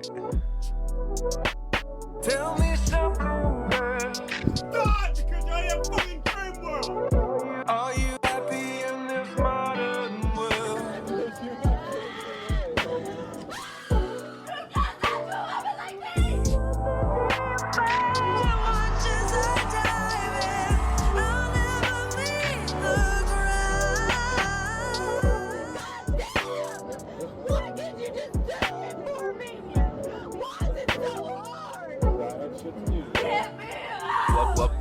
Tell me something, girl. God, because I have fucking dream world. Are you happy in this modern world?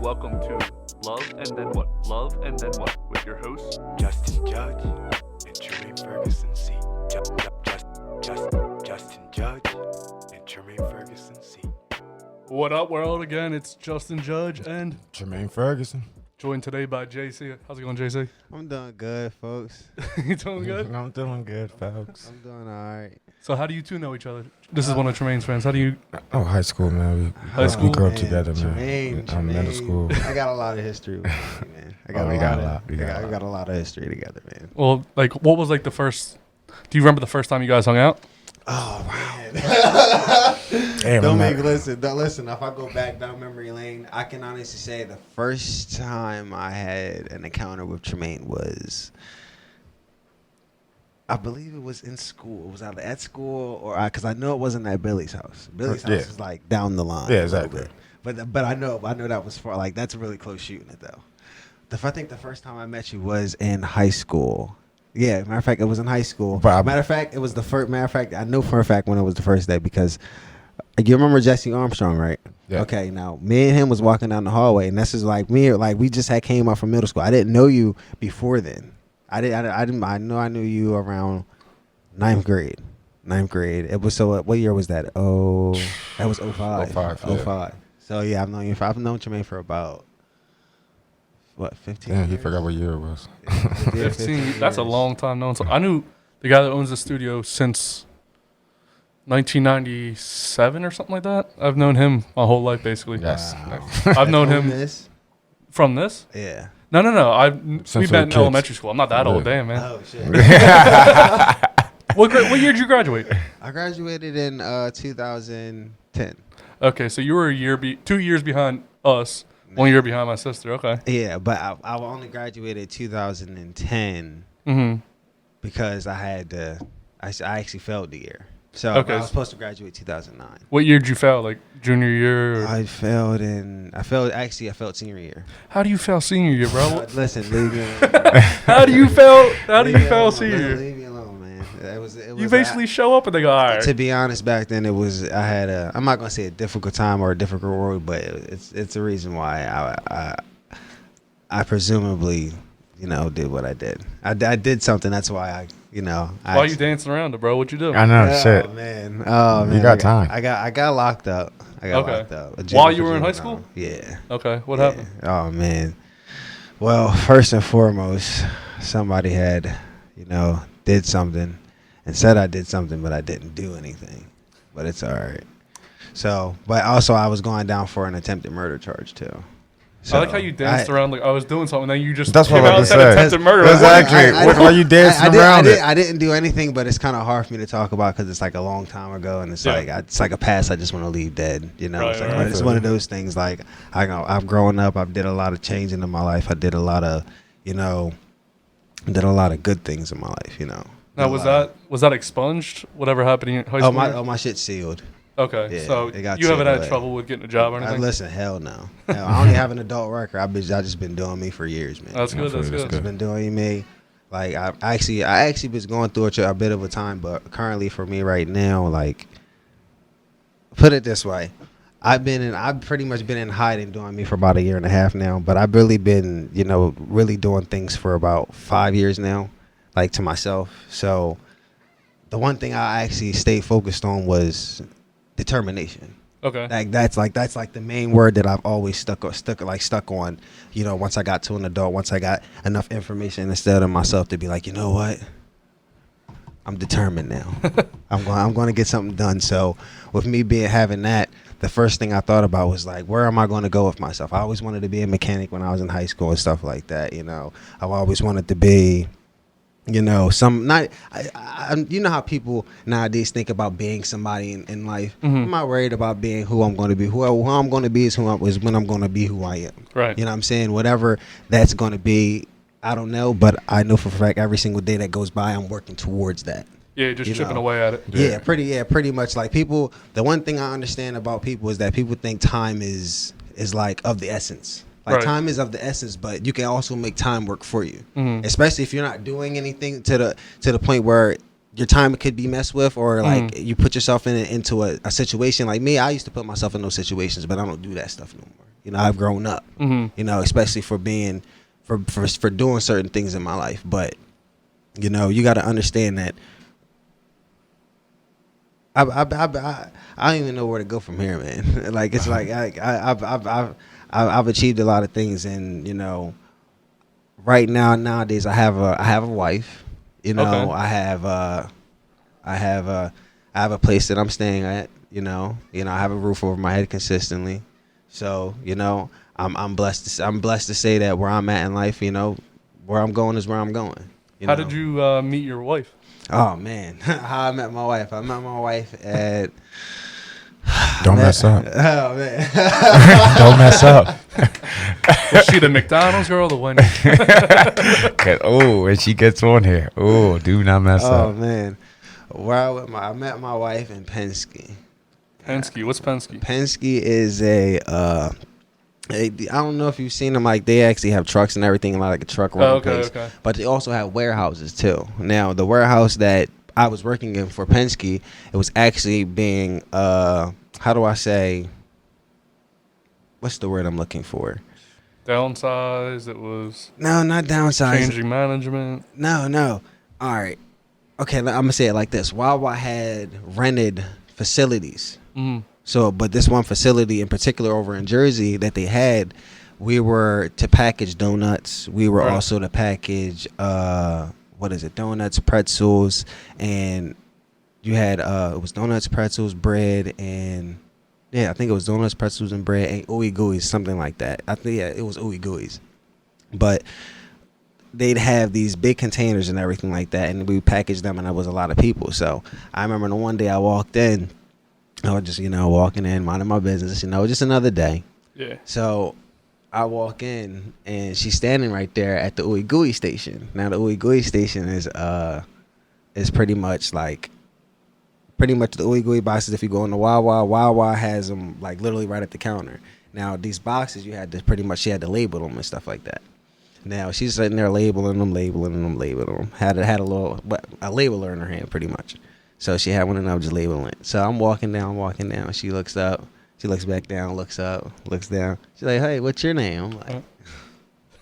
Welcome to Love and Then What? Love and Then What? With your hosts, Justin Judge and Jermaine Ferguson C. Justin Judge and Jermaine Ferguson C. What up, world? Again, it's Justin Judge and Jermaine Ferguson. joined today by JC. How's it going, JC? I'm doing good, folks. You doing good? I'm doing good, folks. I'm doing all right. So how do you two know each other? This is one of Tremaine's friends. How do you... Oh, high school, man. High school? We grew up Man, together, man. Jermaine, Middle school. I got a lot of history with you, man. We got a a lot of history together, man. Well, like, what was like the first... Do you remember the first time you guys hung out? Oh, wow. Damn, Don't man. make listen. If I go back down memory lane, I can honestly say the first time I had an encounter with Tremaine was, I believe it was in school. It was either at school or because I know it wasn't at Billy's house. Billy's house is like down the line. Yeah, a little exactly. bit. But I know that was far. Like that's really close shooting it though. I think the first time I met you was in high school. Yeah, matter of fact, it was in high school. Matter of fact, it was the first. Matter of fact, I know for a fact when it was the first day because you remember Jesse Armstrong, right? Yeah. Okay, now me and him was walking down the hallway, and this is like me, like we just had came out from middle school. I didn't know you before then. I knew you around ninth grade. It was what year was that? Oh, that was 05. 05, yeah. 05. So yeah, I've known Tremaine for about. What, 15 Damn, years? he forgot what year it was. Yeah, 15. That's a years. long time known. So I knew the guy that owns the studio since 1997 or something like that. I've known him my whole life, basically. Yes. I've known him This? from this. Yeah. No. We Since we met were in kids. elementary school. I'm not that old, Yeah. damn, man. Oh shit. What year did you graduate? I graduated in 2010. Okay, so you were 2 years behind us, 1 year behind my sister. Okay. Yeah, but I only graduated 2010 Mm-hmm. because I had to. I actually failed the year. So Okay. I was supposed to graduate 2009. What year did you fail? Like junior year? Or? I failed senior year. How do you fail senior year, bro? Listen, leave me alone. How do you fail? How do Leave you me fail alone. senior year? Leave me alone, man. It was You basically show up and they go, all right. To be honest, back then I had I'm not gonna say a difficult time or a difficult road, but it's a reason why I presumably did what I did. I did something. That's why Why are you dancing around it, bro? What you do? I know, Oh shit. man, You got time. I got locked up. Okay. A While juvie you were in high juvenile. school? Yeah. Okay, what Yeah. happened? Oh man. Well, first and foremost, somebody had did something and said I did something, but I didn't do anything. But it's all right. So, but also I was going down for an attempted murder charge too. So I like how you danced around like I was doing something, then you just That's what came I out was and about said to say. attempted murder. Exactly. Why you dancing around it? I didn't do anything, but it's kind of hard for me to talk about because it's like a long time ago, and it's Yeah. it's like a past I just want to leave dead. Right, It's, like, right. but it's one of those things. Like I've grown up. I did a lot of changing in my life. I did a lot of did a lot of good things in my life. Now was that expunged? Whatever happened in high school? Oh my shit's sealed. Okay, Yeah, so it got you haven't taken had away. trouble with getting a job or anything? Listen, hell no. Hell, I only have an adult record. I just been doing me for years, man. That's good. That's That's good. good. Been doing me. Like I actually was going through a bit of a time, but currently for me right now, like put it this way, I've pretty much been in hiding doing me for about a year and a half now, but I've really been really doing things for about 5 years now, like to myself. So the one thing I actually stayed focused on was determination. Okay. Like that's like the main word that I've always stuck on. Once I got to an adult, once I got enough information instead of myself to be like, you know what, I'm determined now. I'm going to get something done. So with me having that, the first thing I thought about was like, where am I going to go with myself? I always wanted to be a mechanic when I was in high school and stuff like that. I've always wanted to be you know, some not. You know how people nowadays think about being somebody in life. I'm not worried about being who I'm going to be. Who I'm going to be is when I'm going to be who I am. Right. You know what I'm saying? Whatever that's going to be, I don't know, but I know for a fact every single day that goes by, I'm working towards that. Yeah, just you chipping know? away at it. Yeah, pretty much. Like people, the one thing I understand about people is that people think time is like of the essence. Like Right. time is of the essence, but you can also make time work for you. Especially if you're not doing anything to the point where your time could be messed with, or like you put yourself into a situation. Like me, I used to put myself in those situations, but I don't do that stuff no more. You know, I've grown up. You know, especially for being for doing certain things in my life. But you know, you got to understand that. I don't even know where to go from here, man. Like it's like I've achieved a lot of things, and you know, right nowadays I have a wife. You know, Okay. I have a place that I'm staying at. You know, I have a roof over my head consistently. So you know, I'm blessed. I'm blessed to say that where I'm at in life, you know, where I'm going is where I'm going. How did you meet your wife? Oh man, how I met my wife. I met my wife at. Don't mess up. Oh man. Don't mess up. Was she the McDonald's girl or the Wendy's? Oh, and she gets on here. Oh, do not mess Oh up. man, I met my wife in Penske. Penske. What's Penske? Penske is I don't know if you've seen them. Like they actually have trucks and everything, like a truck rental place. Okay. But they also have warehouses too. Now the warehouse that I was working in for Penske, it was actually being how do I say? What's the word I'm looking for? Downsized. It was No, not downsized. changing management. No. All right. Okay, I'm gonna say it like this. Wawa had rented facilities. So, but this one facility in particular over in Jersey that they had, we were to package donuts. We were Right. also to package donuts, pretzels, and you had it was donuts, pretzels, bread, and I think it was donuts, pretzels, and bread, and ooey gooeys, something like that. I think it was ooey gooeys, but they'd have these big containers and everything like that, and we packaged them, and there was a lot of people. So I remember the one day I walked in, I was just walking in, minding my business, just another day. Yeah. So I walk in, and she's standing right there at the ooey gooey station. Now the ooey gooey station is pretty much the ooey gooey boxes. If you go into Wawa has them like literally right at the counter. Now these boxes she had to label them and stuff like that. Now she's sitting there labeling them. Had a labeler in her hand pretty much. So she had one and I was just labeling it. So I'm walking down. She looks up. She looks back down, looks up, looks down. She's like, "Hey, what's your name?"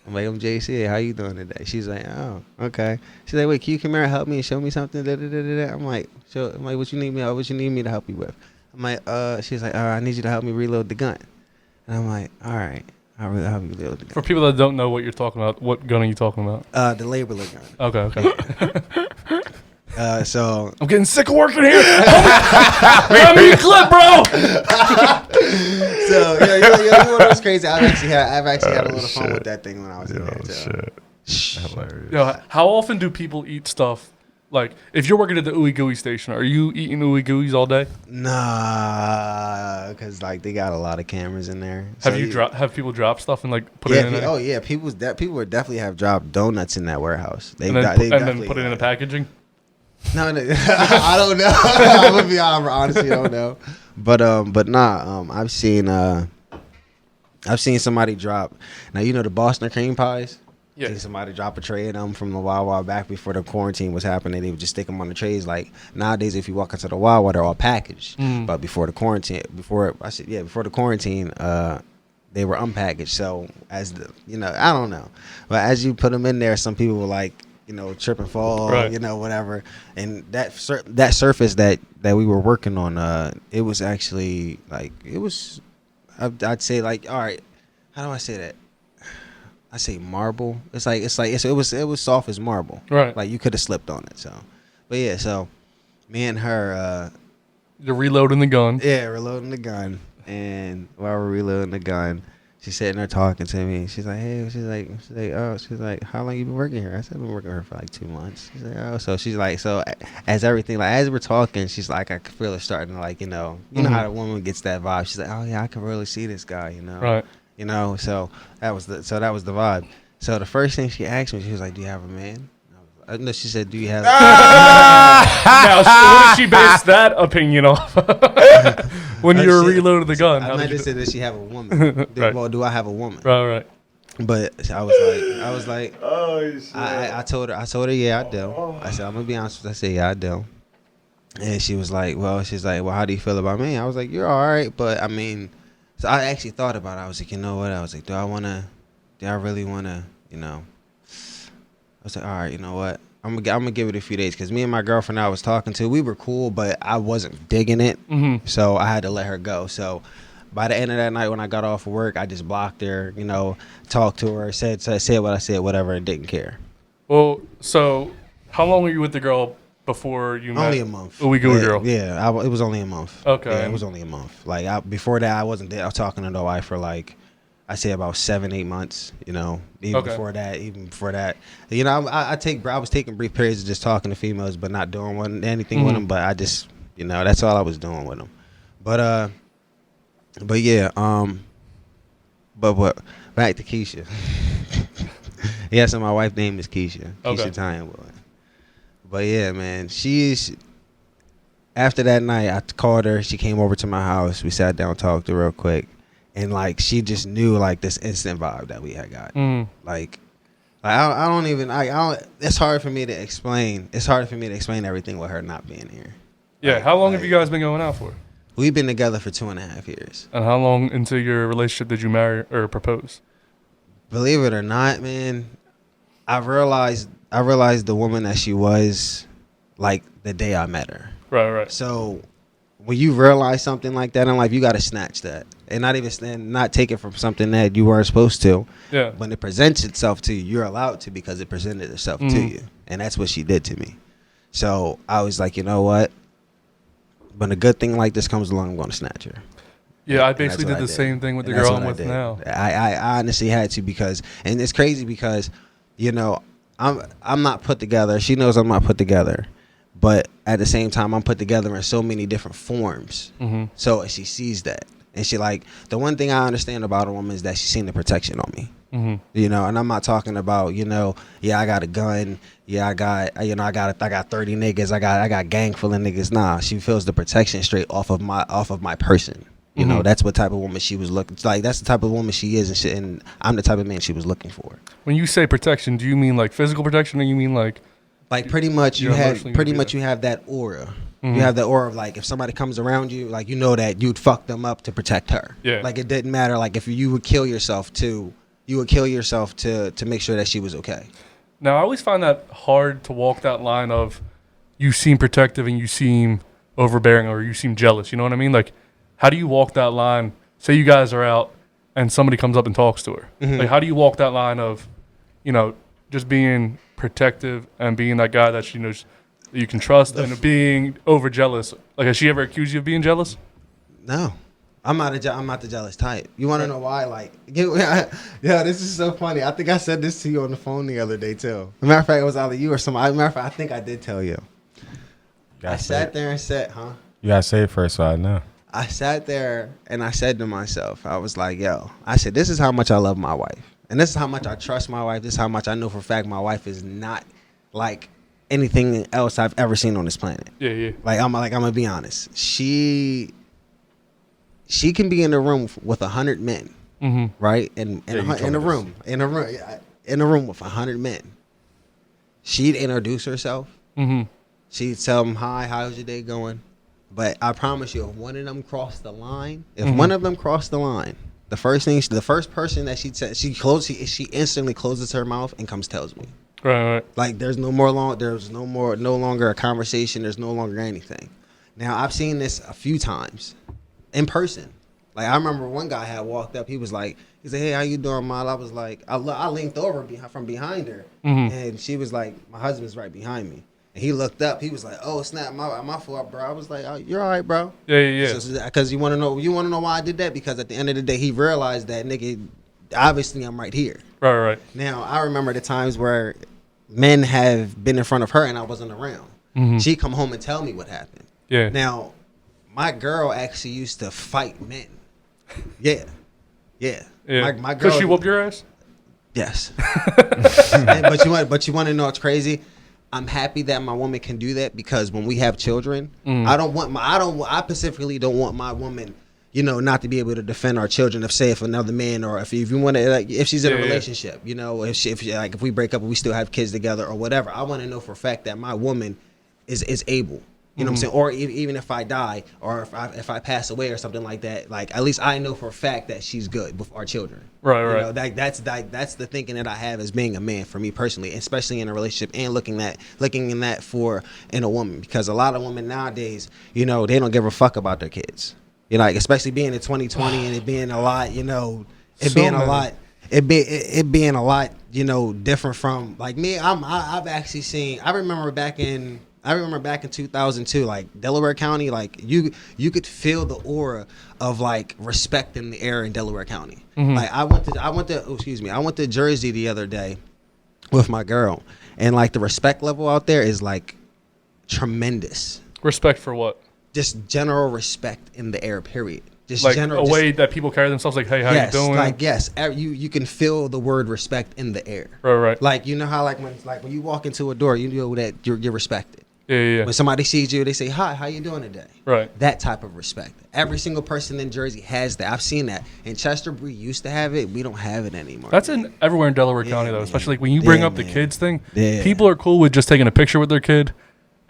I'm like, "I'm JC. How you doing today?" She's like, "Oh, okay." She's like, "Wait, can you come here and help me and show me something?" I'm like, "What you need me? What you need me to help you with?" I'm like, She's like, "I need you to help me reload the gun." And I'm like, "All right, I'll help you reload the gun." For people that don't know what you're talking about, what gun are you talking about? The labeler gun. Okay. So I'm getting sick of working here. Let me clip, bro. So you know what's crazy? I've actually had a little fun with that thing when I was in there too. Hilarious. Yo, how often do people eat stuff? Like, if you're working at the ooey gooey station, are you eating ooey gooeys all day? Nah, because like they got a lot of cameras in there. Have people drop stuff and like put it in? Oh yeah, people would definitely have dropped donuts in that warehouse. And then put it in the packaging. No, I don't know. I'm gonna be honestly, I don't know. But I've seen somebody drop. Now the Boston cream pies. Yeah. Seen somebody drop a tray of them from the Wawa back before the quarantine was happening. They would just stick them on the trays. Like nowadays, if you walk into the Wawa, they're all packaged. But before the quarantine, they were unpackaged. So as I don't know, but as you put them in there, some people were like, trip and fall, right. Whatever. And that surface that we were working on, it was actually like, I'd say like, all right, how do I say that? I say marble. It was soft as marble. Right. Like you could have slipped on it. So, but yeah, so me and her, you're reloading the gun. yeah, reloading the gun. And while we're reloading the gun, She's sitting there talking to me. She's like, hey, she's like, how long you been working here? I said, I've been working here for like 2 months. She's like, oh, so she's like, so as everything, like as we're talking, she's like, I could feel her starting to like, you know how the woman gets that vibe. She's like, oh yeah, I can really see this guy, you know, Right. you know. So that was the vibe. So the first thing she asked me, she was like, do you have a man? No, she said, do you have? Now, what did she base that opinion off? When you were reloading the gun, I how meant did to you say, does she have a woman? Right. Well, do I have a woman? Right. But I was like, Oh, shit. I told her, yeah, I do. I said, I'm gonna be honest with you. I said, yeah, I do. And she was like, well, how do you feel about me? I was like, you're all right, but I mean, so I actually thought about it. I was like, you know what? I was like, do I really wanna, you know? I was like, all right, you know what? I'm gonna give it a few days because me and my girlfriend I was talking to, we were cool, but I wasn't digging it, so I had to let her go. So by the end of that night, when I got off of work, I just blocked her, you know, talked to her, said what I said, whatever, and didn't care. Well, so how long were you with the girl before you met? Only a month. We go girl. Yeah, it was only a month. Okay. Yeah, it was only a month. Like before that, I wasn't there. I was talking to the wife for like, I say about 7-8 months. You know, even before that, you know, I was taking brief periods of just talking to females, but not doing anything with them. But I just, you know, that's all I was doing with them. But yeah, but what? Back to Keisha. Yeah, so my wife's name is Keisha. Keisha Tynewood. But yeah, man, after that night, I called her. She came over to my house. We sat down, talked real quick. And like, she just knew like this instant vibe that we had got. Like I don't, it's hard for me to explain. It's hard for me to explain everything with her not being here. Yeah. Like, How long have you guys been going out for? We've been together for 2.5 years. And how long into your relationship did you marry or propose? Believe it or not, man, I realized the woman that she was like the day I met her. Right. So when you realize something like that in life, you got to snatch that and not take it from something that you weren't supposed to. Yeah. When it presents itself to you, you're allowed to because it presented itself to you. And that's what she did to me. So I was like, you know what? When a good thing like this comes along, I'm going to snatch her. Yeah, I basically did the same thing with the girl I'm with now. I honestly had to because, and it's crazy because, you know, I'm not put together. She knows I'm not put together. But at the same time, I'm put together in so many different forms. So she sees that. And she like, the one thing I understand about a woman is that she's seen the protection on me. You know, and I'm not talking about, you know, yeah, I got a gun. Yeah, I got 30 niggas. I got gang full of niggas. Nah, she feels the protection straight off of my person. You know, that's what type of woman she was looking. Like, that's the type of woman she is, and shit. And I'm the type of man she was looking for. When you say protection, do you mean like physical protection, or you mean like pretty much you have that aura. You have the aura of like, if somebody comes around you, like, you know that you'd fuck them up to protect her. Yeah. Like, it didn't matter. Like, if you would kill yourself to make sure that she was okay. Now, I always find that hard to walk that line of you seem protective and you seem overbearing or you seem jealous. You know what I mean? Like, how do you walk that line? Say you guys are out and somebody comes up and talks to her. Like, how do you walk that line of, you know, just being protective and being that guy that she knows that you can trust and being over jealous? Like, has she ever accused you of being jealous? No. I'm not the jealous type. You want to know why? Like, yeah, this is so funny. I think I said this to you on the phone the other day too. As a matter of fact, it was either you or somebody. As a matter of fact, I think I did tell you. I sat there and said, huh? You gotta say it first so I know. I sat there and I said to myself, I was like, yo, I said, this is how much I love my wife. And this is how much I trust my wife. This is how much I know for a fact my wife is not like anything else I've ever seen on this planet. Yeah. Like, I'm gonna be honest. She can be in a room with 100 men, right? In a room with 100 men. She'd introduce herself. She'd tell them, hi, how's your day going? But I promise you, if one of them crossed the line, the first person that she instantly closes her mouth and comes tells me. Right. Like, there's no longer a conversation. There's no longer anything. Now, I've seen this a few times in person. Like, I remember one guy had walked up. He said, hey, how you doing, Mal? I was like, I leaned over from behind her. And she was like, my husband's right behind me. And he looked up. He was like, "Oh snap, my fault, bro." I was like, "Oh, you're all right, bro." Yeah. Because you want to know why I did that? Because at the end of the day, he realized that nigga, obviously I'm right here. Right. Now I remember the times where men have been in front of her and I wasn't around. She come home and tell me what happened. Yeah. Now, my girl actually used to fight men. Yeah. My girl. Could she whoop your ass? Yes. but you want to know what's crazy? I'm happy that my woman can do that because when we have children, I specifically don't want my woman, not to be able to defend our children if another man or if you want to, like, if she's in a relationship, if we break up and we still have kids together or whatever, I want to know for a fact that my woman is able. You know what I'm saying? Or even if I die or if I pass away or something like that, like at least I know for a fact that she's good with our children. Right. That's the thinking that I have as being a man for me personally, especially in a relationship and looking in that for in a woman, because a lot of women nowadays, they don't give a fuck about their kids. Like especially being in 2020 and it being a lot, it being a lot, different from like me. I've actually seen. I remember back in 2002, like Delaware County, like you could feel the aura of like respect in the air in Delaware County. Like I went to Jersey the other day with my girl, and like the respect level out there is like tremendous. Respect for what? Just general respect in the air, period. Just like general, a way that people carry themselves, like, hey, how you doing? Like, yes, you can feel the word respect in the air. Right. Like, you know how when you walk into a door, you know that you're respected. Yeah. When somebody sees you, they say, "Hi, how you doing today?" Right. That type of respect. Every single person in Jersey has that. I've seen that. In Chester, we used to have it. We don't have it anymore. That's everywhere in Delaware County, though. Man. Especially like when you bring up the kids thing. Yeah. People are cool with just taking a picture with their kid,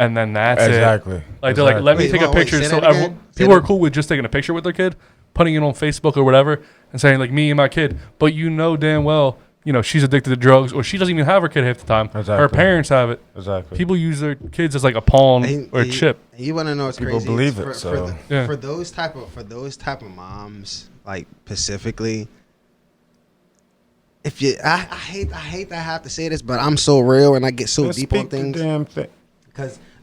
and then that's Exactly. it. Like they're like, "Let me take a picture." So people are cool with just taking a picture with their kid, putting it on Facebook or whatever, and saying like, "Me and my kid." But damn well, she's addicted to drugs, or she doesn't even have her kid half the time. Exactly. Her parents have it. Exactly. People use their kids as like a pawn or a chip. You want to know what's People crazy? believe it. For those type of moms, like specifically, if you, I hate that I have to say this, but I'm so real and I get so deep on things. Damn thing.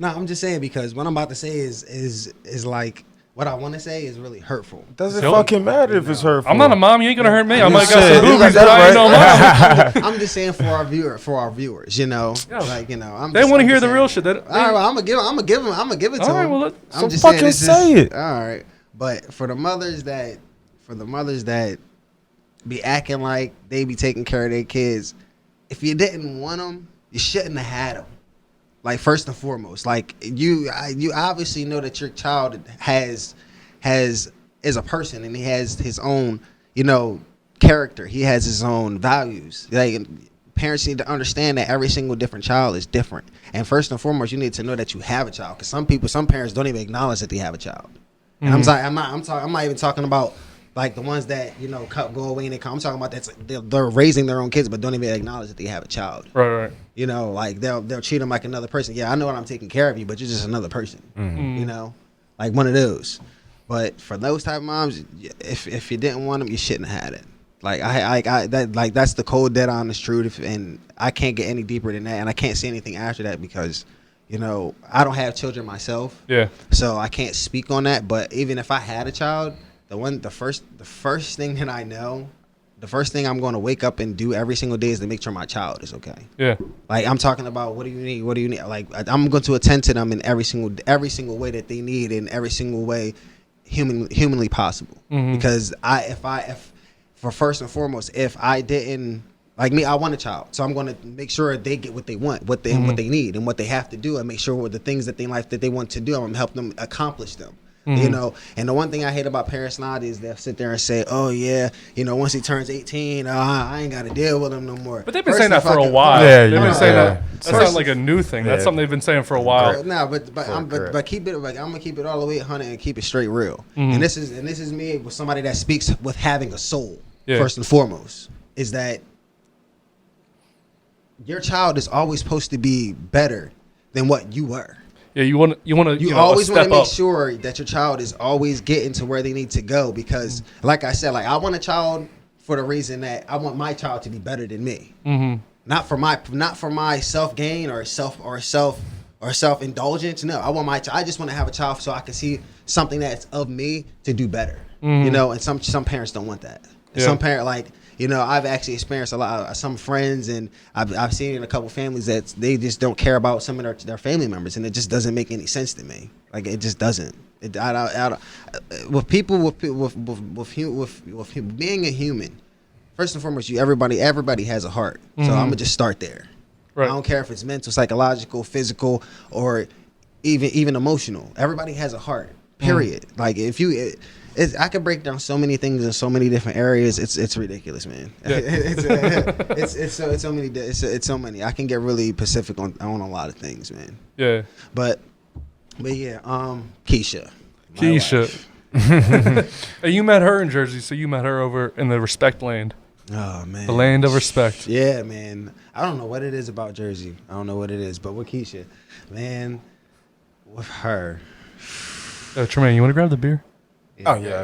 I'm just saying because what I'm about to say is like. What I want to say is really hurtful. Doesn't fucking matter if it's hurtful. I'm not a mom. You ain't gonna hurt me. I might got saying, some boobies, but I ain't no mom. I'm just saying for our viewers, Yeah. like They want to hear the real shit. All right, well, I'm gonna give it to All right, them. well, I'm just fucking saying say it. All right, but for the mothers that be acting like they be taking care of their kids, if you didn't want them, you shouldn't have had them. Like first and foremost, like you obviously know that your child is a person and he has his own, character. He has his own values. Like parents need to understand that every single different child is different. And first and foremost, you need to know that you have a child, because some parents don't even acknowledge that they have a child. And I'm not even talking about like the ones that go away and they come. I'm talking about they're raising their own kids but don't even acknowledge that they have a child. Right. Like they'll treat them like another person. Yeah, I know I'm taking care of you, but you're just another person. Like one of those. But for those type of moms, if you didn't want them, you shouldn't have had it. Like that's the cold, dead honest truth, and I can't get any deeper than that, and I can't say anything after that because, I don't have children myself. Yeah. So I can't speak on that. But even if I had a child, the first thing that I know, the first thing I'm going to wake up and do every single day is to make sure my child is okay. Yeah. Like I'm talking about, what do you need? What do you need? Like I'm going to attend to them in every single way that they need, in every single way humanly possible. Because if first and foremost, if I didn't, like me, I want a child, so I'm going to make sure they get what they want, what they need, and what they have to do, and make sure with the things that they like that they want to do, I'm going to help them accomplish them. And the one thing I hate about parents nowadays is they'll sit there and say, "Oh yeah, once he turns 18, I ain't got to deal with him no more." But they've been saying that for a while. Yeah, they've been saying that. That's First- not like a new thing. That's something they've been saying for a while. No, but keep it like I'm gonna keep it all the way 100 and keep it straight real. And this is me with somebody that speaks with having a soul. Yeah. First and foremost, is that your child is always supposed to be better than what you were. Yeah, you want to. You always want to make sure that your child is always getting to where they need to go, because, like I said, like I want a child for the reason that I want my child to be better than me. Not for my self gain or self or self-indulgence. No, I just want to have a child so I can see something that's of me to do better. You know, and some parents don't want that. Yeah. Some parent, like, you know, I've actually experienced a lot of some friends, and I've seen in a couple families that they just don't care about some of their family members, and it just doesn't make any sense to me. Like, it just doesn't. With people with being a human, first and foremost, everybody has a heart. So I'm gonna just start there. Right. I don't care if it's mental, psychological, physical, or even emotional. Everybody has a heart. Period. Like, if you. I could break down so many things in so many different areas. It's ridiculous, man. Yeah. it's so many. I can get really specific on a lot of things, man. Yeah. But yeah, Keisha. my Keisha. wife. Hey, you met her in Jersey, so you met her over in the Respect land. Oh man. The land of respect. Yeah, man. I don't know what it is about Jersey. I don't know what it is, but with Keisha, man, with her. Tremaine, you want to grab the beer? Oh, yeah,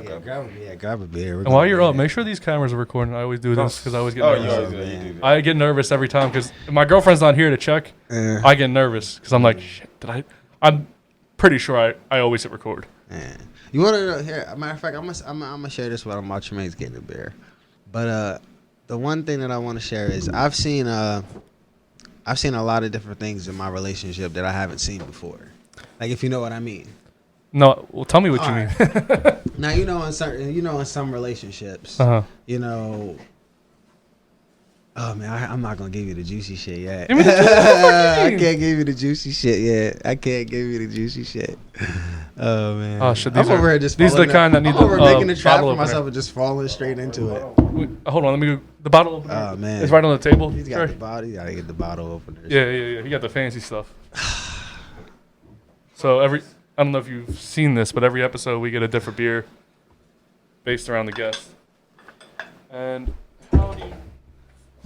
grab a beer. And while you're up, make sure these cameras are recording. I always do this because I always get nervous. man. I get nervous every time because my girlfriend's not here to check. I get nervous because I'm like, shit, I'm pretty sure I always hit record. Yeah. You want to know here? Matter of fact, I'm gonna share this while my Tremaine's getting a beer. But the one thing that I want to share is I've seen a lot of different things in my relationship that I haven't seen before. Like, if you know what I mean. No, well, tell me what you mean. Now, in some relationships, you know. Oh man, I'm not gonna give you the juicy shit yet. Give me the I can't give you the juicy shit yet. I can't give you the juicy shit. Oh man. Oh shit, I'm over here just. These are the kind that need I'm over making a trap bottle for myself opener. and just falling straight into it. Wait, hold on, let me go. The bottle opener. Oh man, It's right on the table. He's got Sorry. the bottle. You gotta get the bottle opener. Yeah. He got the fancy stuff. So I don't know if you've seen this, but every episode we get a different beer based around the guest. And how do you?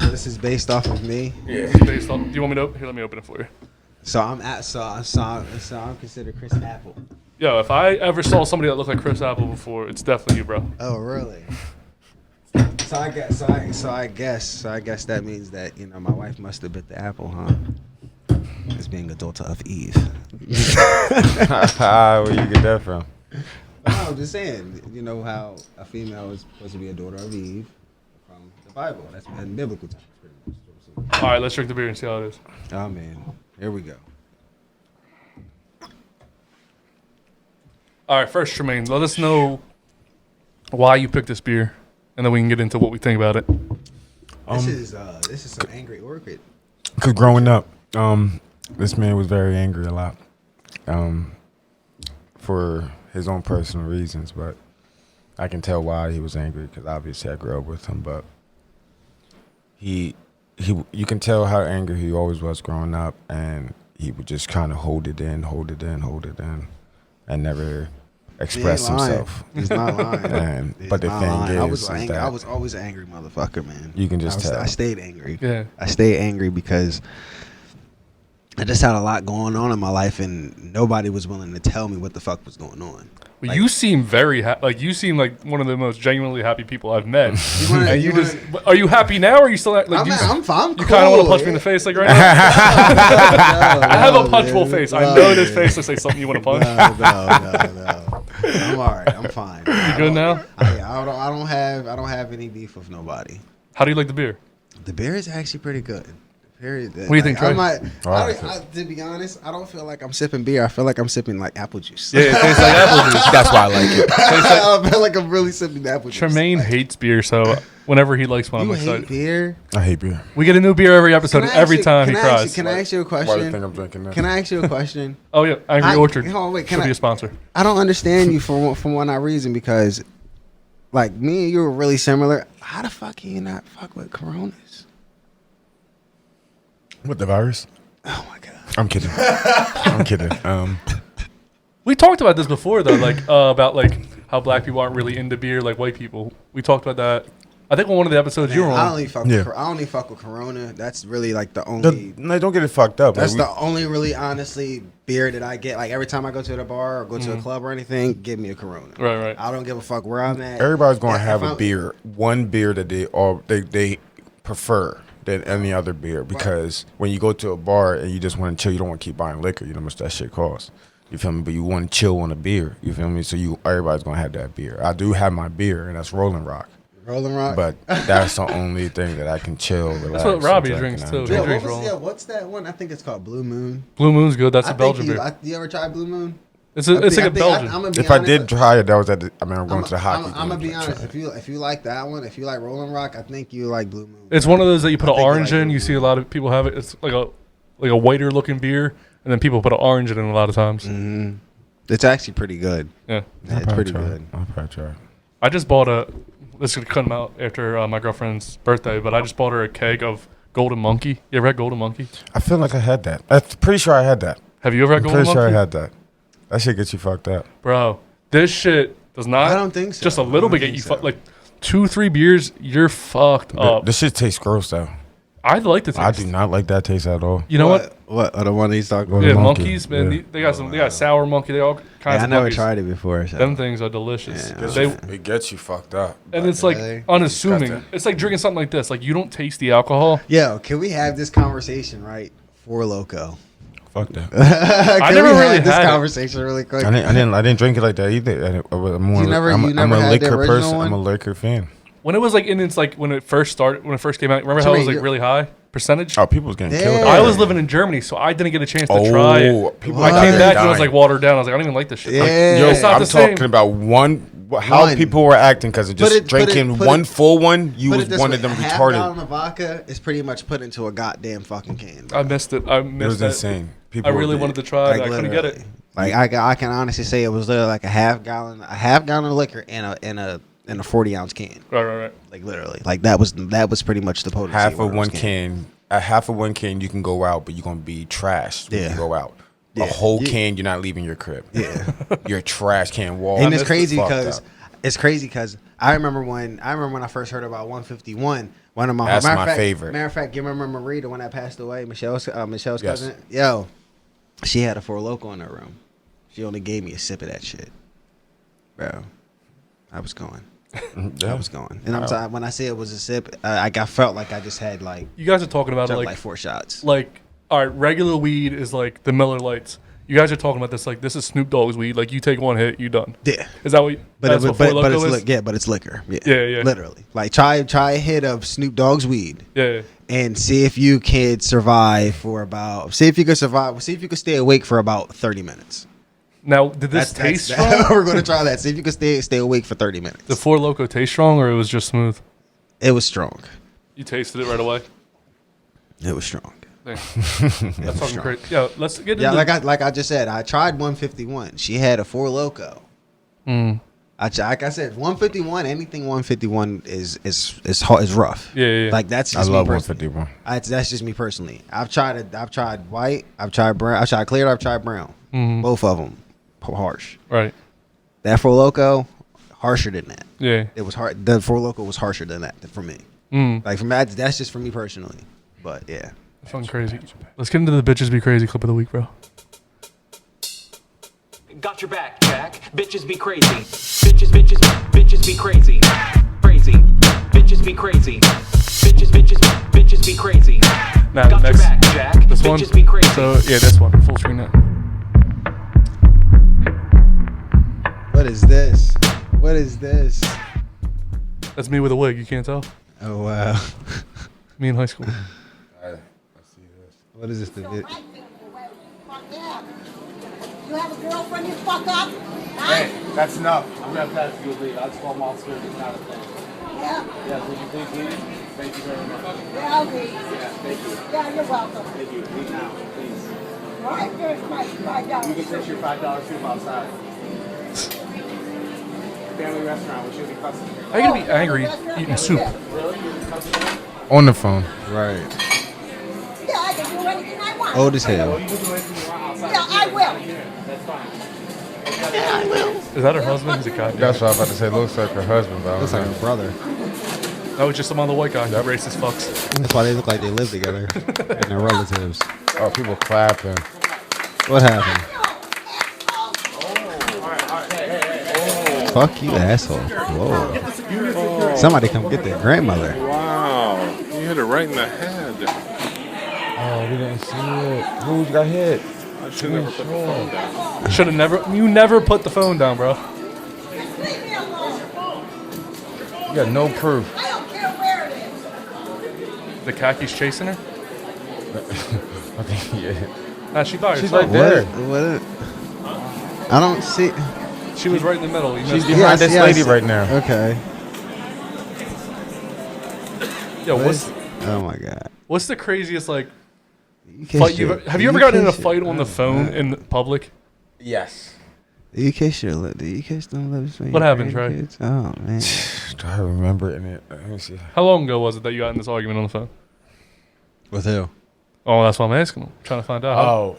So this is based off of me. Yeah. This is based on. Do you want me to? Here, let me open it for you. So I'm considered Chris Apple. Yo, if I ever saw somebody that looked like Chris Apple before, it's definitely you, bro. Oh really? So I guess that means that, you know, my wife must have bit the apple, huh? As being a daughter of Eve. Where you get that from? No, I'm just saying, you know how a female is supposed to be a daughter of Eve from the Bible. That's in biblical times, pretty much. All right, let's drink the beer and see how it is. Oh man, here we go. All right, first, Tremaine, let us know why you picked this beer, and then we can get into what we think about it. This is some Angry Orchid. Because growing up, this man was very angry a lot for his own personal reasons, but I can tell why he was angry because obviously I grew up with him, but you can tell how angry he always was growing up, and he would just kind of hold it in, and never express himself. He's not lying. But the thing I is I was always an angry motherfucker, man. You can just tell. I stayed angry. Yeah. I stayed angry because I just had a lot going on in my life, and nobody was willing to tell me what the fuck was going on. Well, you seem very you seem like one of the most genuinely happy people I've met. Are you happy now? Or are you still like? I'm fine. You kind of want to punch me in the face like right now? I have a punchable face. I know this face looks like something you want to punch. No. I'm all right. I'm fine. You good now? I don't have any beef with nobody. How do you like the beer? The beer is actually pretty good. What do you think, Trey? To be honest, I don't feel like I'm sipping beer. I feel like I'm sipping like apple juice. Yeah, it tastes like apple juice. That's why I like it. I feel like I'm really sipping apple juice. Tremaine hates beer, so whenever he likes one, I'm You excited. hate beer? I hate beer. We get a new beer every episode, and every time he cries. Can I ask you a Why do you question? think I'm drinking this? Can I ask you a question? Oh yeah, Angry Orchard Hold on, wait, should be a sponsor. I don't understand you for one reason, because like me and you are really similar. How the fuck can you not fuck with Coronas? What, the virus? Oh my god. I'm kidding. We talked about this before though, about how black people aren't really into beer like white people. We talked about that. I think on one of the episodes you were on. I only fuck with Corona. That's really like the only. No, don't get it fucked up. That's the only really honestly beer that I get. Like every time I go to the bar or go to a club or anything, give me a Corona. Right. I don't give a fuck where I'm at. Everybody's going to have a beer, one beer that they prefer. than any other beer because when you go to a bar and you just want to chill, you don't want to keep buying liquor. You know how much that shit costs. You feel me? But you want to chill on a beer. You feel me? So everybody's gonna have that beer. I do have my beer, and that's Rolling Rock. Rolling Rock. But that's the only thing that I can chill, relax. That's what Robbie and drinks, and too. enjoy. He drinks Rolling. What's that one? I think it's called Blue Moon. Blue Moon's good. That's a I think Belgian beer. you ever tried Blue Moon? It's like a Belgian. If I did try it, that was at the. I mean, I'm going to the hockey. I'm gonna game. be honest. If you like that one, if you like Rolling Rock, I think you like Blue Moon. It's one of those that you put I an think you orange like in. Blue You see a Moon. lot of people have it. It's like a whiter looking beer, and then people put an orange in it a lot of times. Mm-hmm. It's actually pretty good. Yeah. Yeah, it's pretty good. I'll probably try it. I just bought this is going to come out after my girlfriend's birthday, but I just bought her a keg of Golden Monkey. You ever had Golden Monkey? I feel like I had that. I'm pretty sure I had that. Have you ever had I'm Golden pretty Monkey? sure I had that. That shit gets you fucked up. Bro, this shit does not. I don't think so. Just a little I bit don't get you think so. fucked. Like 2-3 beers, you're fucked up. This shit tastes gross though. I like the taste. I do not like that taste at all. You know what? What? The one he's talking about? Yeah, Golden Monkey. monkeys, man. Yeah. They got some. They got sour monkey. They all kinds I of never monkeys. tried it before. So. Them things are delicious. Yeah. They, It gets you fucked up. and it's like Really? unassuming. Disgusting. It's like drinking something like this. Like you don't taste the alcohol. Yo, can we have this conversation right? For Loco. Fuck that. Can never we really have this had it. conversation really quick? I didn't drink it like that either. I'm more, You never- I'm, you I'm never a had the liquor original person. one? I'm a liquor fan. When it was like in its like when it first came out. Remember how it was like really high percentage? Oh, people was getting killed. Yeah. I was living in Germany, so I didn't get a chance to try it. people I out came there back and it was dying. like watered down. I was like, I don't even like this shit. Like, Yeah. Yo, it's not I'm the same. talking about how One. people were acting because of just drinking put one it- full one. You Put was it this one way, of them a half retarded. gallon of vodka is pretty much put into a goddamn fucking can. I missed it. I It missed was that. insane. I People really were- wanted to try it. I couldn't get it. Like I can honestly say it was literally like a half gallon of liquor in a 40-ounce can. Right. Like literally, like that was pretty much the potency. half of of what it one was can. A half of one can, you can go out, but you're gonna be trashed when Yeah. you go out. Yeah. A whole Yeah. can, you're not leaving your crib. Yeah. You're a trash can wall. And it's That's crazy fucked because up. I remember when I first heard about 151. One of my That's matter my of fact- favorite. Matter of fact, you remember Marie, the one that passed away, Michelle's Yes. cousin. Yo, she had a Four Loko in her room. She only gave me a sip of that shit, bro. I was going. Yeah. I was going. And I'm sorry, when I say it was a sip, I felt like I just had like You guys are talking about it like like 4 shots. like all right, regular weed is like the Miller Lights. You guys are talking about this like this is Snoop Dogg's weed. Like you take one hit, you done. Yeah. Is that what? That's what Four but Loko it's is? but it's liquor. Yeah. Yeah. Literally. Like try a hit of Snoop Dogg's weed. Yeah. And see if you can survive for about. See if you can stay awake for about 30 minutes. Now, did this taste strong? We're gonna try that. See if you can stay awake for 30 minutes. The Four Loko taste strong, or it was just smooth? It was strong. You tasted it right away. It was strong. Damn. That's fucking crazy. Yeah, let's get into. Yeah, like I just said, I tried 151. She had a Four Loko. Mm. Like I said, 151. Anything 151 is hard, is rough. Yeah. Like that's I just love me personally. 151. That's just me personally. I've tried white. I've tried brown. I've tried clear. I've tried brown. Mhm. Both of them harsh. Right. That Four Loko, harsher than that. Yeah. It was hard. The Four Loko was harsher than that for me. Mm. Like for me, that's just for me personally. But yeah, Fucking crazy. Let's get into the bitches be crazy clip of the week, bro. Got your back, Jack. Bitches be crazy. Bitches be crazy. Crazy. Bitches be crazy. Bitches be crazy. Now the Got next, your back, Jack. this one. Bitches be crazy. So yeah, this one. Full screen that. what is this? What is this? That's me with a wig. You can't tell. Oh wow. Me in high school. What is this? You have a girlfriend, you fuck up? Hey, that's enough. I'm gonna pass you a lead. I'll just call them off script. It's not a thing. Yeah. Yeah, would you please leave? Thank you very much. Yeah, I'll leave. Yeah, thank you. Yeah, you're welcome. Thank you. Leave now, please. All right, there's my $5. You can fix your $5 soup outside. Family restaurant. We should be cussing. How you gonna be angry eating soup? Really? You're cussing? On the phone. Right. Yeah, I can do anything I want. Old as hell. Well, you can do anything you want outside. Yeah, I will. That's fine. Yeah, I will. Is that her husband? He's a goddamn. That's what I was about to say. Looks like her husband, but I Looks don't like know. a brother. That was just some other white guy. That racist fucks. That's why they look like they live together. And they're relatives. Oh, people clapping. What happened? Fuck you, asshole. Whoa. Somebody come get their grandmother. Wow. hit her right in the head. Oh, we didn't see it. Who got hit? I should never put the phone down. Should have never. You never put the phone down, bro. Leave me alone. You got no proof. I don't care where it is. The khaki's chasing her. I think, yeah. Nah, she by She's herself. right there. What? I don't see. She was right in the middle. You She's missed it. behind this I lady see. right now. Okay. Yo, what's Oh my god. what's the craziest like The fight UK you've? should- Have you the ever gotten in a UK fight should- on the phone in public? Yes. The UK should let the UK still lives. What happened, Trey? Oh man. Do I remember it? Let me see. How long ago was it that you got in this argument on the phone? With who? Oh, that's what I'm asking. I'm trying to find out. Oh.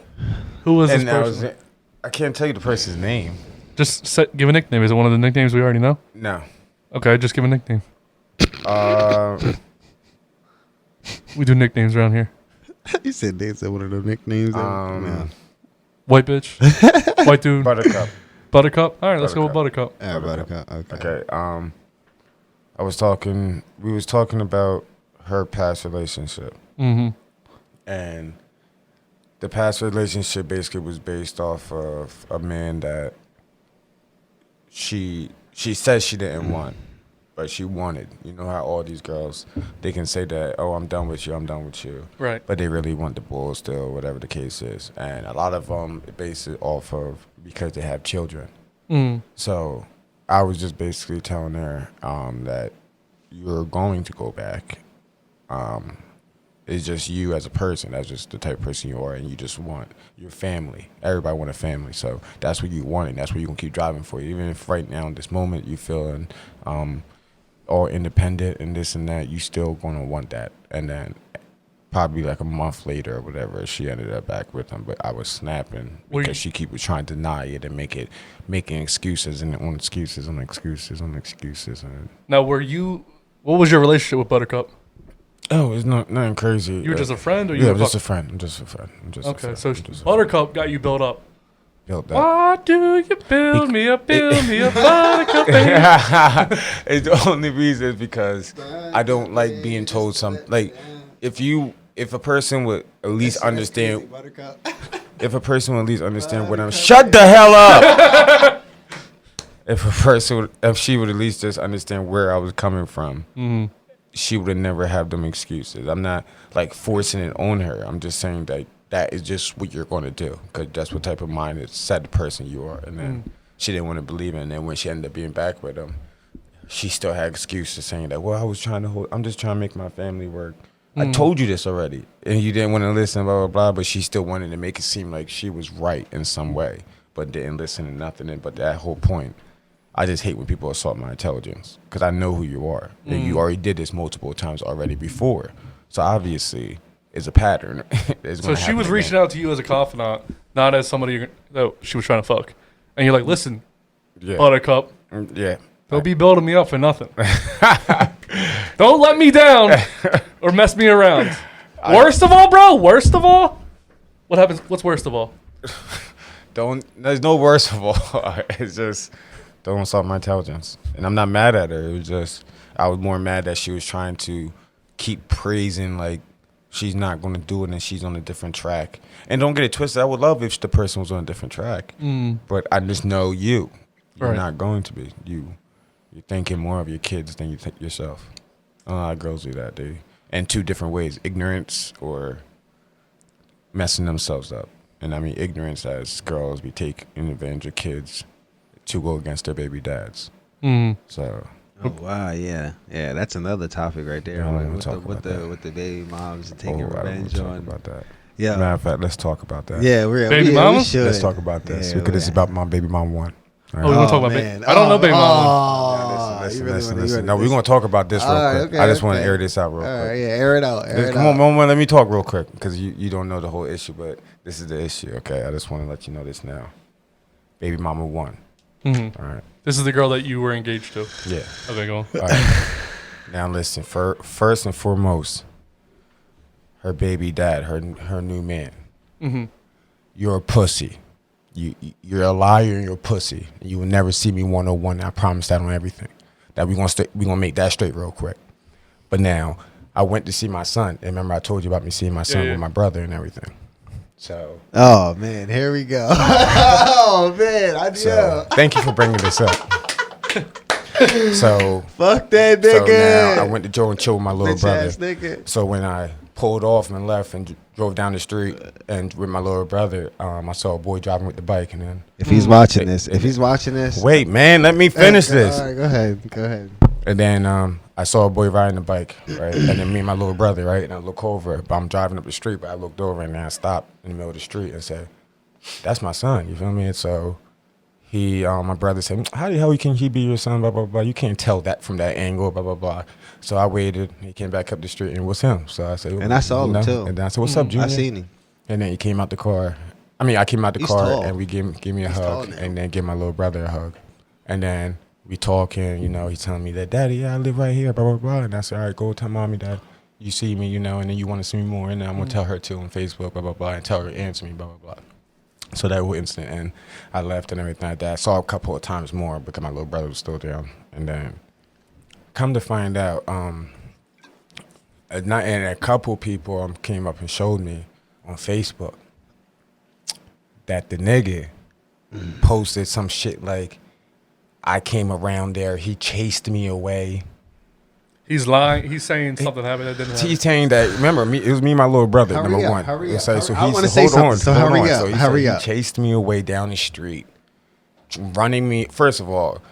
Who was this And that was person? it. I can't tell you the person's name. Just give a nickname. Is it one of the nicknames we already know? No. Okay, just give a nickname. Uh, We do nicknames around here. You said they said one of the nicknames. White bitch. White dude. Buttercup. Buttercup. All right, let's go with Buttercup. Yeah, Buttercup. Okay. Okay. We was talking about her past relationship. Mm-hmm. And the past relationship basically was based off of a man that she said she didn't want, but she wanted. You know how all these girls, they can say that, oh, I'm done with you. Right. But they really want the bull still, whatever the case is. And a lot of them base it off of because they have children. Mm. So I was just basically telling her that you're going to go back. It's just you as a person. That's just the type of person you are, and you just want your family. Everybody want a family, so that's what you want, and that's what you're going to keep driving for. Even if right now in this moment you feeling all independent and this and that, you still going to want that. And then probably like a month later or whatever, she ended up back with him, but I was snapping because she keep trying to deny it and making excuses and on excuses on excuses on excuses. And Now, what was your relationship with Buttercup? oh, it's nothing crazy. You were just a friend, or you yeah, were I'm just a friend. I'm just a friend. Okay, so Buttercup got you built up. Built up. Why do you build me up, Buttercup? It's the only reason is because I don't like being told something. Like, if a person would at least understand, what I'm. Shut the hell up. If she would at least just understand where I was coming from, she would have never have them excuses. I'm not like forcing it on her. I'm just saying that is just what you're going to do because that's what type of mind it's set the person you are. And then she didn't want to believe it. And then when she ended up being back with him, she still had excuses saying that, well, I'm just trying to make my family work. I told you this already, and you didn't want to listen, blah, blah, blah, but she still wanted to make it seem like she was right in some way, but didn't listen to nothing. But that whole point, I just hate when people assault my intelligence because I know who you are. And you already did this multiple times already before. So obviously, it's a pattern. So she was reaching out to you as a confidant, not as somebody that she was trying to fuck. And you're like, listen, Buttercup, don't be building me up for nothing. Don't let me down or mess me around. Worst of all? What happens? What's worst of all? There's no worst of all. It's just, don't insult my intelligence. And I'm not mad at her. It was just, I was more mad that she was trying to keep praising, like, she's not going to do it and she's on a different track. And don't get it twisted. I would love if the person was on a different track. But I just know you're not going to be. You're thinking more of your kids than you think yourself. A lot of girls do that, dude. In two different ways. Ignorance or messing themselves up. And I mean ignorance as girls be taking advantage of kids to go against their baby dads. So... Oh wow, yeah, that's another topic right there. With the baby moms taking revenge on. About that. Yeah. Matter of fact, let's talk about that. Yeah, baby mamas. We should. Let's talk about this because this is about my baby mom one. Right. Oh, we're gonna talk about baby. I don't know baby mama. Listen. No, we're gonna talk about this real quick. Okay, I just want to air this out real quick. All right, yeah, air it out. Come on, let me talk real quick because you don't know the whole issue, but this is the issue. Okay, I just want to let you know this now. Baby mama one. All right. This is the girl that you were engaged to. Yeah. Okay, go on. All right. Now listen. First and foremost, her baby dad, her new man. You're a pussy. You're a liar and you're a pussy. You will never see me 101. I promise that on everything. That we gonna make that straight real quick. But now, I went to see my son. And remember, I told you about me seeing my son with my brother and everything. So. Oh man, here we go. Oh man, Thank you for bringing this up. So fuck that nigga. So now I went to Joe and chill with my little Bitch brother. ass nigga. So when I pulled off and left and drove down the street and with my little brother, I saw a boy driving with the bike, and then if he's watching this, wait, man, let me finish this. All right, go ahead. And then I saw a boy riding the bike, right? And then me and my little brother, right? And I look over, but I'm driving up the street, but I looked over and then I stopped in the middle of the street and said, "That's my son." You feel me? And so my brother said, "How the hell can he be your son? Blah blah blah. You can't tell that from that angle. Blah blah blah." So I waited. He came back up the street and it was him. So I said, and I saw him too. And then I said, "What's up, Junior?" I seen him. And then he came out the car. I came out the He's car tall. and we gave me a hug, and then give my little brother a hug, and then we talking. He's telling me that, "Daddy, I live right here." Blah blah blah. And I said, "All right, go tell mommy that you see me, and then you want to see me more, and then I'm gonna tell her too on Facebook, blah blah blah, and tell her to answer me, blah blah blah." So that was instant, and I left and everything like that. I saw a couple of times more because my little brother was still there, and then come to find out, and a couple people came up and showed me on Facebook that the nigga posted some shit like, "I came around there, he chased me away." He's lying. He's saying something happened that didn't happen. He's saying that. Remember, it was me and my little brother. Hurry number up, one. hurry up. So I wanna he's say something, on. so hold hurry on. up, So he hurry said up. He chased me away down the street, running me. First of all,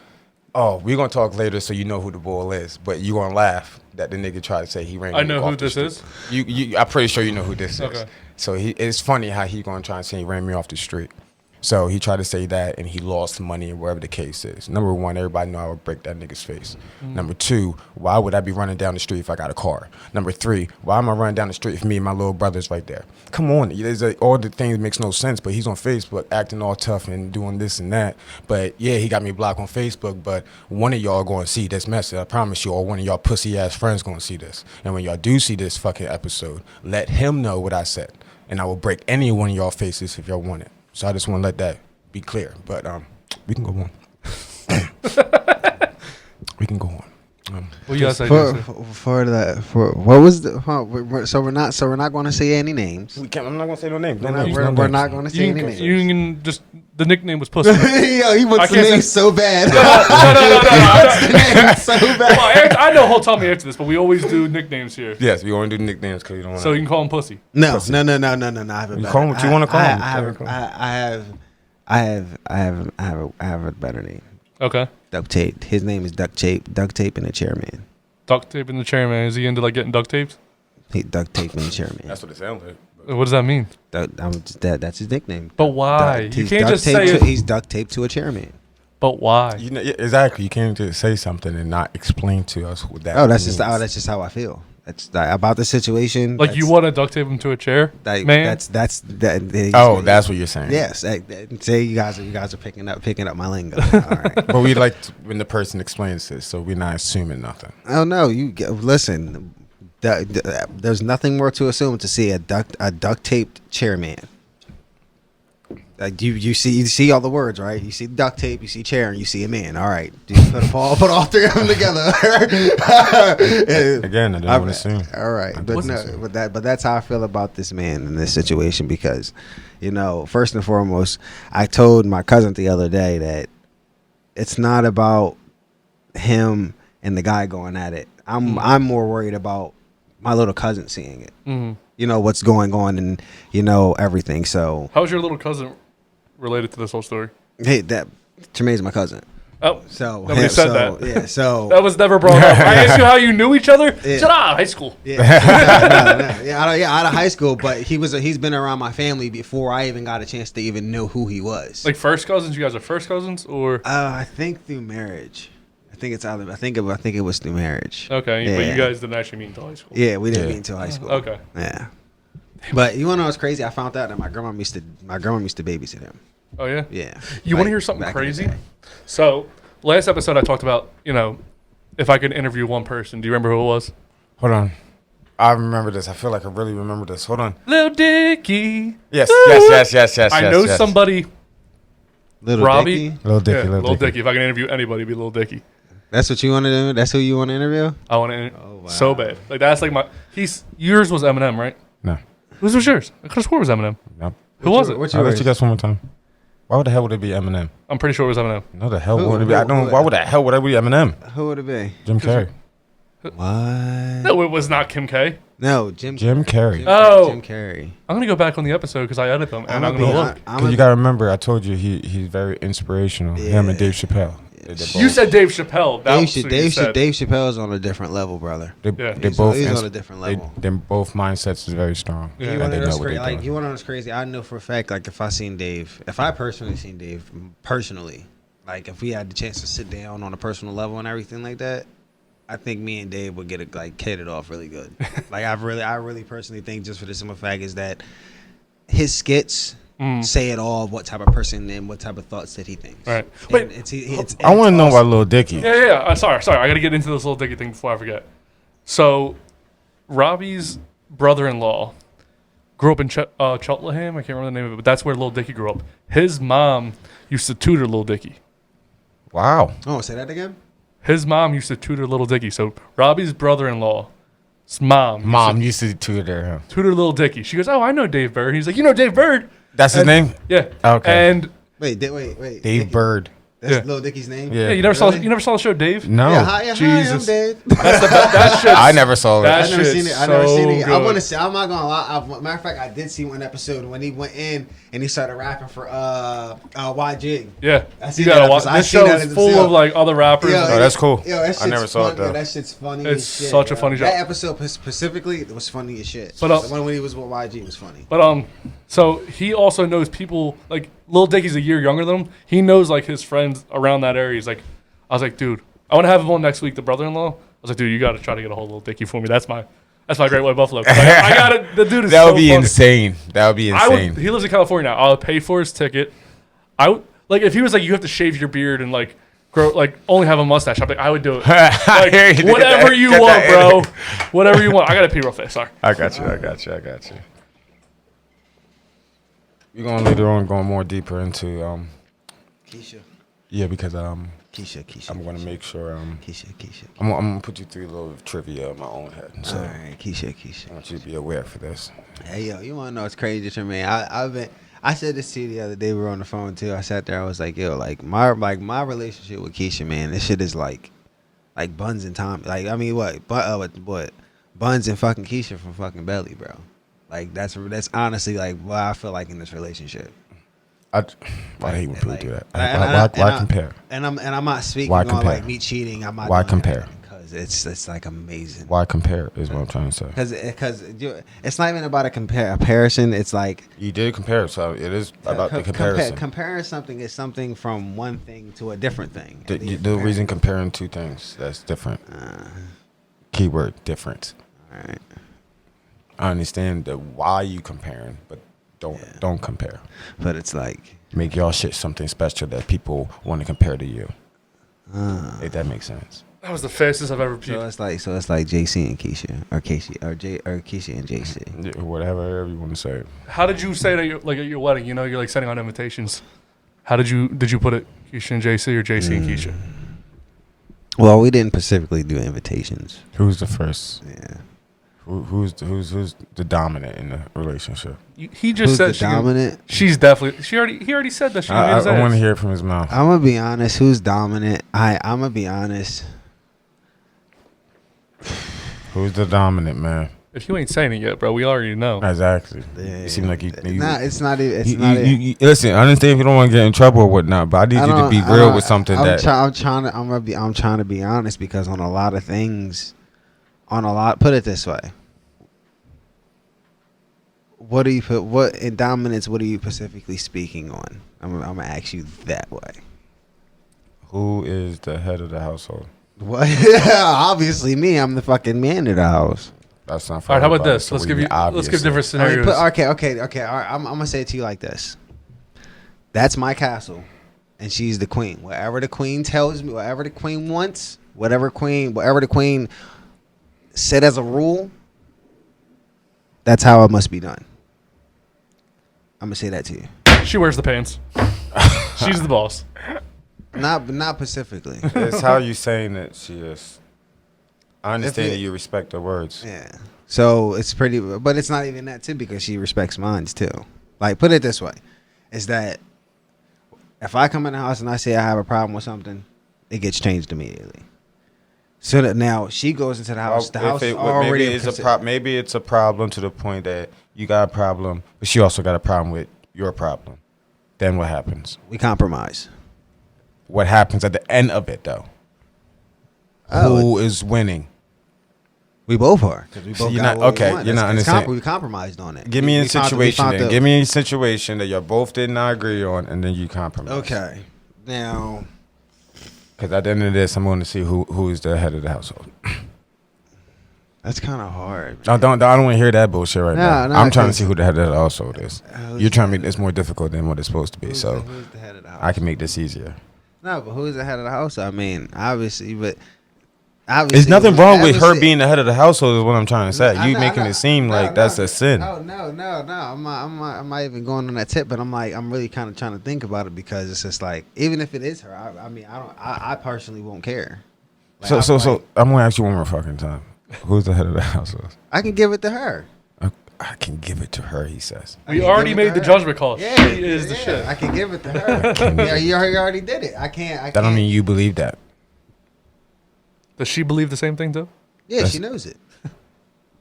we're gonna talk later, so you know who the bull is. But you gonna laugh that the nigga tried to say he ran. I me know off who the this street. is. You. I'm pretty sure you know who this Okay. is. So it's funny how he gonna try and say he ran me off the street. So he tried to say that, and he lost money, wherever the case is. Number one, everybody know I would break that nigga's face. Number two, why would I be running down the street if I got a car? Number three, why am I running down the street if me and my little brother's right there? Come on, all the things makes no sense, but he's on Facebook acting all tough and doing this and that. But yeah, he got me blocked on Facebook, but one of y'all going to see this message. I promise you, or one of y'all pussy-ass friends going to see this. And when y'all do see this fucking episode, let him know what I said. And I will break any one of y'all faces if y'all want it. So I just want to let that be clear. But we can go on. We can go on. What you guys say? For what was the? So we're not going to say any names. I'm not gonna say no names. We're not going to say any names. You can just the nickname was Pussy. Yo, he wants the name so bad. No. So bad. Well, I know he'll tell me after this, but we always do nicknames here. Yes, we only do nicknames because you don't want. So you can call him Pussy. No. I have a You call him what you want to call him. I have a better name. Okay. Duct tape. His name is Duct Tape. Duct Tape and the Chairman. Duct tape in the chairman. Is he into like getting duct tapes? He Duct Tape and the Chairman. That's what it sounds like. What does that mean? That's his nickname. But why? You can't just say it. He's duct taped to a chairman. But why? Exactly. You can't just say something and not explain to us what that. That's just how I feel. That's about the situation. Like you want to duct tape him to a chair, man? That's that's what you're saying. Yes. Say you guys are picking up my lingo. All right. But we like when the person explains this, so we're not assuming nothing. Oh no, listen. There's nothing more to assume to see a duct taped chairman. You see all the words, right? You see duct tape, you see chair, and you see a man. All right, dude, put all three of them together. Again, I don't want to assume. All right, but that's how I feel about this man in this situation because, first and foremost, I told my cousin the other day that it's not about him and the guy going at it. I'm more worried about my little cousin seeing it. Mm-hmm. What's going on and everything. So how's your little cousin related to this whole story? Hey, Tremaine's my cousin. Oh, so nobody said that. Yeah, so that was never brought up. I asked you how you knew each other. Yeah. Said, high school. Yeah, out of high school. But he's been around my family before I even got a chance to even know who he was. Like first cousins. You guys are first cousins, or I think through marriage. I think it was through marriage. Okay, yeah. But you guys didn't actually meet until high school. Yeah, we didn't meet until high school. Okay. Yeah. But you want to know what's crazy? I found out that my grandma used to babysit him. Oh yeah. Yeah. You want to hear something crazy? So last episode I talked about if I could interview one person. Do you remember who it was? Hold on. I remember this. I feel like I really remember this. Hold on. Lil Dicky. Yes. I know somebody. Little Robbie. Dicky? Lil Dicky. Lil Dicky. If I can interview anybody, it'd be Lil Dicky. That's what you want to do? That's who you want to interview? I want to wow. so bad. Like that's like yours was Eminem, right? No. Whose was yours? I could have swore it was Eminem. Nope. Who was it? What's I'll let yours? you guess one more time. Why would the hell would it be Eminem? I'm pretty sure it was Eminem. No, the hell Who- would it be? I don't. who- Why would the hell would it be Eminem? Who would it be? Jim Carrey. What? No, it was not Kim K. No, Jim Carrey. Oh. Jim Carrey. I'm gonna go back on the episode because I edit them and I'm gonna look. Because you gotta remember, I told you he's very inspirational. Him and Dave Chappelle. You said Dave Chappelle. That was what you Dave said. Chappelle's on a different level, brother. They He's both on a different level. They both mindsets is very strong. Yeah. You And they want to know know what they're like doing. you want to know what's crazy? I know for a fact, like if I personally seen Dave personally, like if we had the chance to sit down on a personal level and everything like that, I think me and Dave would get it like catered off really good. Like I really personally think, just for the simple fact is that his skits say it all of what type of person and what type of thoughts that he thinks. Right. Wait, Wait, I want to know awesome. about Lil Dicky. Yeah. Sorry. I got to get into this little Dicky thing before I forget. So, Robbie's brother-in-law grew up in Cheltenham. I can't remember the name of it, but that's where Lil Dicky grew up. His mom used to tutor Lil Dicky. Wow. Oh, say that again. His mom used to tutor Lil Dicky. So Robbie's brother-in-law's mom used to tutor him. tutor Lil Dicky. She goes, "Oh, I know Dave Bird." He's like, "You know Dave Bird?" That's his name? Yeah. Okay. And Wait. Dave Dicky. Bird. That's Yeah. Lil Dicky's name. Yeah. yeah, you never saw the show Dave? No. Yeah, hi, I'm Jesus. Dave. That shit. I never saw it. That I've never shit's seen it. I've never so seen it. I good. want to say. I'm not gonna lie. Matter of fact, I did see one episode when he went in and he started rapping for YG. Yeah, I you seen gotta that watch. episode. I This seen show that is in the full cell. of like other rappers. Yo, Oh, that's cool. Yo, that shit's I never saw it, fun, yo, though. that shit's funny. It's as shit, such a yo. funny show. That episode specifically was funny as shit. But, the one when he was with YG was funny. But so he also knows people like Lil Dicky's a year younger than him. He knows like his friends around that area. He's like, I was like, dude, I want to have him on next week. The brother-in-law. I was like, dude, you got to try to get a hold of Lil Dicky for me. That's my Great White Buffalo. I got it. The dude is That would so be funny. insane. That would be insane. He lives in California now. I'll pay for his ticket. I would like if he was like, you have to shave your beard and like grow like only have a mustache. I'm like, I would do it. Like, whatever you Get want, that bro. in. Whatever you want. I gotta pee real fast. Sorry. I got you. We're going to later on go more deeper into Keisha. yeah, because Keisha. I'm going to make sure Keisha. I'm going to put you through a little trivia in my own head. So All right, Keisha. I want you to be aware for this. Hey, yo, you want to know what's crazy to me? I said this to you the other day. We were on the phone too. I sat there. I was like, yo, like my relationship with Keisha, man. This shit is like Buns and Tom. Like, I mean, what Buns and fucking Keisha from fucking Belly, bro. Like that's honestly like what I feel like in this relationship. I hate when people Like, do that. why Compare? And I'm not speaking Why on compare? like me cheating. I'm not. Why doing compare? Because it's like amazing. Why compare is what I'm trying to say. Because it's not even about a comparison. It's like You did compare, so it is about the comparison. Comparing something is something from one thing to a different thing. The reason comparing two things that's different. Keyword different. All right. I understand the why you comparing, but don't compare. But it's like Make y'all shit something special that people want to compare to you. If that makes sense. That was the fastest I've ever so peed. it's like JC and Keisha or Keisha and JC. Yeah, whatever you want to say. How did you say that at your wedding? You know, you're like sending out invitations. How did you put it? Keisha and JC or JC and Keisha? Well, we didn't specifically do invitations. Who's the first? Yeah. Who's the dominant in the relationship? He just Who's said the dominant? She's definitely. He already said that she. I want to hear it from his mouth. I'm gonna be honest. Who's dominant? I'm gonna be honest. Who's the dominant man? If you ain't saying it yet, bro, we already know. Exactly. Yeah, You seem like you. Nah, it's not even. It's not. Listen, I understand if you don't want to get in trouble or whatnot, but I need you to be real with something I'm that. I'm trying to be honest because on a lot of things, put it this way. What in dominance? What are you specifically speaking on? I'm gonna ask you that way. Who is the head of the household? What? Obviously me. I'm the fucking man of the house. That's not. All right, how about this? Let's give different scenarios. Okay. All right, I'm gonna say it to you like this. That's my castle, and she's the queen. Whatever the queen tells me, whatever the queen wants, whatever the queen said as a rule, that's how it must be done. I'm gonna say that to you. She wears the pants. She's the boss. Not specifically. It's how you saying that she is. I understand If that it- you respect her words. Yeah. So it's pretty, but it's not even that too because she respects mine too. Like, put it this way, is that if I come in the house and I say I have a problem with something, it gets changed immediately. So that now she goes into the house. The house is already maybe it's a problem to the point that you got a problem, but she also got a problem with your problem. Then what happens? We compromise. What happens at the end of it, though? Who is winning? We both are. 'Cause we both you're got not- what we okay, want. you're not It's understanding. we compromised on it. Give me a situation. found Then. the- Give me a situation that you both did not agree on, and then you compromise. Okay. Now, Because at the end of this, I'm going to see who is the head of the household. that's kind of hard. I don't want to hear that bullshit right now. No, I'm trying to 'cause- see who the head of the household is. Who's You're trying to the- make this more difficult than what it's supposed to be. Who's So the head of the house? I can make this easier. No, but who's the head of the house? I mean, obviously. There's nothing wrong with her being the head of the household. Is what I'm trying to say. I You know, making I know. it seem No, like that's no. a sin. No. I'm not even going on that tip, but I'm really kind of trying to think about it because it's just like, even if it is her, I personally won't care. Like, So I'm gonna ask you one more fucking time. Who's the head of the household? I can give it to her. I can give it to her. He says. We already made the judgment call. She is the shit. I can give it to her. Yeah, you already did it. I can't. That don't mean you believe that. Does she believe the same thing too? Yeah, she knows it.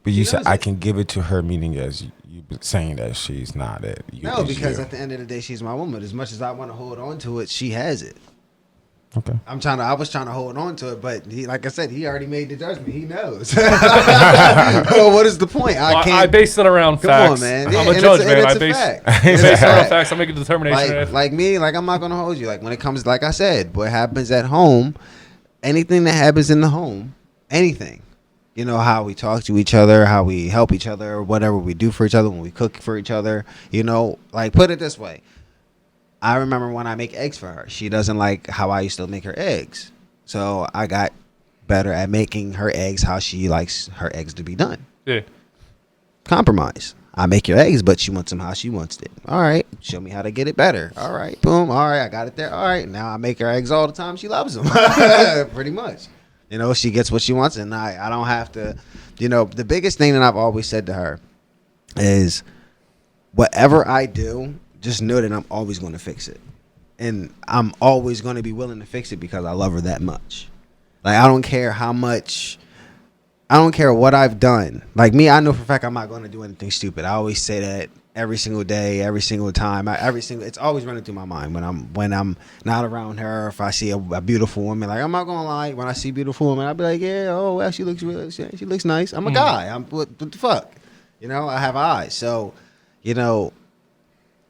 But you She said knows I it. can give it to her, meaning as you saying that she's not it. No, it's because you. at the end of the day, she's my woman. As much as I want to hold on to it, she has it. Okay. I was trying to hold on to it, but he, like I said, he already made the judgment. He knows. Well, what is the point? I based it around Come facts. on, man. Yeah, I'm a and judge, it's man. I a base fact. based It's a it around fact. facts. I make a determination. Like me, like I'm not gonna hold you. Like when it comes, like I said, what happens at home, anything that happens in the home, anything. You know, how we talk to each other, how we help each other, whatever we do for each other, when we cook for each other, you know, like put it this way. I remember when I make eggs for her, she doesn't like how I used to make her eggs. So I got better at making her eggs how she likes her eggs to be done. Yeah. Compromise. I make your eggs, but she wants them how she wants it. All right. Show me how to get it better. All right. Boom. All right. I got it there. All right. Now I make her eggs all the time. She loves them. Pretty much. You know, she gets what she wants, and I don't have to. You know, the biggest thing that I've always said to her is whatever I do, just know that I'm always going to fix it. And I'm always going to be willing to fix it because I love her that much. Like, I don't care how much, I don't care what I've done. Like me, I know for a fact I'm not going to do anything stupid. I always say that every single day, every single time, it's always running through my mind when I'm not around her. If I see a beautiful woman, like I'm not gonna lie, when I see a beautiful woman, I'll be like, yeah, oh well, she looks nice. I'm a guy. What the fuck, you know? I have eyes, so you know.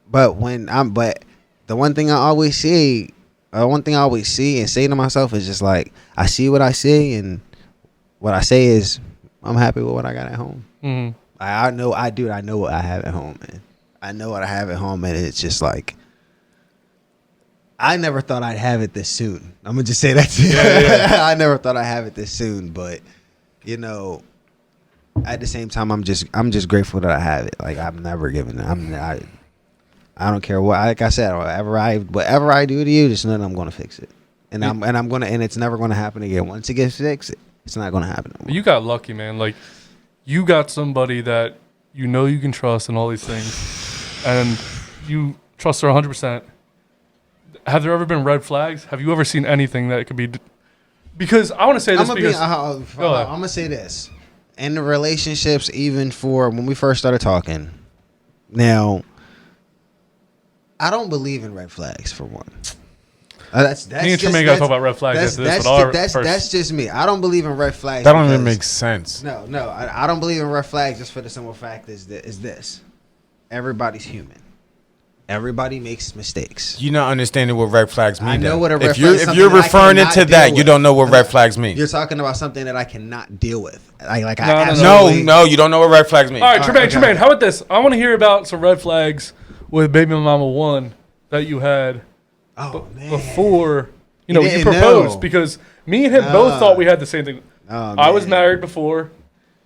But the one thing I always see and say to myself is just like, I see what I see, and what I say is I'm happy with what I got at home. Mm-hmm. I know what I have at home, man. I know what I have at home, and it's just like I never thought I'd have it this soon. I'm gonna just say that to you. Yeah. I never thought I'd have it this soon, but you know, at the same time, I'm just grateful that I have it. Like I'm never giving it. I don't care what. Like I said, whatever I do to you, just know that I'm gonna fix it, and it's never gonna happen again. Once it gets fixed, it's not gonna happen no more. You got lucky, man. Like, you got somebody that you know you can trust and all these things, and you trust her 100%. Have there ever been red flags? Have you ever seen anything that could be? Because I want to say this I'm gonna say this. In the relationships, even for when we first started talking, now I don't believe in red flags for one. That's me and Tremaine got to talk about red flags. That's just me. I don't believe in red flags. That don't even make sense. No, I don't believe in red flags just for the simple fact is this: everybody's human. Everybody makes mistakes. You're not understanding what red flags mean. I know what a red if flag is. If you're referring it to that, you don't know what red flags mean. You're talking about something that I cannot deal with. No, you don't know what red flags mean. All right, Tremaine, how about this? I want to hear about some red flags with baby mama 1 that you had before you proposed. Because me and him both thought we had the same thing. I was married before.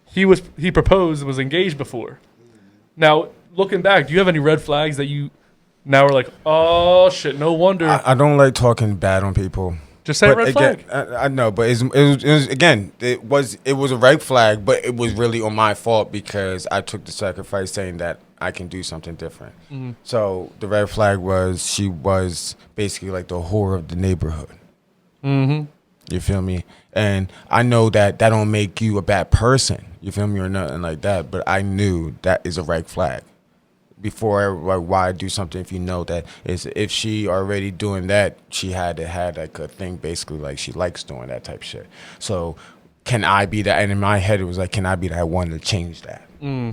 He proposed and was engaged before. Now, looking back, do you have any red flags that you Now we're like, oh shit, no wonder. I don't like talking bad on people. Just say red flag. I know, but it was again. It was a red flag, but it was really on my fault because I took the sacrifice, saying that I can do something different. Mm-hmm. So the red flag was she was basically like the whore of the neighborhood. Mm-hmm. You feel me? And I know that don't make you a bad person. You feel me, or nothing like that. But I knew that is a red flag. Before, like, why do something if you know that if she already doing that, she had like a thing basically like she likes doing that type shit. So can I be that? And in my head it was like, can I be that one to change that?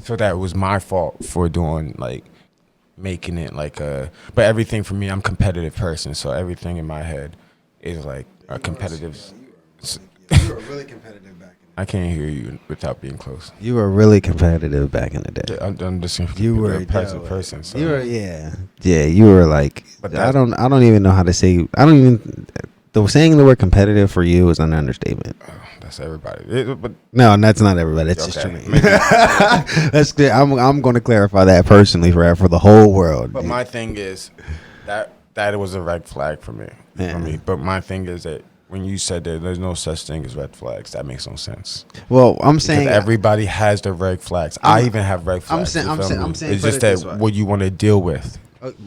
So that was my fault for doing like making it like a. But everything for me, I'm a competitive person, so everything in my head is like a competitive. You were really competitive back in the day. I can't hear you without being close. You were really competitive back in the day. I'm just You were a passive person. So. You were you were like But I don't even know how to say saying the word competitive for you is an understatement. That's everybody. But No, that's not everybody. That's just Okay. for me. That's good. I'm going to clarify that personally for the whole world. But my thing is that was a red flag for me. Yeah. For me. But my thing is that when you said that there's no such thing as red flags, that makes no sense. Well, I'm saying Because everybody has the red flags. I even have red flags. saying- you I'm feel saying- me? I'm saying it's put just it this that way. what you want to deal with.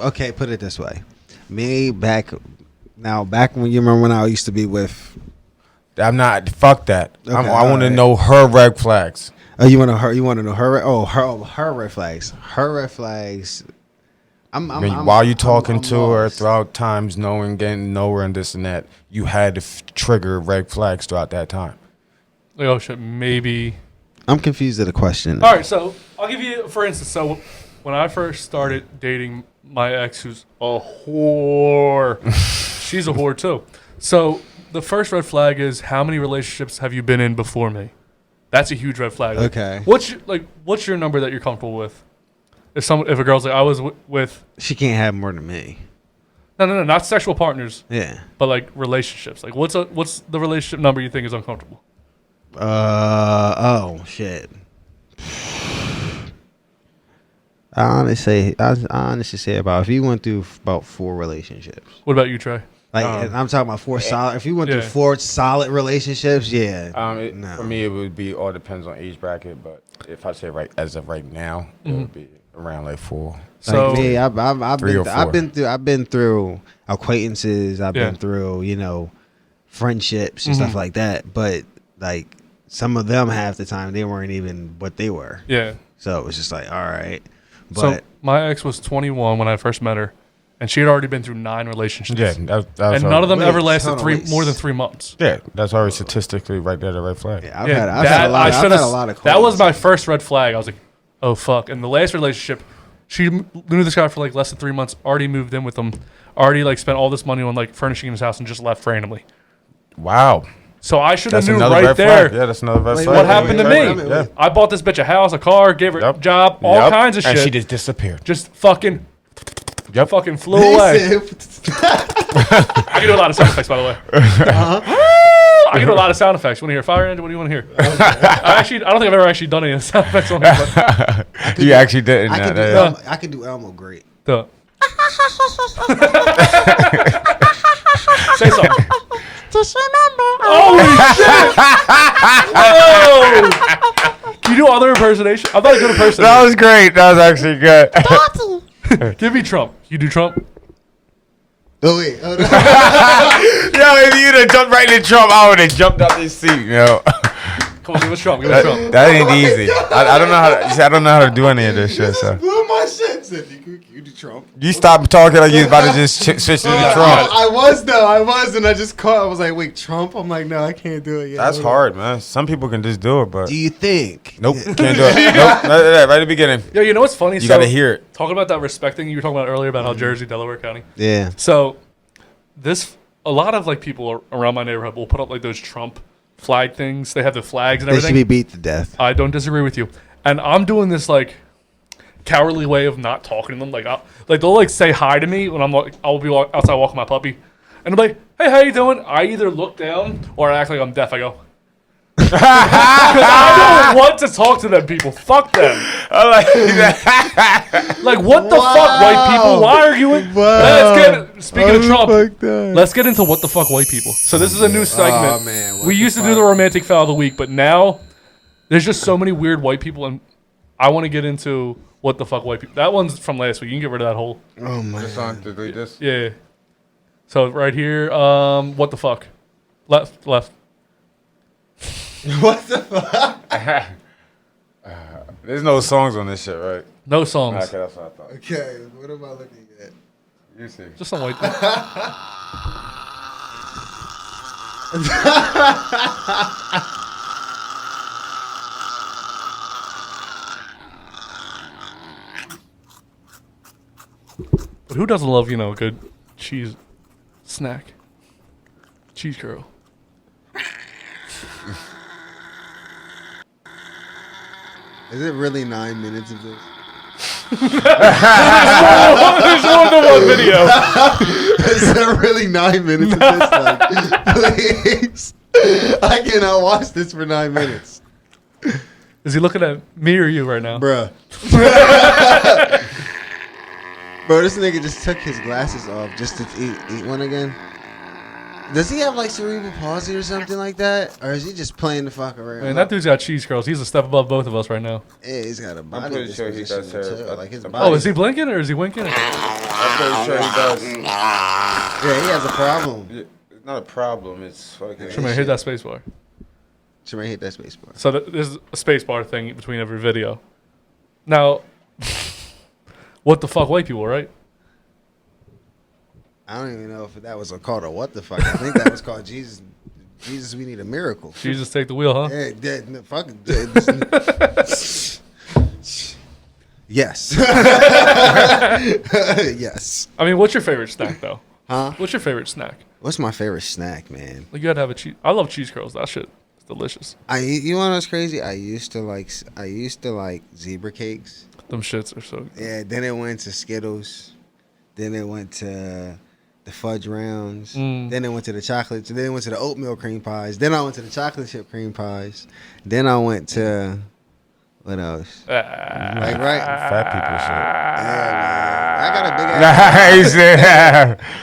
okay, put it this way. Me back when you remember when I used to be with. I'm not. Fuck that. Okay, I want to alright. know her red flags. Oh, you want to know her? Oh, her red flags. Her red flags. While you talking I'm to her lost. throughout times, knowing, getting to know her and this and that, you had to trigger red flags throughout that time. Like, oh shit, maybe. I'm confused at the question. All right, so I'll give you, for instance, so when I first started dating my ex, who's a whore, she's a whore too. So the first red flag is, how many relationships have you been in before me? That's a huge red flag. Like, Okay. What's your number that you're comfortable with? If a girl's like, I was with. She can't have more than me. No, not sexual partners. Yeah. But like relationships. Like what's the relationship number you think is uncomfortable? Oh shit. I honestly say about if you went through about 4 relationships. What about you, Trey? Like I'm talking about 4 solid. If you went through Yeah. 4 solid relationships, yeah. No. For me, it would be all depends on age bracket. But if I say as of right now, it would be around like 4. So Like me, I've 3 or 4. I've been through acquaintances. I've been through friendships and stuff like that. But like some of them, half the time they weren't even what they were. yeah. So it was just like, all right. So But my ex was 21 when I first met her, and she had already been through 9 relationships. Yeah, and none of them ever Wait, lasted hold on, more than 3 months. Yeah, that's already statistically right there, the red flag. yeah, I've Yeah, had a lot of that was my acquaintances. first red flag. I was like, oh fuck. And the last relationship, she knew this guy for like less than 3 months, already moved in with him, already like spent all this money on like furnishing his house and just left randomly. Wow. So I should have That's knew another right red there. flag. Yeah, that's another red Wait, flag. What happened to wait, me? Yeah. I bought this bitch a house, a car, gave her a Yep. job, all Yep. kinds of shit. And she just disappeared. just fucking fucking flew He away. said- I can do a lot of sound effects, by the way. I can do a lot of sound effects. You want to hear fire engine? What do you want to hear? I don't think I've ever actually done any of the sound effects on here. But You actually didn't. I can do Elmo great. the say something. Just remember. Holy shit! Whoa! Can you do other impersonation? I'm not a good impersonator. That was great. That was actually good. Daddy. Give me Trump. You do Trump? Oh wait, hold on. Yo, if you'd have jumped right into Trump, I would have jumped out this seat. Yo, Come on, give us Trump. Give us Trump. that ain't easy. I don't know how to. I don't know how to do any of this shit. So blew my shit. Said you do Trump. you stop talking like you was about to just switch to Trump. I was, and I just caught. I was like, wait, Trump. I'm like, no, I can't do it. That's hard, man. Some people can just do it, but Do you think? nope, can't do it. Nope, right at the beginning. Yo, you know what's funny? You gotta hear it. Talking about that respect thing you were talking about earlier about how Jersey, Delaware County. Yeah. So, a lot of like people around my neighborhood will put up like those Trump flag things. They have the flags and They should everything. be beat to death. I don't disagree with you. And I'm doing this like cowardly way of not talking to them. Like, they'll like say hi to me when I'll be outside walking my puppy, and they'll be like, "Hey, how you doing?" I either look down or I act like I'm deaf. I go, I don't want to talk to them people. Fuck them. I like that. Like, what the fuck, white people? Why are you? Speaking of Trump, let's get into what the fuck, white people. So this is a new segment. Oh, man. We used to do the romantic foul of the week, but now there's just so many weird white people, and I want to get into what the fuck, white people. That one's from last week. You can get rid of that whole. Oh, my This on to delete this. Yeah. So right here, what the fuck? Left. What the fuck? There's no songs on this shit, right? No songs. Okay, that's what I thought. Okay, what am I looking at? You see. Just some white. But who doesn't love, a good cheese snack? Cheese curl. Is it really 9 minutes of this? There's more than one video. Is there really 9 minutes of this? Like, please. I cannot watch this for 9 minutes. Is he looking at me or you right now? Bruh. Bro, this nigga just took his glasses off just to eat one again. Does he have like cerebral palsy or something like that? Or is he just playing the fuck around? Man, that dude's got cheese curls. He's a step above both of us right now. Yeah, he's got a body. I'm pretty sure he does have. Like his Oh, body. Oh, is he blinking or is he winking? I'm pretty sure he does. Yeah, he has a problem. It's not a problem. It's fucking. Tremaine, hit that space bar. Tremaine, hit that space bar. So there's a space bar thing between every video. Now, what the fuck, white people, right? I don't even know if that was called a what the fuck. I think that was called Jesus. Jesus, we need a miracle. Jesus, take the wheel, huh? Yeah, fuck. Yes. Yes. I mean, what's your favorite snack, though? Huh? What's your favorite snack? What's my favorite snack, man? Like, you gotta have a cheese. I love cheese curls. That shit is delicious. You want to know what's crazy? I used to like zebra cakes. Them shits are so good. Yeah. Then it went to Skittles. Then it went to the fudge rounds. Then it went to the chocolate. Then it went to the oatmeal cream pies. Then I went to the chocolate chip cream pies. Then I went to what else? Like right, Fat people shit. yeah, man. I got a big ass.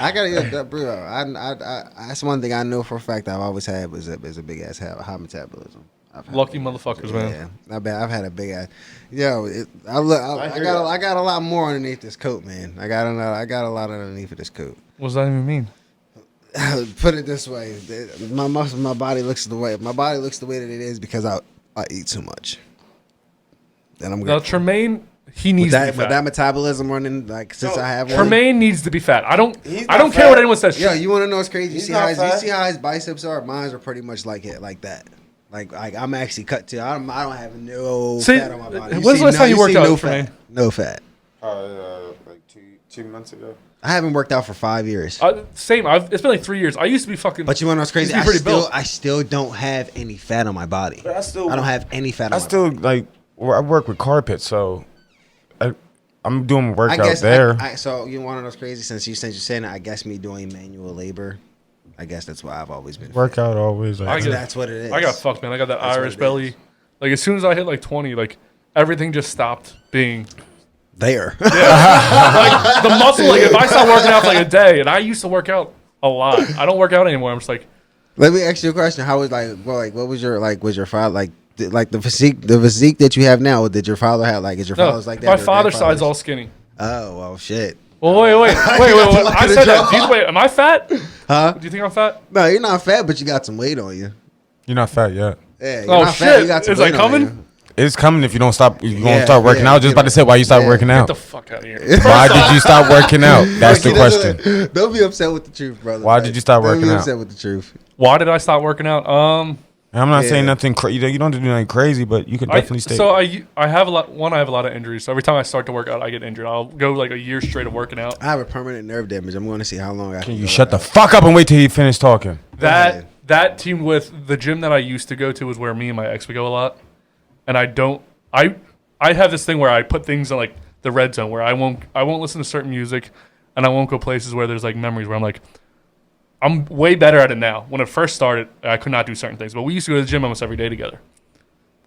I got a bro. That's one thing I know for a fact I've always had is a big ass high metabolism. Lucky motherfuckers, man. Yeah, I bet I've had a big ass. Yo, I got a lot more underneath this coat, man. I got a lot underneath of this coat. What does that even mean? Put it this way, my body looks the way that it is because I eat too much. And I'm Now, Tremaine, he needs to be fat. With that metabolism running, like since I have one. Tremaine needs to be fat. I don't care fat. what anyone says. Yo, you want to know what's crazy? You see not how fat. his biceps are? Mine are pretty much like that. Like I'm actually cut to. I don't have no fat on my body. When's the last time you worked out, Tremaine? No fat. Like two months ago. I haven't worked out for 5 years. Same. It's been like 3 years. I used to be fucking. But you want to know what's crazy? used to be pretty built. I still don't have any fat on my body. But I don't have any fat on my still body. like. Well, I work with carpet, so I'm doing workout I guess there. So you want to know what's crazy? Since you're saying that, I guess me doing manual labor. I guess that's why I've always been. Workout always. Like, That's what it is. I got fucked, man. I got that That's what Irish it belly. is. Like, as soon as I hit like 20, like everything just stopped being. there. Like the muscle. Like if I start working out for like a day, and I used to work out a lot. I don't work out anymore. I'm just like. Let me ask you a question. How was what was your was your father like the physique that you have now? Did your father have is your father's like that? My father's side's all skinny. Oh well, shit. Well, wait. I said that. Wait, am I fat? Huh? Do you think I'm fat? No, you're not fat, but you got some weight on you. you're not fat yet. Yeah. You're Oh not shit! Fat, you got some Is that weight on coming? you. It's coming if you don't stop. If you Yeah, don't start working yeah, out. Just about to say why you start working Get out. the fuck out of here. Why did you stop working out? That's the question. Don't be upset with the truth, brother. Why did you stop working Don't be out? upset with the truth. Why did I stop working out? I'm not Yeah. saying nothing crazy. You don't have to do nothing crazy, but you can definitely stay. So I have a lot. One, I have a lot of injuries. So every time I start to work out, I get injured. I'll go like a year straight of working out. I have a permanent nerve damage. I'm going to see how long I can. Can you go shut the without- fuck up and wait till you finish talking? ahead. That teamed with the gym that I used to go to is where me and my ex would go a lot, and I have this thing where I put things in like the red zone where I won't listen to certain music, and I won't go places where there's like memories where I'm like, I'm way better at it now. When it first started, I could not do certain things. But we used to go to the gym almost every day together.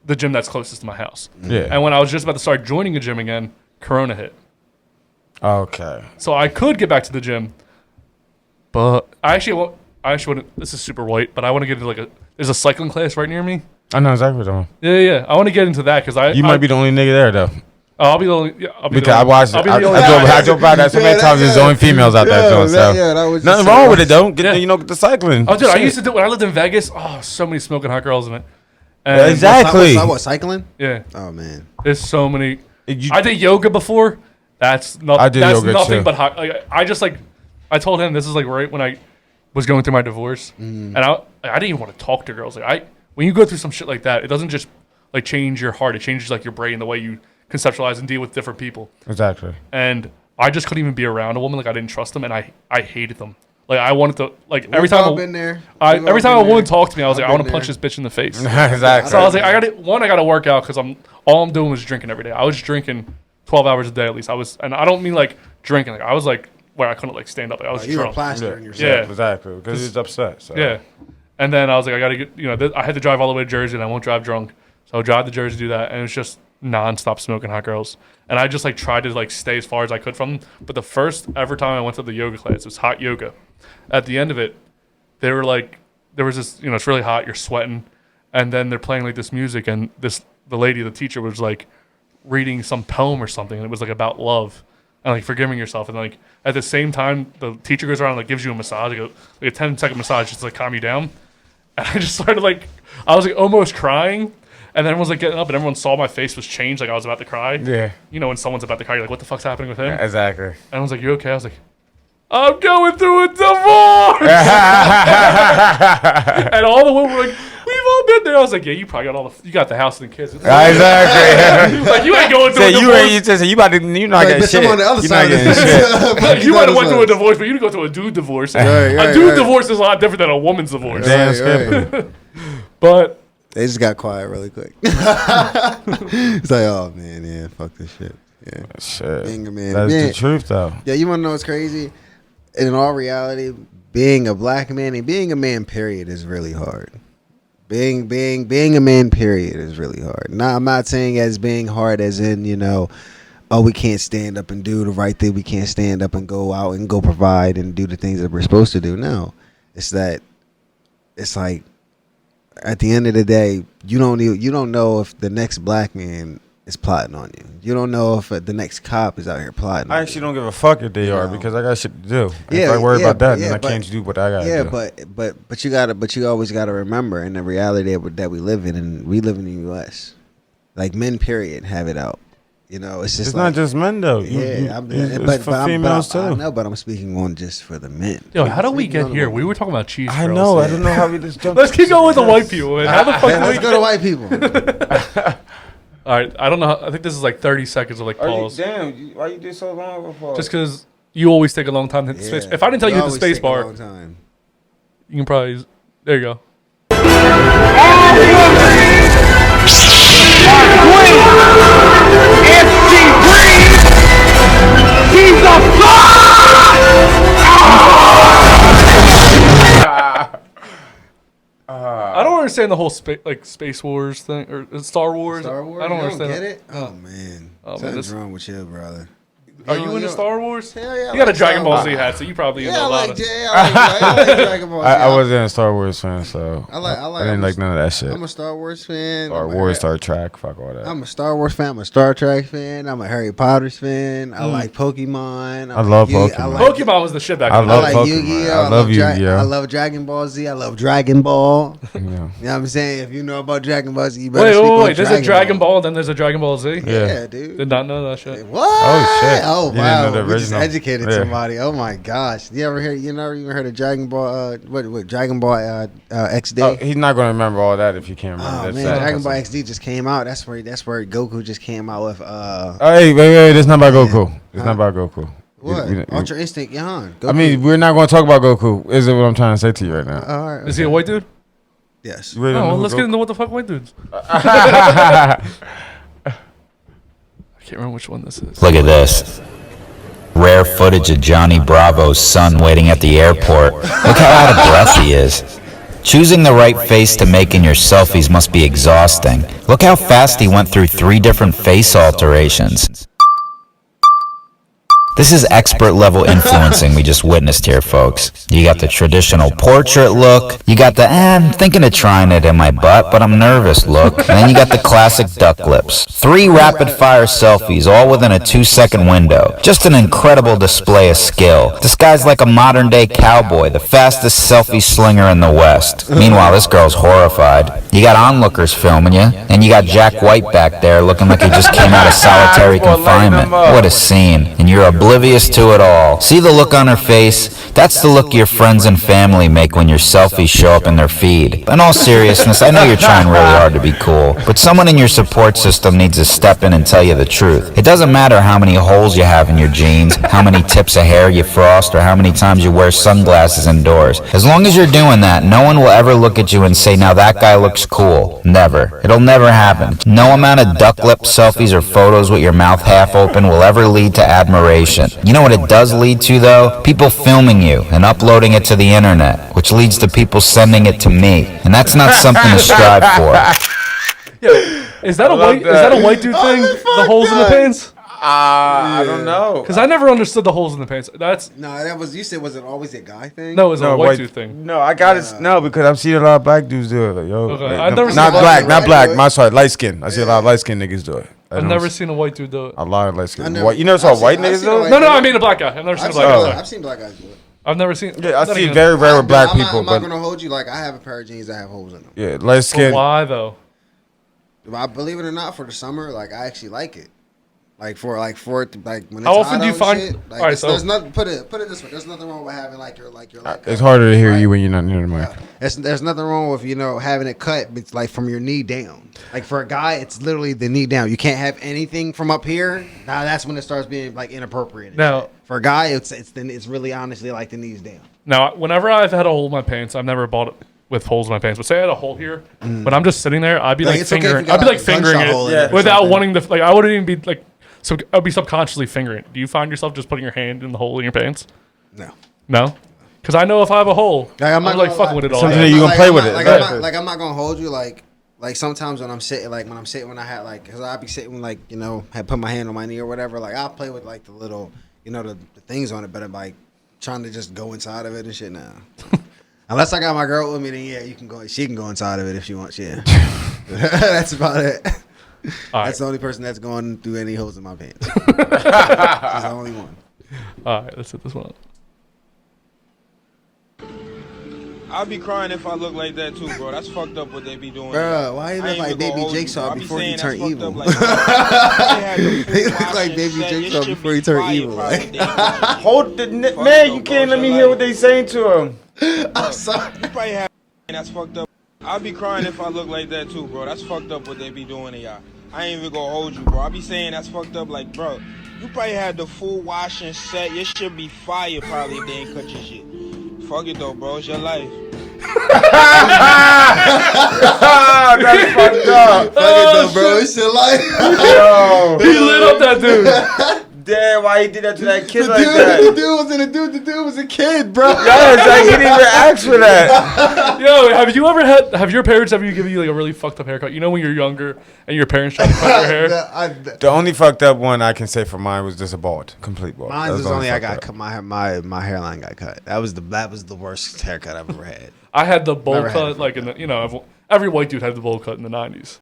The gym that's closest to my house. Yeah. And when I was just about to start joining a gym again, Corona hit. Okay. So I could get back to the gym, but I actually want. This is super white, but I want to get into there's a cycling class right near me. I know exactly what I'm. Yeah. I want to get into that because You might be the only nigga there though. I'll be the only. Yeah, I'll be Because I the only, watched. I'll be the only I drove by that so many times. There's only females out there doing so. Nothing wrong with it though. Get the cycling. Oh, dude, I Shit. used to do when I lived in Vegas. Oh, so many smoking hot girls in it. And Exactly. What, cycling? Yeah. Oh man. There's so many. I did yoga before. That's not. I did that's yoga nothing too. but hot. I just I told him this is right when I was going through my divorce, and I didn't even want to talk to girls. When you go through some shit like that, it doesn't just change your heart. It changes your brain, the way you conceptualize and deal with different people. Exactly. And I just couldn't even be around a woman. I didn't trust them, and I hated them. I wanted to every time every time a woman talked to me, I was I want to punch this bitch in the face. Exactly. So I was I got to work out because all I'm doing was drinking every day. I was drinking 12 hours a day at least. and I don't mean drinking. I was where I couldn't stand up. I was you were drunk. plastering yourself. Yeah, Exactly. Because he's upset. So. yeah. And then I was I got to get I had to drive all the way to Jersey, and I won't drive drunk. So I'll drive to Jersey, do that, and it's just nonstop smoking hot girls. And I just tried to stay as far as I could from them. But the first ever time I went to the yoga class, it was hot yoga. At the end of it, they were there was this, it's really hot, you're sweating, and then they're playing this music, and the lady, the teacher, was reading some poem or something, and it was about love and forgiving yourself, and at the same time the teacher goes around and gives you a massage, a 10-second massage just to calm you down. And I just started I was almost crying. And then everyone was getting up, and everyone saw my face was changed, I was about to cry. Yeah. When someone's about to cry, you're what the fuck's happening with him? Yeah, exactly. And I was you okay? I was I'm going through a divorce! And all the women were we've all been there. I was yeah, you probably got you got the house and the kids. Exactly. He was you ain't going through a divorce. You about to, you're not getting shit. On the other You're side not getting shit. You might have went through a divorce, but you didn't go through a dude divorce. A dude divorce is a lot different than a woman's divorce. Damn, Skipper. But they just got quiet really quick. It's oh man, yeah, fuck this shit. Yeah, shit. Being a man, That's the truth, though. Yeah, you want to know what's crazy? In all reality, being a black man and being a man, period, is really hard. Being a man, period, is really hard. Now, I'm not saying as being hard as in we can't stand up and do the right thing. We can't stand up and go out and go provide and do the things that we're supposed to do. No, it's that. It's at the end of the day, you don't know if the next black man is plotting on you. You don't know if the next cop is out here plotting. I actually don't give a fuck if they are because I got shit to do. Yeah, if I worry about that, yeah, then I can't do what I gotta do. But you always gotta remember in the reality that we live in, and we live in the U.S. Men, period, have it out. It's just not just men though. It's for females too. I know, but I'm speaking on just for the men. Yo, how do we get here? We were talking about cheese. I know. I don't know how we just jumped. Let's keep going with the white people. Man. How the fuck? Let's go to white people. All right, I don't know. I think this is 30 seconds of pause. Damn, why you do so long of a pause? Just because you always take a long time to hit the space. If I didn't tell you hit the space bar, you can probably. There you go. I don't understand the whole Space Wars thing or Star Wars. Star Wars? I don't You understand. Get it? Oh man, something's wrong with you, brother. Are you into Star Wars? Hell yeah. You got a Dragon Ball Z hat, so you probably into a lot of. I like Dragon Ball Z. I wasn't a Star Wars fan, so I didn't like none of that shit. I'm a Star Wars fan. Star Wars, Star Trek, fuck all that. I'm a Star Wars fan. I'm a Star Trek fan. I'm a Harry Potter fan. I like Pokemon. I love Pokemon. Pokemon was the shit back I then. love like Pokemon. Yu-Gi-Oh. I love Yu-Gi-Oh. I love Dragon Ball Z. I love Dragon Ball. Yeah. You know what I'm saying? If you know about Dragon Ball Z, you better speak on wait. There's a Dragon Ball, then there's a Dragon Ball Z. Yeah, dude. Did not know that shit. What? Oh shit. Oh You didn't wow. know the We just original. educated somebody. Oh my gosh. You never even heard of Dragon Ball? What Dragon Ball XD? Oh, he's not gonna remember all that if you can't remember. Oh That's man, sad. Dragon Ball XD just came out. That's where Goku just came out with. Hey, wait. It's not about Goku. It's not about Goku. What? Ultra Instinct, Goku. I mean, we're not going to talk about Goku. Is it what I'm trying to say to you right now? All right. Is he a white dude? Yes. You really don't know who let's Goku- get into what the fuck white dudes. I can't remember which one this is. Look at this. Rare footage of Johnny Bravo's son waiting at the airport. Look how out of breath he is. Choosing the right face to make in your selfies must be exhausting. Look how fast he went through 3 different face alterations. This is expert level influencing we just witnessed here, folks. You got the traditional portrait look, you got the, I'm thinking of trying it in my butt, but I'm nervous look, and then you got the classic duck lips. 3 rapid fire selfies, all within a 2-second window. Just an incredible display of skill. This guy's like a modern day cowboy, the fastest selfie slinger in the West. Meanwhile, this girl's horrified. You got onlookers filming you, and you got Jack White back there looking like he just came out of solitary confinement. What a scene. And you're oblivious to it all. See the look on her face? That's the look your friends and family make when your selfies show up in their feed. In all seriousness, I know you're trying really hard to be cool, but someone in your support system needs to step in and tell you the truth. It doesn't matter how many holes you have in your jeans, how many tips of hair you frost, or how many times you wear sunglasses indoors. As long as you're doing that, no one will ever look at you and say, now that guy looks cool. Never. It'll never happen. No amount of duck lip selfies or photos with your mouth half open will ever lead to admiration. You know what it does lead to, though? People filming you and uploading it to the internet, which leads to people sending it to me. And that's not something to strive for. Yo, is that a white dude thing? The holes in the pants? I don't know. Because I never understood the holes in the pants. That's that was, you said, was it always a guy thing? no, it was a white dude thing. No, I got it. No, because I've seen a lot of black dudes do it. Like, yo, Okay, like, I've never not seen black, a not black. My sorry, light skin. I see a lot of light skin niggas do it. I've never seen a white dude do it. A lot of light skin. never- White, you never saw I've white seen- I've niggas seen a do it? white- No, I mean a black guy. I've never seen a black guy. I've seen black guys do it. I've never seen. Yeah, I then see again, very rare with black I'm people, not but gonna hold you. Like, I have a pair of jeans that have holes in them. yeah, light But skin. why though? I believe it or not, for the summer, like, I actually like it. Like for it, like when it's How often hot do you out and find- shit, like, Alright, so- there's nothing. Put it this way. There's nothing wrong with having like your It's harder to hear you when you're not near the mic. There's nothing wrong with having it cut. It's like from your knee down. Like for a guy, it's literally the knee down. You can't have anything from up here. Now that's when it starts being like inappropriate. Now for a guy, it's really honestly like the knees down. Now, whenever I've had a hole in my pants, I've never bought it with holes in my pants. But say I had a hole here, when I'm just sitting there, I'd be like it's okay if fingering. you got, I'd be like like, a gunshot fingering hole in it it or without something. wanting to. Like I wouldn't even be like. So I'd be subconsciously fingering it. Do you find yourself just putting your hand in the hole in your pants? No. No. Because I know if I have a hole, I'm not like gonna fucking lie. with it all. Something day. that you gonna play with it. Like, I'm not gonna hold you. Like sometimes when I'm sitting, when I had because I'd be sitting had put my hand on my knee or whatever. Like I'll play with like the little the things on it, but I'm like trying to just go inside of it and shit now. Unless I got my girl with me, then yeah, you can go. She can go inside of it if she wants. Yeah, that's about it. That's the only person that's going through any holes in my pants. She's the only one. All right, let's hit this one. I'll be crying if I look like that too, bro. That's fucked up what they be doing. Bro, why you look like Baby Jigsaw before you turn evil? He He look like Baby Jigsaw before he turn evil. Like. Hold the man, you can't let me hear what they saying to him. I'm sorry. You probably have that's fucked up. I'll be crying if I look like that too, bro. That's fucked up what they be doing to y'all. I ain't even gonna hold you, bro. I be saying that's fucked up, like, bro. You probably had the full washing set. Your shit be fire probably if they ain't cut your shit. Fuck it though, bro. It's your life. That's fucked up. Fuck it though, bro. It's your life. Yo. He lit up that dude. Damn, why he did that to that kid The like dude that? the dude was a kid, bro. Yes, like he didn't even ask for that. Yo, have your parents ever given you like a really fucked up haircut? You know when you're younger and your parents try to cut your hair? The only fucked up one I can say for mine was just a bald, complete bald. Mine That was the only I fucked got up. cut my hairline got cut. That was the worst haircut I've ever had. I had the bowl Never had cut it. like in the every white dude had the bowl cut in the 90s.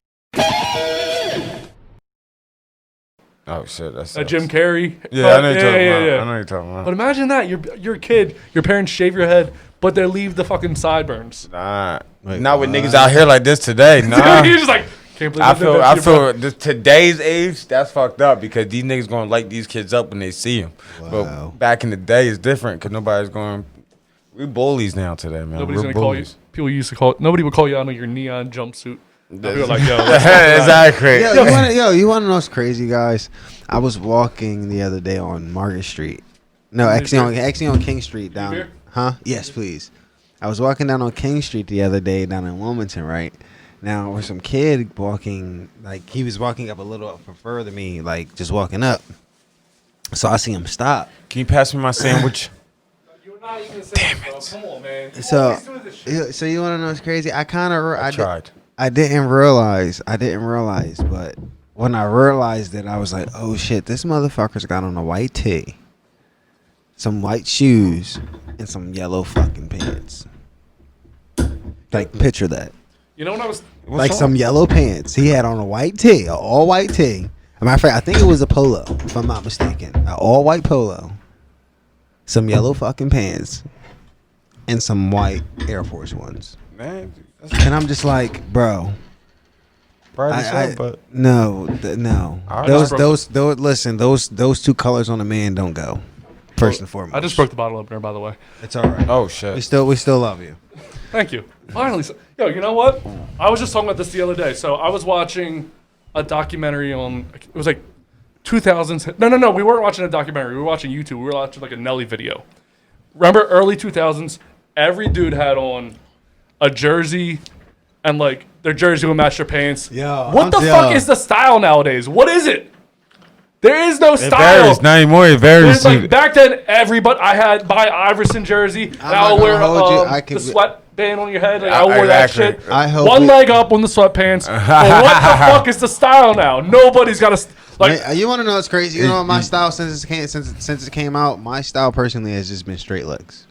Oh shit, that's Jim Carrey. Yeah, I know you're talking about. yeah. I know you're talking about. But imagine that you're a kid, your parents shave your head, but they leave the fucking sideburns. Nah, not with niggas out here like this today. Nah, You're just like can't believe I they did that to feel your today's age that's fucked up because these niggas gonna light these kids up when they see them. Wow. But back in the day, it's different because nobody's going. We bullies now today, man. Nobody's We're gonna call you. bullies. People used to call. Nobody would call you out on your neon jumpsuit. People are like, yo, Exactly. You want to know what's crazy, guys? I was walking the other day on Market Street. No, actually on King Street down. Beer? Huh? Yes, please. I was walking down on King Street the other day down in Wilmington, right? Now, there was some kid walking, like he was walking up a little further than me, like just walking up. So I see him stop. Can you pass me my sandwich? You're not even saying, bro. Come on, man. So you want to know what's crazy? I tried. I didn't realize, but when I realized it, I was like, oh shit, this motherfucker's got on a white tee, some white shoes, and some yellow fucking pants. Like, picture that. You know what I was... Like some yellow pants. He had on a white tee, an all white tee. As a matter of fact, I think it was a polo, if I'm not mistaken. An all white polo, some yellow fucking pants, and some white Air Force Ones. Man, and I'm just like, bro. But no. Those two colors on a man don't go. First and foremost. I just broke the bottle opener, by the way. It's all right. Oh shit. We still love you. Thank you. Finally. Yo, you know what? I was just talking about this the other day. So I was watching a documentary on, it was like 2000s. No. We weren't watching a documentary. We were watching YouTube. We were watching like a Nelly video. Remember early 2000s? Every dude had on a jersey and like their jersey would match their pants. Yeah. What the fuck is the style nowadays? What is it? There is no style. It varies. Not anymore. It varies. Like back then, everybody, I had my Iverson jersey. I would wear the sweatband on your head. Like, I wore that shit. One leg up on the sweatpants. But what the fuck is the style now? Nobody's got a... Like, man, you want to know what's crazy? You know my style since it came out? My style personally has just been straight legs.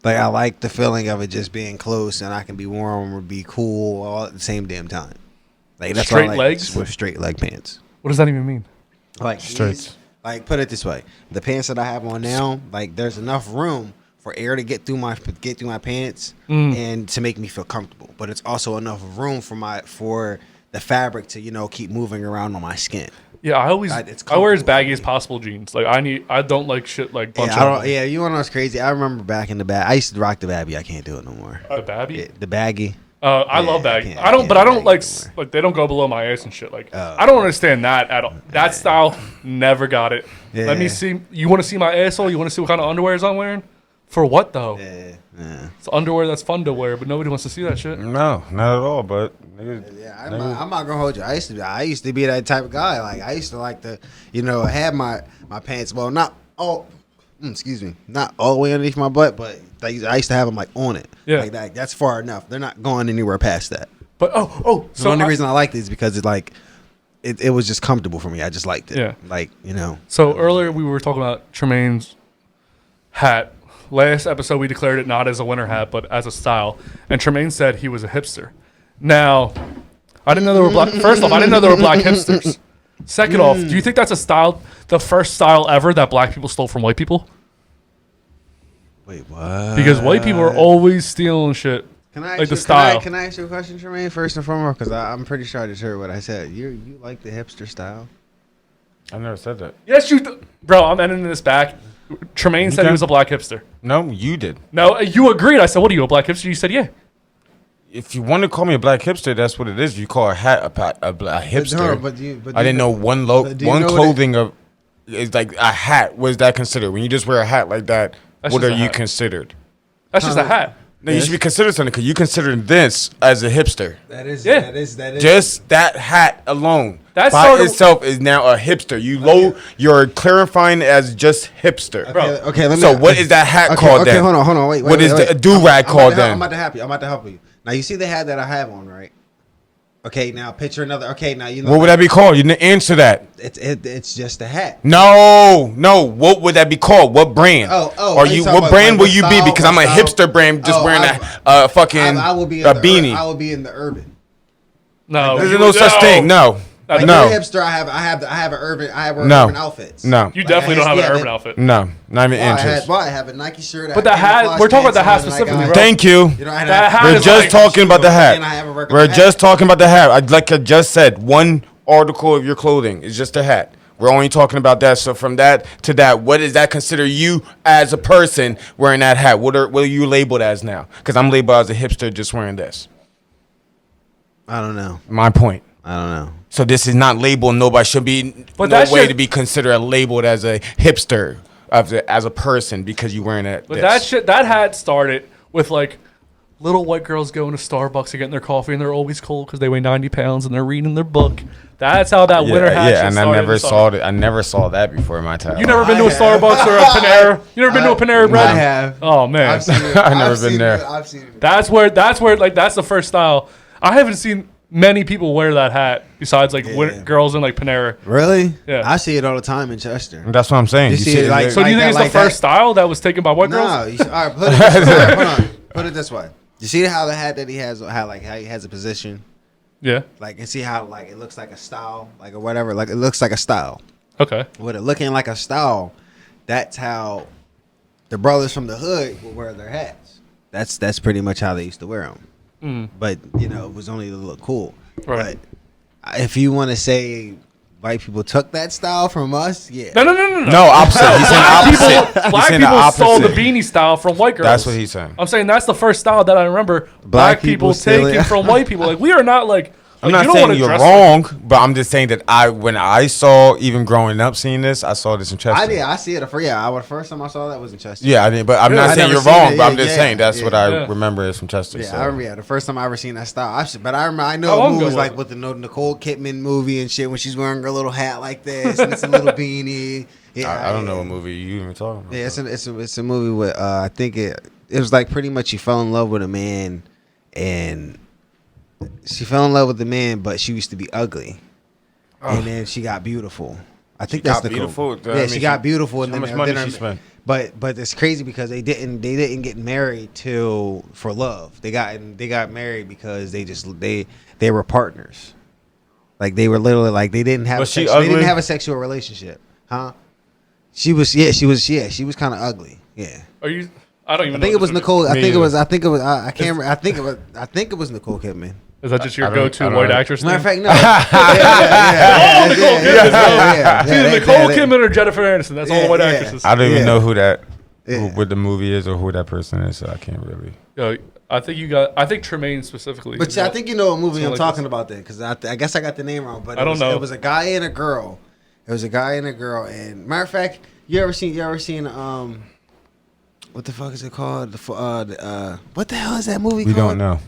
Like, I like the feeling of it just being close and I can be warm or be cool all at the same damn time. Like, that's straight what I like legs? with straight leg pants. What does that even mean? Like straight. Like, put it this way: the pants that I have on now, like, there's enough room for air to get through my pants and to make me feel comfortable. But it's also enough room for the fabric to keep moving around on my skin. Yeah, I wear as baggy as possible jeans. Like I don't like shit like bunch of. Yeah, you want to know what's crazy? I remember back in the bag. I used to rock the baggy. I can't do it no more. The baggy? Yeah, the baggy. I love baggy. I don't like they don't go below my ass and shit. Like I don't understand that at all. That style, never got it. Yeah. Let me see. You want to see my asshole? You want to see what kind of underwear I'm wearing? For what though? Yeah. It's underwear that's fun to wear, but nobody wants to see that shit. No, not at all. But I'm not gonna hold you. I used to be that type of guy. Like, I used to like to, have my pants. Well, not all. Excuse me, not all the way underneath my butt, but I used to have them like on it. Yeah, like that. That's far enough. They're not going anywhere past that. But so the only reason I liked it is because it was just comfortable for me. I just liked it. Yeah, like So earlier we were talking about Tremaine's hat. Last episode we declared it not as a winter hat, but as a style. And Tremaine said he was a hipster. Now, I didn't know there were black. First off, I didn't know there were black hipsters. Second off, do you think that's a style, the first style ever that black people stole from white people? Wait, what? Because white people are always stealing shit. Can I like the style. Can I ask you a question, Tremaine? First and foremost, because I'm pretty sure I just heard what I said. You like the hipster style? I never said that. Yes, bro. I'm ending this back. Tremaine said he was a black hipster. No, you did. No, you agreed. I said, "What are you, a black hipster?" You said, "Yeah." If you want to call me a black hipster, that's what it is. You call a hat a hipster. I didn't know one clothing is like a hat. What is that considered? When you just wear a hat like that, what are you considered? That's just a hat. No, you should be considered something because you consider this as a hipster. That is. Just that hat alone by itself is now a hipster. You're clarifying it as just hipster. Okay. What is that hat called then? Hold on. Wait. What is the do-rag called then? I'm about to help you. Now you see the hat that I have on, right? Okay, now picture another. Okay, now What would that be called? You didn't answer that. It's just a hat. No. What would that be called? What brand? What brand will you be? Because I'm a hipster brand, just wearing a fucking beanie. I will be in the urban. No, there's no such thing. No. Like no. Hipster, I have urban outfits. No, you definitely don't have an urban outfit. No, not even interest. I have a Nike shirt. But the hat, we're talking about the hat specifically, bro. Thank you. We're just talking about the hat. We're just talking about the hat. Like I just said, one article of your clothing is just a hat. We're only talking about that. So from that to that, what does that consider you as a person wearing that hat? What are you labeled as now? Because I'm labeled as a hipster just wearing this. I don't know. My point. I don't know. So this is not labeled. Nobody should be to be considered labeled as a hipster as a person because you're wearing that. But that hat started with like little white girls go into Starbucks and getting their coffee, and they're always cold because they weigh 90 pounds and they're reading their book. That's how that winter hatch Yeah, and started. I never saw that before in my time. You never been to a Starbucks or a Panera? You never been to a Panera Bread? I have. Oh man, I've seen it. I've never been there. I've seen it. That's where like that's the first style. I haven't seen many people wear that hat besides like girls in like Panera. Really? Yeah. I see it all the time in Chester. That's what I'm saying. You see it like- So do you think it's like the first that? style that was taken by white girls? No, all right, put it this way. Hold on. Put it this way. You see how the hat that he has, how he has a position, Yeah. like, and see how like it looks like a style, like or whatever, like it looks like a style. Okay. With it looking like a style, that's how the brothers from the hood would wear their hats. That's pretty much how they used to wear them. But you know, it was only to look cool. Right. But if you want to say white people took that style from us, yeah. No. No, opposite. He's saying opposite. Black people stole the beanie style from white girls. That's what he's saying. I'm saying that's the first style that I remember black people steal taking it. from white people. Like we are not like. I'm like, not saying you're wrong, but I'm just saying that when I saw, even growing up seeing this, I saw this in Chester. I see it. The first time I saw that was in Chester. Yeah, I did, but I'm not I saying never you're seen wrong. it. But I'm Yeah, just yeah, saying that's yeah. what I remember is from Chester. Yeah, so. I remember. The first time I ever seen that style. But I remember. I know How long movies ago like was with the Nicole Kidman movie and shit when she's wearing her little hat like this and it's a little beanie. Yeah, I don't know what movie you even talking about. Yeah, it's a movie with I think it was like pretty much she fell in love with a man and she fell in love with the man, but she used to be ugly, and then she got beautiful. I think that's the beautiful. Yeah, she got beautiful, and how then much money then she spent? But it's crazy because they didn't get married for love. They got married because they were partners. Like they were literally like they didn't have Was she they didn't ugly? have a sexual relationship, huh? She was kind of ugly. Yeah. Are you? I don't even. I think it was Nicole. I Me think it was. either. I think it was. I can't remember. I think it was Nicole Kidman. Is that just your I don't- go-to I don't white know. actress Matter name? of fact, no. Nicole Kidman. yeah. It's either Nicole Kidman or Jennifer Aniston. That's all the white actresses. I don't even Yeah. know who that, Yeah. what the movie is or who that person is, so I can't really. Yo, I think Tremaine specifically. But I think you know what movie Something I'm like talking this. about then, because I guess I got the name wrong. But I don't know. It was a guy and a girl. And matter of fact, you ever seen what the fuck is it called? What the hell is that movie We called? don't know.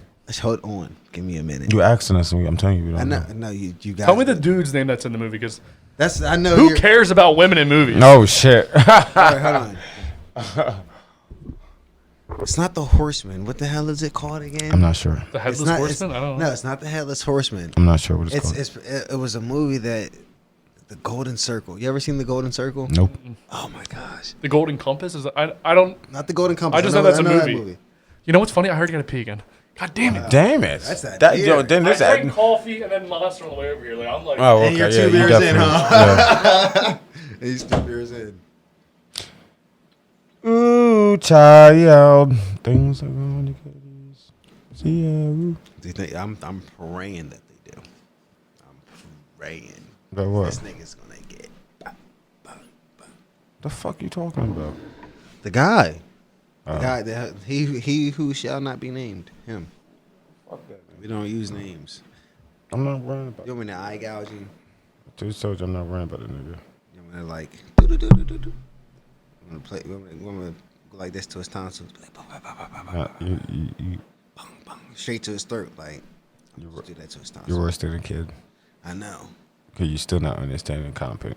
Hold on, give me a minute. You asking us, and I'm telling you, we I don't know, know. no, you guys. Tell me the dude's name that's in the movie, because I know. who cares about women in movies? No shit. All right, hold on. It's not the Horseman. What the hell is it called again? I'm not sure. The Headless Horseman? I don't know. No, it's not the Headless Horseman. I'm not sure what it's called. It was a movie that the Golden Circle. You ever seen the Golden Circle? Nope. Oh my gosh. The Golden Compass is. I don't. Not the Golden Compass. I just know that's a that movie. You know what's funny? I heard you gotta pee again. God damn it! Damn it. That's that Yo, beer. then I this. drank coffee and then Monster on the way over here. Like I'm like. Oh, okay. And you're yeah, 2 you beers in, definitely- huh? He's 2 beers in. yeah. Ooh, child. Things are going to get easy. See ya. Do you think I'm praying that they do? I'm praying. But what? This nigga's gonna get. The fuck you talking about? The guy. Oh. The guy that he who shall not be named. Him. Fuck that. We don't use names. I'm not worrying about You want me to eye gouge you? I just told you I'm not worrying about it, nigga. You want me to like do. I'm gonna play. I'm gonna go like this to his tonsils. Like, bah, bah, bah, bah, bah, bah, bah. You, Bang, bang, straight to his throat. Like You're just do that to his tonsils. you're worse than a kid. I know. Because you're still not understanding common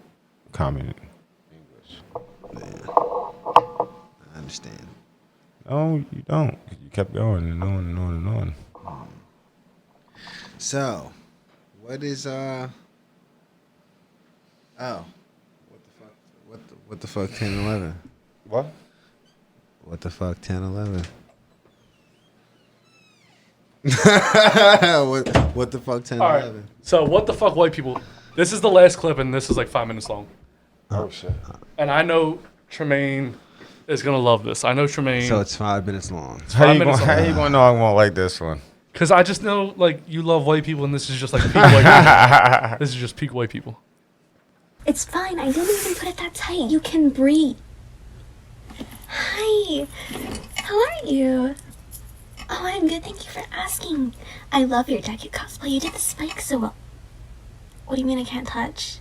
English. Yeah. I understand. No, you don't. You kept going and on and on and on. So, what is Oh, what the fuck 10 11? What? What the fuck 10 11? what the fuck 10 All right. 11? So what the fuck, white people? This is the last clip, and this is like 5 minutes long. Oh, shit. And I know Tremaine is gonna love this. I know Tremaine. So it's 5 minutes long. How you minutes going to know I won't like this one? Because I just know, like, you love white people, and this is just like peak white people. This is just peak white people. It's fine. I didn't even put it that tight. You can breathe. Hi. How are you? Oh, I'm good. Thank you for asking. I love your jacket cosplay. You did the spike so well. What do you mean I can't touch?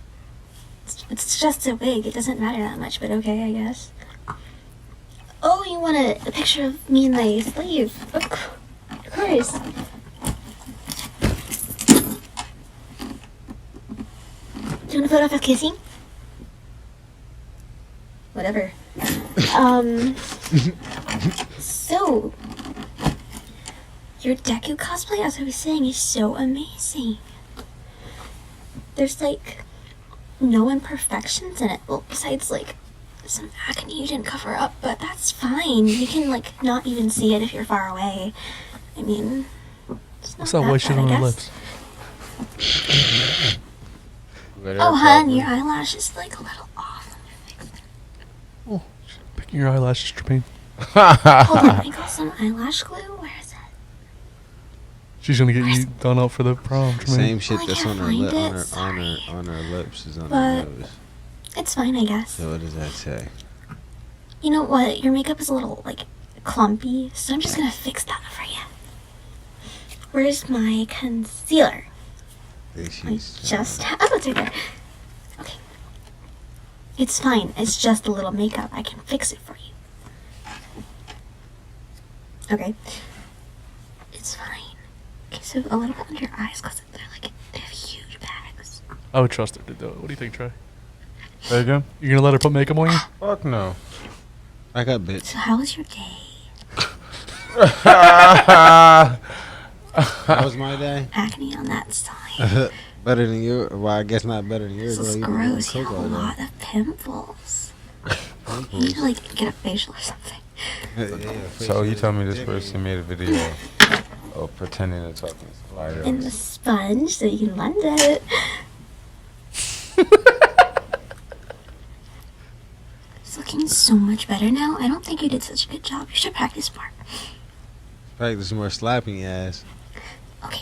It's just a wig. It doesn't matter that much, but okay, I guess. Oh, you want a picture of me and my sleeve? course. Do you want a photo of us kissing? Whatever. So, your Deku cosplay, as I was saying, is so amazing. There's like no imperfections in it. Well, besides like some acne you didn't cover up, but that's fine. You can like not even see it if you're far away. I mean, it's not What's that white shit bad, on I her guess. lips? Oh, hun, your eyelash is like a little off. Oh, picking your eyelashes, Tremaine. Hold on, I got some eyelash glue. Where is it? She's gonna get you done up for the prom, Tremaine. Same shit that's on her find lip, it, on her lips is on But- her nose. It's fine, I guess. So what does that say? You know what? Your makeup is a little, like, clumpy, so I'm just gonna fix that for you. Where's my concealer? I think I she's just have it's right there. Okay. It's fine. It's just a little makeup. I can fix it for you. Okay. It's fine. Okay, so a little bit under your eyes, because they have huge bags. I would trust her to do it. What do you think, Trey? Say again? You gonna let her put makeup on you? Fuck no. I got bitch. So how was your day? How was my day? Acne on that side. Better than you? Well, I guess not better than yours. This is Girl. You gross. You have a lot of pimples. You need to, like, get a facial or something. So you tell me this person made a video of pretending to talk to somebody else. And the sponge so you can blend it. It's looking so much better now. I don't think you did such a good job. You should practice more. Practice more slapping your ass. Okay.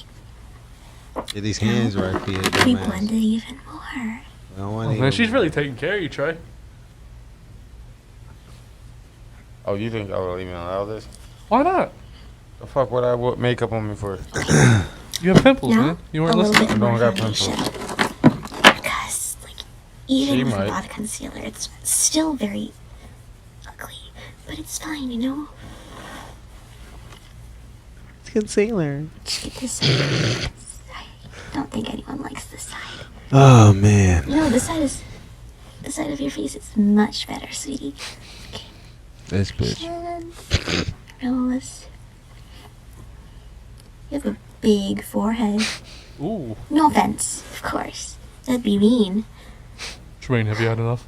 Get these hands right for you. We dumbass. blend it even more. I don't want Oh, even man, she's more. really taking care of you, Trey. Oh, you think I will even allow this? Why not? The fuck would I put makeup on me for? You have pimples, Now, man. You weren't a little listening. bit I more don't got foundation. pimples. Because, like, even She with might. a lot of concealer, it's still very ugly. But it's fine, you know? It's concealer. Get this side. I don't think anyone likes this side. Oh man. No, this side of your face is much better, sweetie. This bitch. Nose. You have a big forehead. Ooh. No offense, of course. That'd be mean. Tremaine, have you had enough?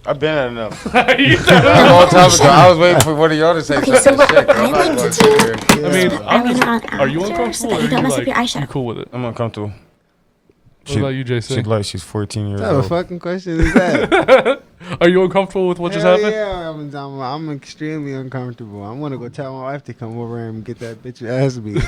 I've been at enough. You A long time ago. I was waiting for one of y'all to say Okay, so something what shit. I I'm not like going to to sit here. I mean, But I'm I went just. around Are you after uncomfortable so or that are you don't you mess up like your eyeshadow. you cool with it? I'm uncomfortable. What about you, She JC? like she's 14 years What type of old. fucking question is that? Are you uncomfortable with what just Hell happened? Yeah, I'm extremely uncomfortable. I'm gonna go tell my wife to come over and get that bitch ass beat.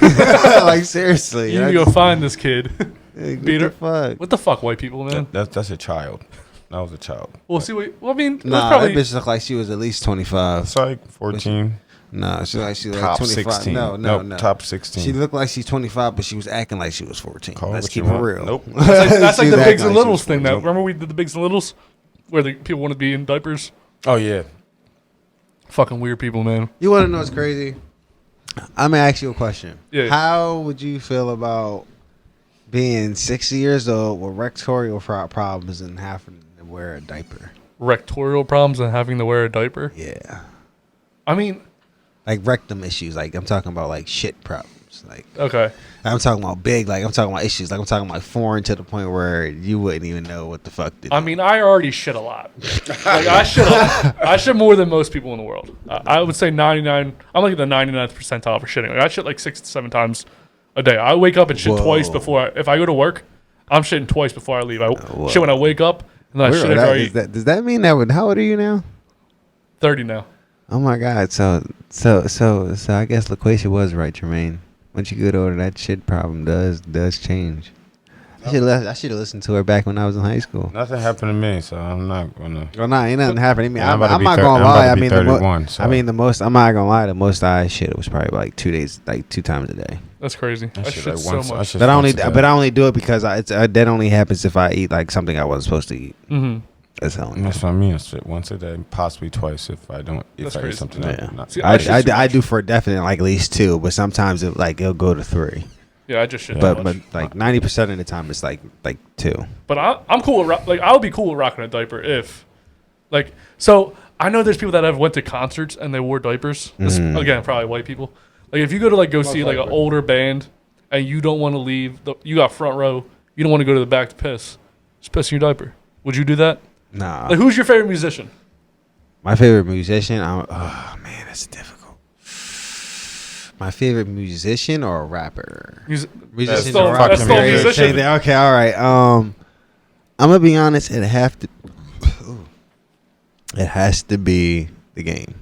Like seriously. You need to go find this kid. Beat Beat her. Fuck. What the fuck, white people, man? That's a child. That was a child. We'll see what. Well, I mean, it was Nah, probably. that bitch looked like she was at least 25. It's like 14. Nah, she was like Top 25. 16. No. Nope, top 16. She looked like she's 25, but she was acting like she was 14. Call it Let's what keep you it want. real. Nope. That's like She the was Bigs acting and like she Littles was thing. That 14. remember we did the Bigs and Littles, where the people wanted to be in diapers. Oh yeah. Fucking weird people, man. You want to know what's crazy? I'm gonna ask you a question. Yeah. How would you feel about being 60 years old with rectorial problems and having to wear a diaper? Rectorial problems and having to wear a diaper. Yeah. I mean, Like rectum issues. Like I'm talking about like shit problems. Like okay. I'm talking about big. Like I'm talking about issues. Like I'm talking about foreign to the point where you wouldn't even know what the fuck to do. I mean, I already shit a lot. Like I shit more than most people in the world. I would say 99. I'm like the 99th percentile for shitting. Like I shit like 6 to 7 times a day. I wake up and shit twice before. If I go to work, I'm shitting twice before I leave. I shit when I wake up, and then I shit after I eat. Does that mean that? How old are you now? 30 now. Oh my God! So I guess LaQuisha was right, Jermaine. Once you get older, that shit problem does change. I should have listened to her back when I was in high school. Nothing happened to me, so I'm not gonna. Well, nah, ain't nothing happening to me. Yeah, I'm about to be not thir- gonna I'm about lie. to I be mean, 31, so. the most. I'm not gonna lie. The most I shit was probably like 2 days, like 2 times a day. That's crazy. I shit shit like so once- I much. shit But I once a day. only do it because that only happens if I eat like something I wasn't supposed to eat. Mm-hmm. That's the only. That's what I mean. It's once a day, possibly twice if I don't. If That's I eat crazy. something. Yeah. Not, See, I do for definite like at least 2, but sometimes it'll go to 3. Yeah, I just shit. But too much. like 90% of the time it's like 2. But I'm cool with like I would be cool with rocking a diaper if, like, so I know there's people that have went to concerts and they wore diapers. This, again, probably white people. Like if you go to like go see like an older band and you don't want to leave, you got front row, you don't want to go to the back to piss, just piss in your diaper. Would you do that? Nah. Like who's your favorite musician? My favorite musician. Oh man, that's difficult. My favorite musician or a rapper? Musician still- or rapper? that's still a musician. Okay, all right. I'm gonna be honest. It has to be the game.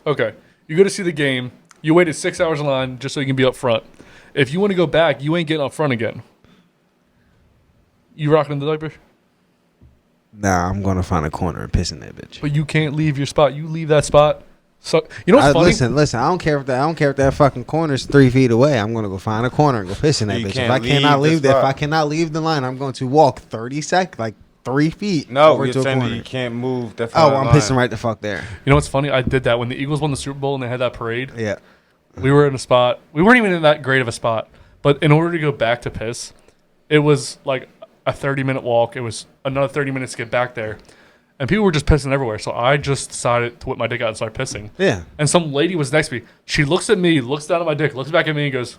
Okay, you go to see the game. You waited 6 hours in line just so you can be up front. If you want to go back, you ain't getting up front again. You rocking the diaper? Nah, I'm gonna find a corner and piss in that bitch. But you can't leave your spot. You leave that spot. So you know what's funny? Listen. I don't care if that fucking corner's 3 feet away. I'm gonna go find a corner and go piss in that You bitch. If can't I cannot leave leave the that, if spot. I cannot leave the line, I'm going to walk 30 seconds, like 3 feet. no, over you're to a saying that corner. you can't move. That Oh, far I'm line. pissing right the fuck there. You know what's funny? I did that when the Eagles won the Super Bowl and they had that parade. Yeah. We were in a spot. We weren't even in that great of a spot. But in order to go back to piss, it was like a 30-minute walk. It was another 30 minutes to get back there. And people were just pissing everywhere. So I just decided to whip my dick out and start pissing. Yeah. And some lady was next to me. She looks at me, looks down at my dick, looks back at me and goes,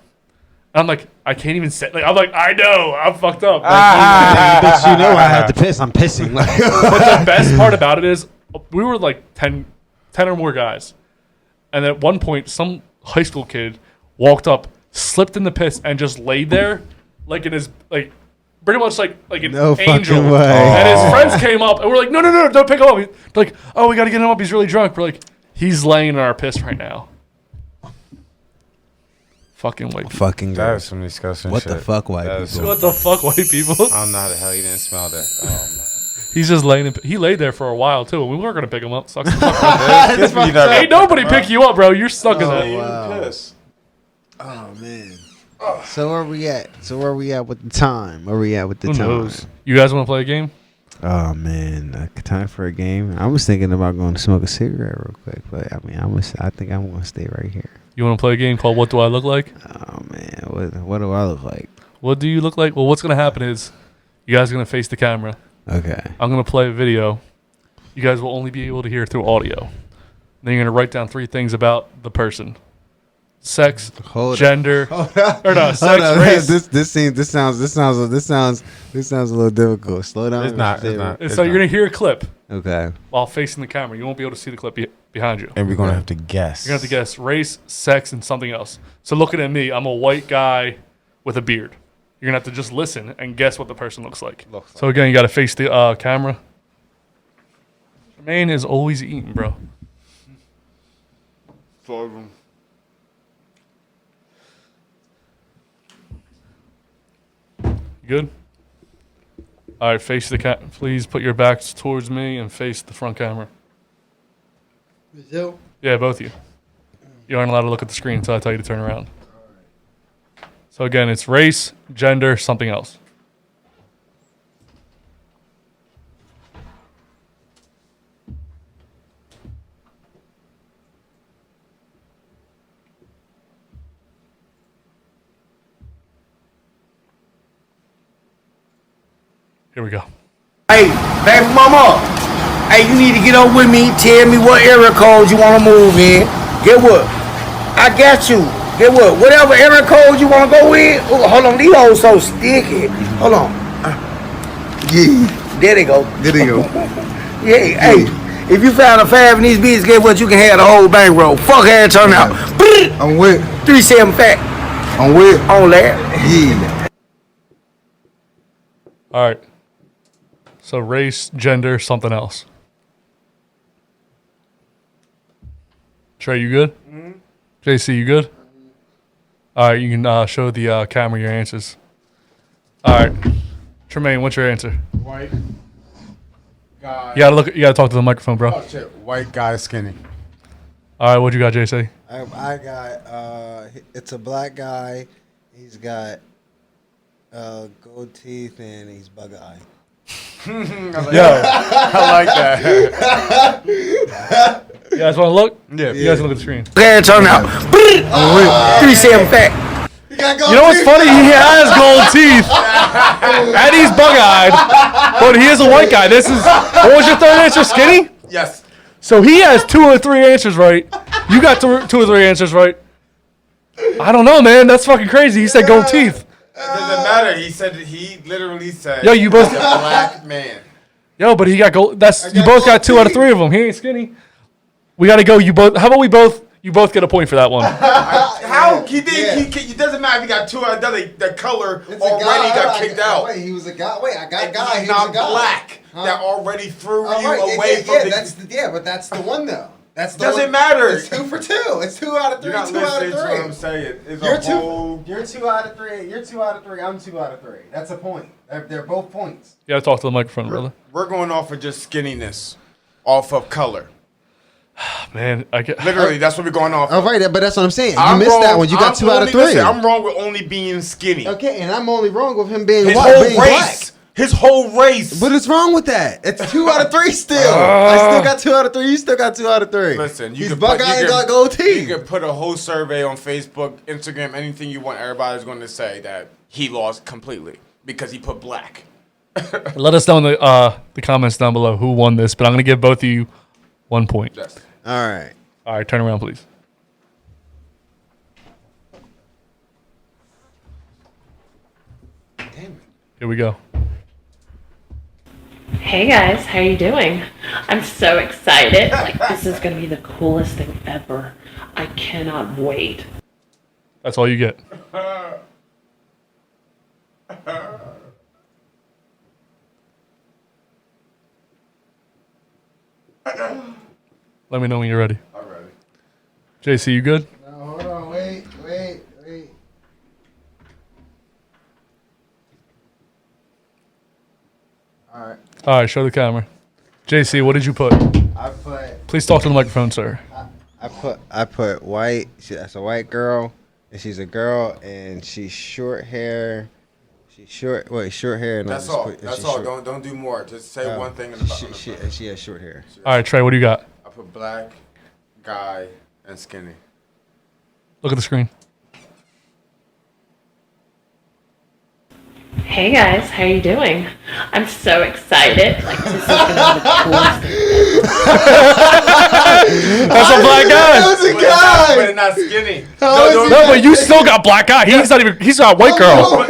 and I'm like, I can't even say. Like, I'm like, I know. I'm fucked up. Like, Bitch, you know I have to piss. I'm pissing. but the best part about it is we were like 10 or more guys. And at one point, some high school kid walked up, slipped in the piss, and just laid there like in his, like, pretty much like an No angel. fucking way. And his friends came up, and we're like, no, don't pick him up. He's like, oh, we got to get him up. He's really drunk. We're like, he's laying in our piss right now. Fucking white people. Fucking That gross. is some disgusting What shit. the fuck, white That is people? What the fuck, white people? I don't know how the hell you didn't smell that. Oh man. He's just laying. He laid there for a while too, and we weren't gonna pick him up. Sucks. Ain't Ain't nobody pick you up, bro. You're stuck in that. Wow. Oh man. So where we at? With the time? Where we at with the Who time? knows? You guys want to play a game? Oh man, time for a game. I was thinking about going to smoke a cigarette real quick, but I mean, I think I'm gonna stay right here. You want to play a game called What Do I Look Like? Oh man, what do I look like? What do you look like? Well, what's gonna happen is you guys are gonna face the camera. Okay. I'm gonna play a video. You guys will only be able to hear through audio. Then you're gonna write down 3 things about the person: sex, gender, or no, sex, race. This sounds a little difficult. Slow down. It's not. And so you're gonna hear a clip Okay. while facing the camera. You won't be able to see the clip behind you. And we're gonna have to guess. You're gonna have to guess race, sex, and something else. So looking at me, I'm a white guy with a beard. You're gonna have to just listen and guess what the person looks like. So again, you gotta face the camera. Man is always eating, bro. You good? All right, face the camera. Please put your backs towards me and face the front camera. You? Yeah, both of you. You aren't allowed to look at the screen until I tell you to turn around. So again, it's race, gender, something else. Here we go. Hey, baby mama. Hey, you need to get over with me. Tell me what area code you want to move in. Get what? I got you. Get what? Whatever area code you want to go in. Ooh, hold on, these hoes so sticky. Hold on. Yeah. There they go. Yeah, hey. If you found a fab in these beats, get what? You can have the whole bankroll. Fuck how it turn out. I'm with. 3-7 fat. I'm with. On that. Yeah. All right. So race, gender, something else. Trey, you good? Mm-hmm. JC, you good? All right, you can show the camera your answers. All right. Tremaine, what's your answer? White guy. You gotta talk to the microphone, bro. Oh shit. White guy, skinny. All right, what you got, JC? I got it's a black guy. He's got gold teeth and he's bug-eyed. Yo. I like that. You guys want to look? Yeah. You guys can look at the screen. Pants on now. 3-7 fat. You know what's funny? He has gold teeth. And he's bug-eyed. But he is a white guy. This is... What was your third answer? Skinny? Yes. So he has 2 or 3 answers right. You got 2 or 3 answers right. I don't know, man. That's fucking crazy. He said gold teeth. It doesn't matter. He literally said Yo, you both... he's a black man. Yo, but he got gold... You both got 2 out of 3 of them. He ain't skinny. We got to go. You both... How about we both... You both get a point for that one. How? It doesn't matter if he got 2 out of 3. The color already got kicked out. Wait, he was a guy. Wait, I got a guy. He's not black. That already threw you away from the... But that's the one, though. That's the doesn't one. matter. It's 2 for 2. It's 2 out of 3. You're not 2 out of 3. listening to what I'm saying. It's You're a whole... You're 2 out of 3. You're 2 out of 3. I'm 2 out of 3. That's a point. They're both points. You got to talk to the microphone, brother. We're going off of just skinniness, off of color. Man, I get... Literally, that's what we're going off. Oh, right, but that's what I'm saying. I'm you missed wrong. that one. You got 2 out of 3. Listen, I'm wrong with only being skinny. Okay, and I'm only wrong with him being His white, whole being race. black. His whole race. What is wrong with that? It's 2 out of 3 still. I still got 2 out of 3. You still got 2 out of 3. Listen, He's bug-eyed and got gold teeth. You can put a whole survey on Facebook, Instagram, anything you want. Everybody's going to say that he lost completely because he put black. Let us know in the comments down below who won this, but I'm going to give both of you 1 point. Yes. All right. All right, turn around, please. Damn it. Here we go. Hey guys, how you doing? I'm so excited. Like, this is gonna be the coolest thing ever. I cannot wait. That's all you get. Let me know when you're ready. I'm ready. JC, you good? No, hold on. Wait. All right. All right, show the camera. JC, what did you put? I put. Please talk to the microphone, sir. I put white. That's a white girl, and she's a girl, and she's short hair. She's short. Wait, short hair. And That's all. That's all. Don't do more. Just say one thing in the bottom. She has short hair. All right, Trey, what do you got? I put black, guy, and skinny. Look at the screen. Hey guys, how you doing? I'm so excited. Like, this is gonna be the coolest thing ever. That's a black guy. That was a guy. But not skinny. No, but you still got black guy. He's not a white girl.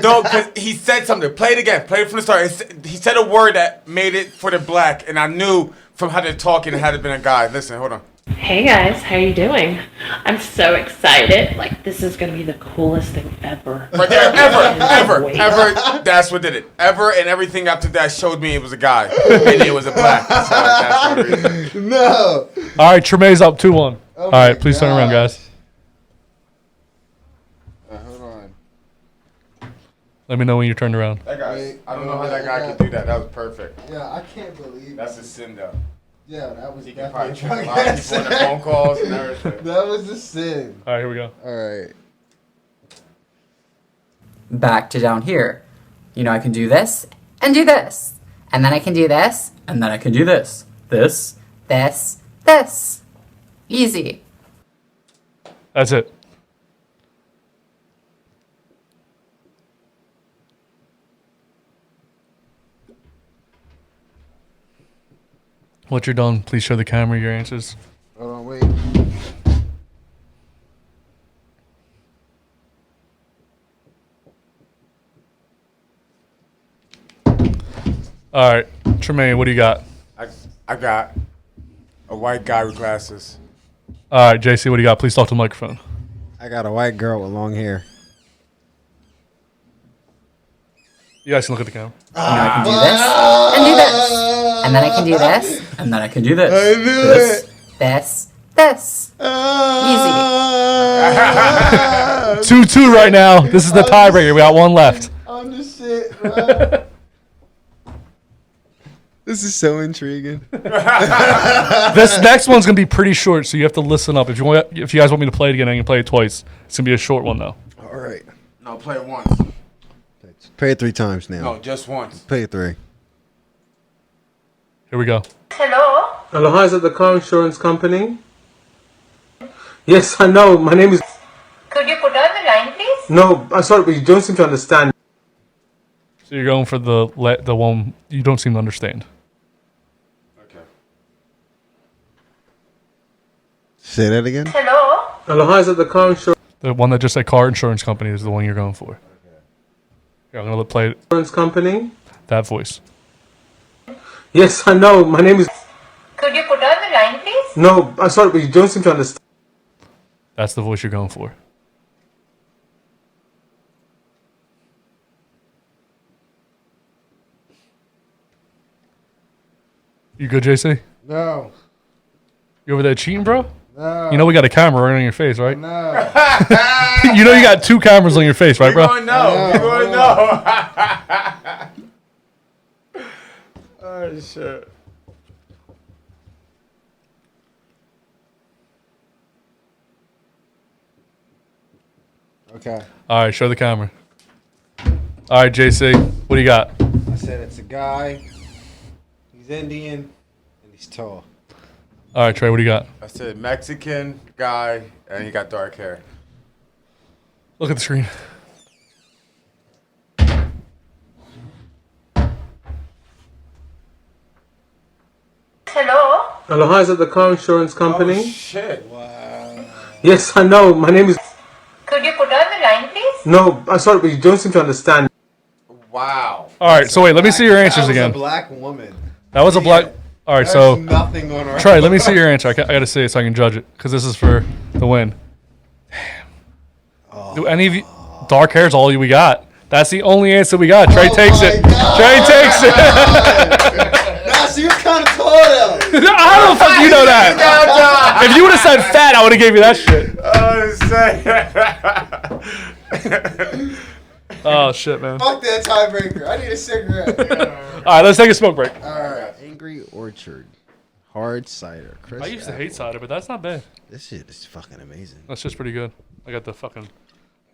No, because he said something. Play it again. Play it from the start. He said a word that made it for the black, and I knew from how they're talking it had to been a guy. Listen, hold on. Hey guys, how you doing? I'm so excited. Like, this is gonna be the coolest thing ever. Right there, ever. That's what did it. Ever, and everything after that showed me it was a guy, and it was a black. So that's the reason. No. All right, Tremaine's up 2-1. All right, please turn around, guys. Hold on. Let me know when you're turned around. That guy, I don't know how that guy could do that. That was perfect. Yeah, I can't believe That's a sin, though. Yeah, that was He can definitely probably trick a lot of people on the phone calls and everything. That was a sin. All right, here we go. All right. Back to down here. You know, I can do this and do this. And then I can do this. And then I can do this. This. This. This. Easy. That's it. Once you're done, please show the camera your answers. Hold on, wait. All right, Tremaine, what do you got? I got a white guy with glasses. All right, JC, what do you got? Please talk to the microphone. I got a white girl with long hair. You guys can look at the camera. You know, I can do this and do this. And then I can do this. And then I can do this. I knew this. it. This. This. Easy. 2-2 right now. This is the tiebreaker. We got one left. I'm the shit, bro. This is so intriguing. This next one's gonna be pretty short, so you have to listen up. If you guys want me to play it again, I can play it twice. It's gonna be a short one though. All right. No, play it once. Pay it 3 times now. No, just once. Pay it 3. Here we go. Hello? Hello, hi, is it the car insurance company? Yes, I know. My name is... Could you put on the line, please? No, I'm sorry, but you don't seem to understand. So you're going for the one you don't seem to understand. Okay. Say that again. Hello? Hello, hi, is it the car insurance... The one that just said car insurance company is the one you're going for. Okay. Yeah, I'm going to play it. Insurance company? That voice. Yes, I know. My name is... Could you put on the line, please? No, I'm sorry, but you don't seem to understand. That's the voice you're going for. You good, JC? No. You over there cheating, bro? No. You know we got a camera right on your face, right? No. You know you got 2 cameras on your face, right, bro? You're going no. You're going no. Oh, shit. Okay. All right, show the camera. All right, JC, what do you got? I said it's a guy. He's Indian and he's tall. All right, Trey, what do you got? I said Mexican guy, and he got dark hair. Look at the screen. Hello? Hello, hi, is it the car insurance company? Oh, shit. Wow. Yes, I know. My name is... Could you put on the line, please? No, I'm sorry, but you don't seem to understand. Wow. All right, so wait, let me see your answers That was again. a black woman. That was a black... All right, so... There's nothing on her. Trey, let me see your answer. I got to see it so I can judge it, because this is for the win. Damn. Do any of you... Dark hair's all we got. That's the only answer we got. Trey takes it. Trey takes it. Nah, so you're kind of tall though. How the fuck do you know that? If you would have said fat, I would have gave you that shit. Oh, shit, man. Fuck that tiebreaker. I need a cigarette. All right, let's take a smoke break. All right. Angry Orchard. Hard cider. Crisp I used to hate apple. cider, but that's not bad. This shit is fucking amazing. That's just pretty good. I got the fucking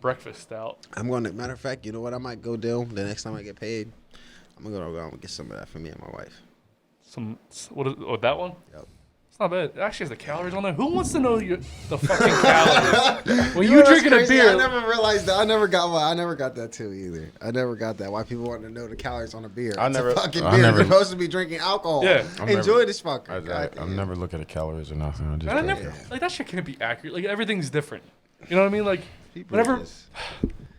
breakfast stout. I'm going to, matter of fact, you know what I might go do the next time I get paid? I'm going to go and get some of that for me and my wife. That one? Yep. It's not bad. It actually has the calories on there. Who wants to know the fucking calories? When you drinking a beer. I never realized that. I never got that too either. I never got that. Why people want to know the calories on a beer? It's a fucking beer. You're supposed to be drinking alcohol. Yeah. Enjoy this fucker. I'm never looking at calories or nothing. I just And I never, like, that shit can't be accurate. Like, everything's different. You know what I mean? Like, whenever...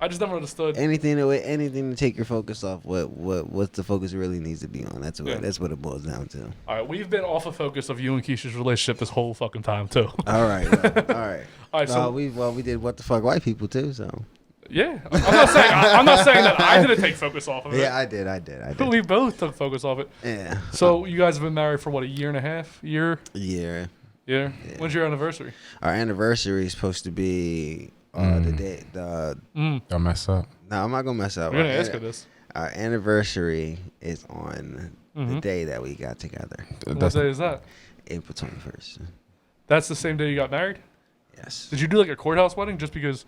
I just never understood. Anything to take your focus off what the focus really needs to be on. That's what it boils down to. All right, we've been off of focus of you and Keisha's relationship this whole fucking time too. All right. All right. So we did what the fuck white people too. So yeah, I'm not saying that I didn't take focus off of it. Yeah, I did. But we both took focus off it. Yeah. So you guys have been married for what, a year and a half? Yeah. Yeah. When's your anniversary? Our anniversary is supposed to be the day. Don't mess up. No, I'm not gonna mess up. We're gonna ask her this. Our anniversary is on the day that we got together. What day is that? April 21st. That's the same day you got married? Yes. Did you do like a courthouse wedding? Just because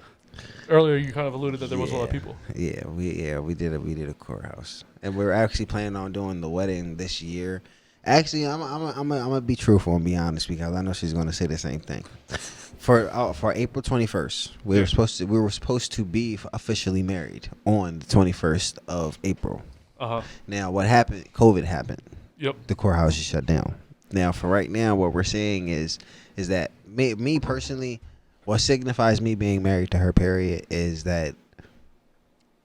earlier you kind of alluded that there was a lot of people. Yeah, we did a courthouse, and we're actually planning on doing the wedding this year. Actually, I'm gonna be truthful and be honest because I know she's gonna say the same thing. For April 21st, we were supposed to be officially married on the 21st of April. Now, what happened? COVID happened. Yep. The courthouse is shut down. Now, for right now, what we're saying is that me personally, what signifies me being married to her, period, is that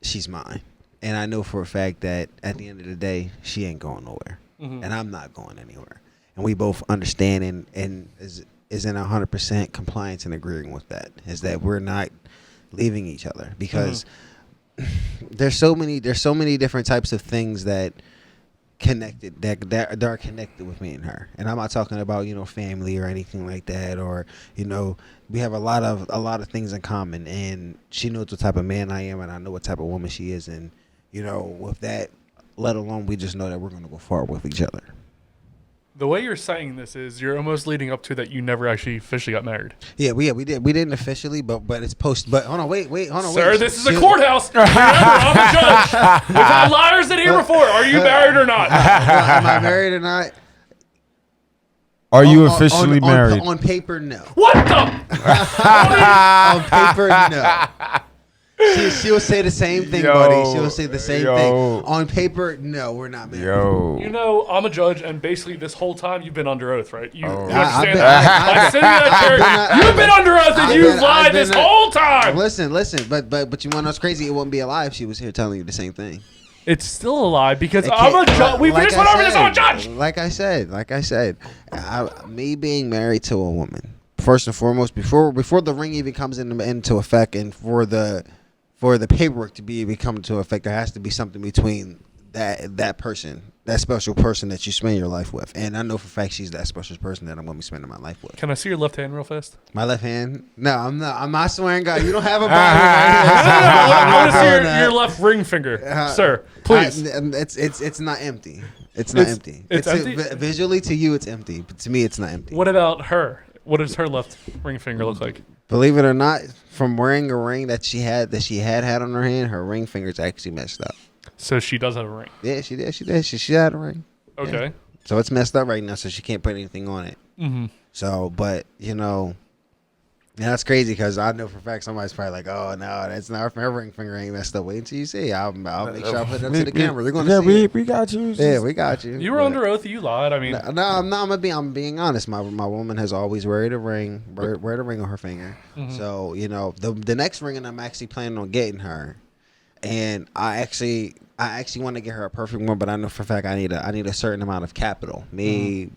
she's mine, and I know for a fact that at the end of the day, she ain't going nowhere, and I'm not going anywhere, and we both understand and is in 100% compliance and agreeing with that. Is that we're not leaving each other because there's so many different types of things that connected that are connected with me and her, and I'm not talking about family or anything like that, or we have a lot of things in common, and she knows what type of man I am, and I know what type of woman she is, and with that, let alone we just know that we're gonna go far with each other. The way you're saying this is you're almost leading up to that you never actually officially got married. Yeah, we didn't officially, but it's post. But hold on, wait, hold on, Sir, wait. this is a courthouse. Remember, I'm a judge. We've had liars in here before. Are you married or not? Am I married or not? Are you officially married? On paper, no. What the? On paper, no. She'll say the same thing, buddy. She'll say the same thing. On paper, no, we're not married. You know, I'm a judge, and basically this whole time you've been under oath, right? You understand that? By sitting in that chair, you've been under oath, and you've lied this whole time. Listen, but you want to know what's crazy? It wouldn't be a lie if she was here telling you the same thing. It's still a lie because I'm a judge. We just went over this. I'm a judge. Like I said, me being married to a woman, first and foremost, before the ring even comes into effect, and for the paperwork to be come into effect, there has to be something between that person, that special person that you spend your life with. And I know for a fact she's that special person that I'm going to be spending my life with. Can I see your left hand real fast? My left hand? No, I'm not. I'm not swearing, God. You don't have a body. I want to see your left ring finger, sir. Please. It's not empty. It's not empty. It's empty? Visually to you, it's empty, but to me, it's not empty. What about her? What does her left ring finger look like? Believe it or not, from wearing a ring that she had on her hand, her ring finger's actually messed up. So she does have a ring. Yeah, she did. She had a ring. Okay. Yeah. So it's messed up right now, so she can't put anything on it. Mm-hmm. So, but that's crazy because I know for a fact somebody's probably like, "Oh no, that's not her ring finger ain't messed up." Wait until you see. I'll make sure I put it up to the camera. They're gonna see. We got you. Yeah, we got you. You were under oath. You lied. I mean, no, I'm being honest. My woman has always wear a ring on her finger. Mm-hmm. So the next ring, and I'm actually planning on getting her. And I actually want to get her a perfect one, but I know for a fact I need a certain amount of capital. Me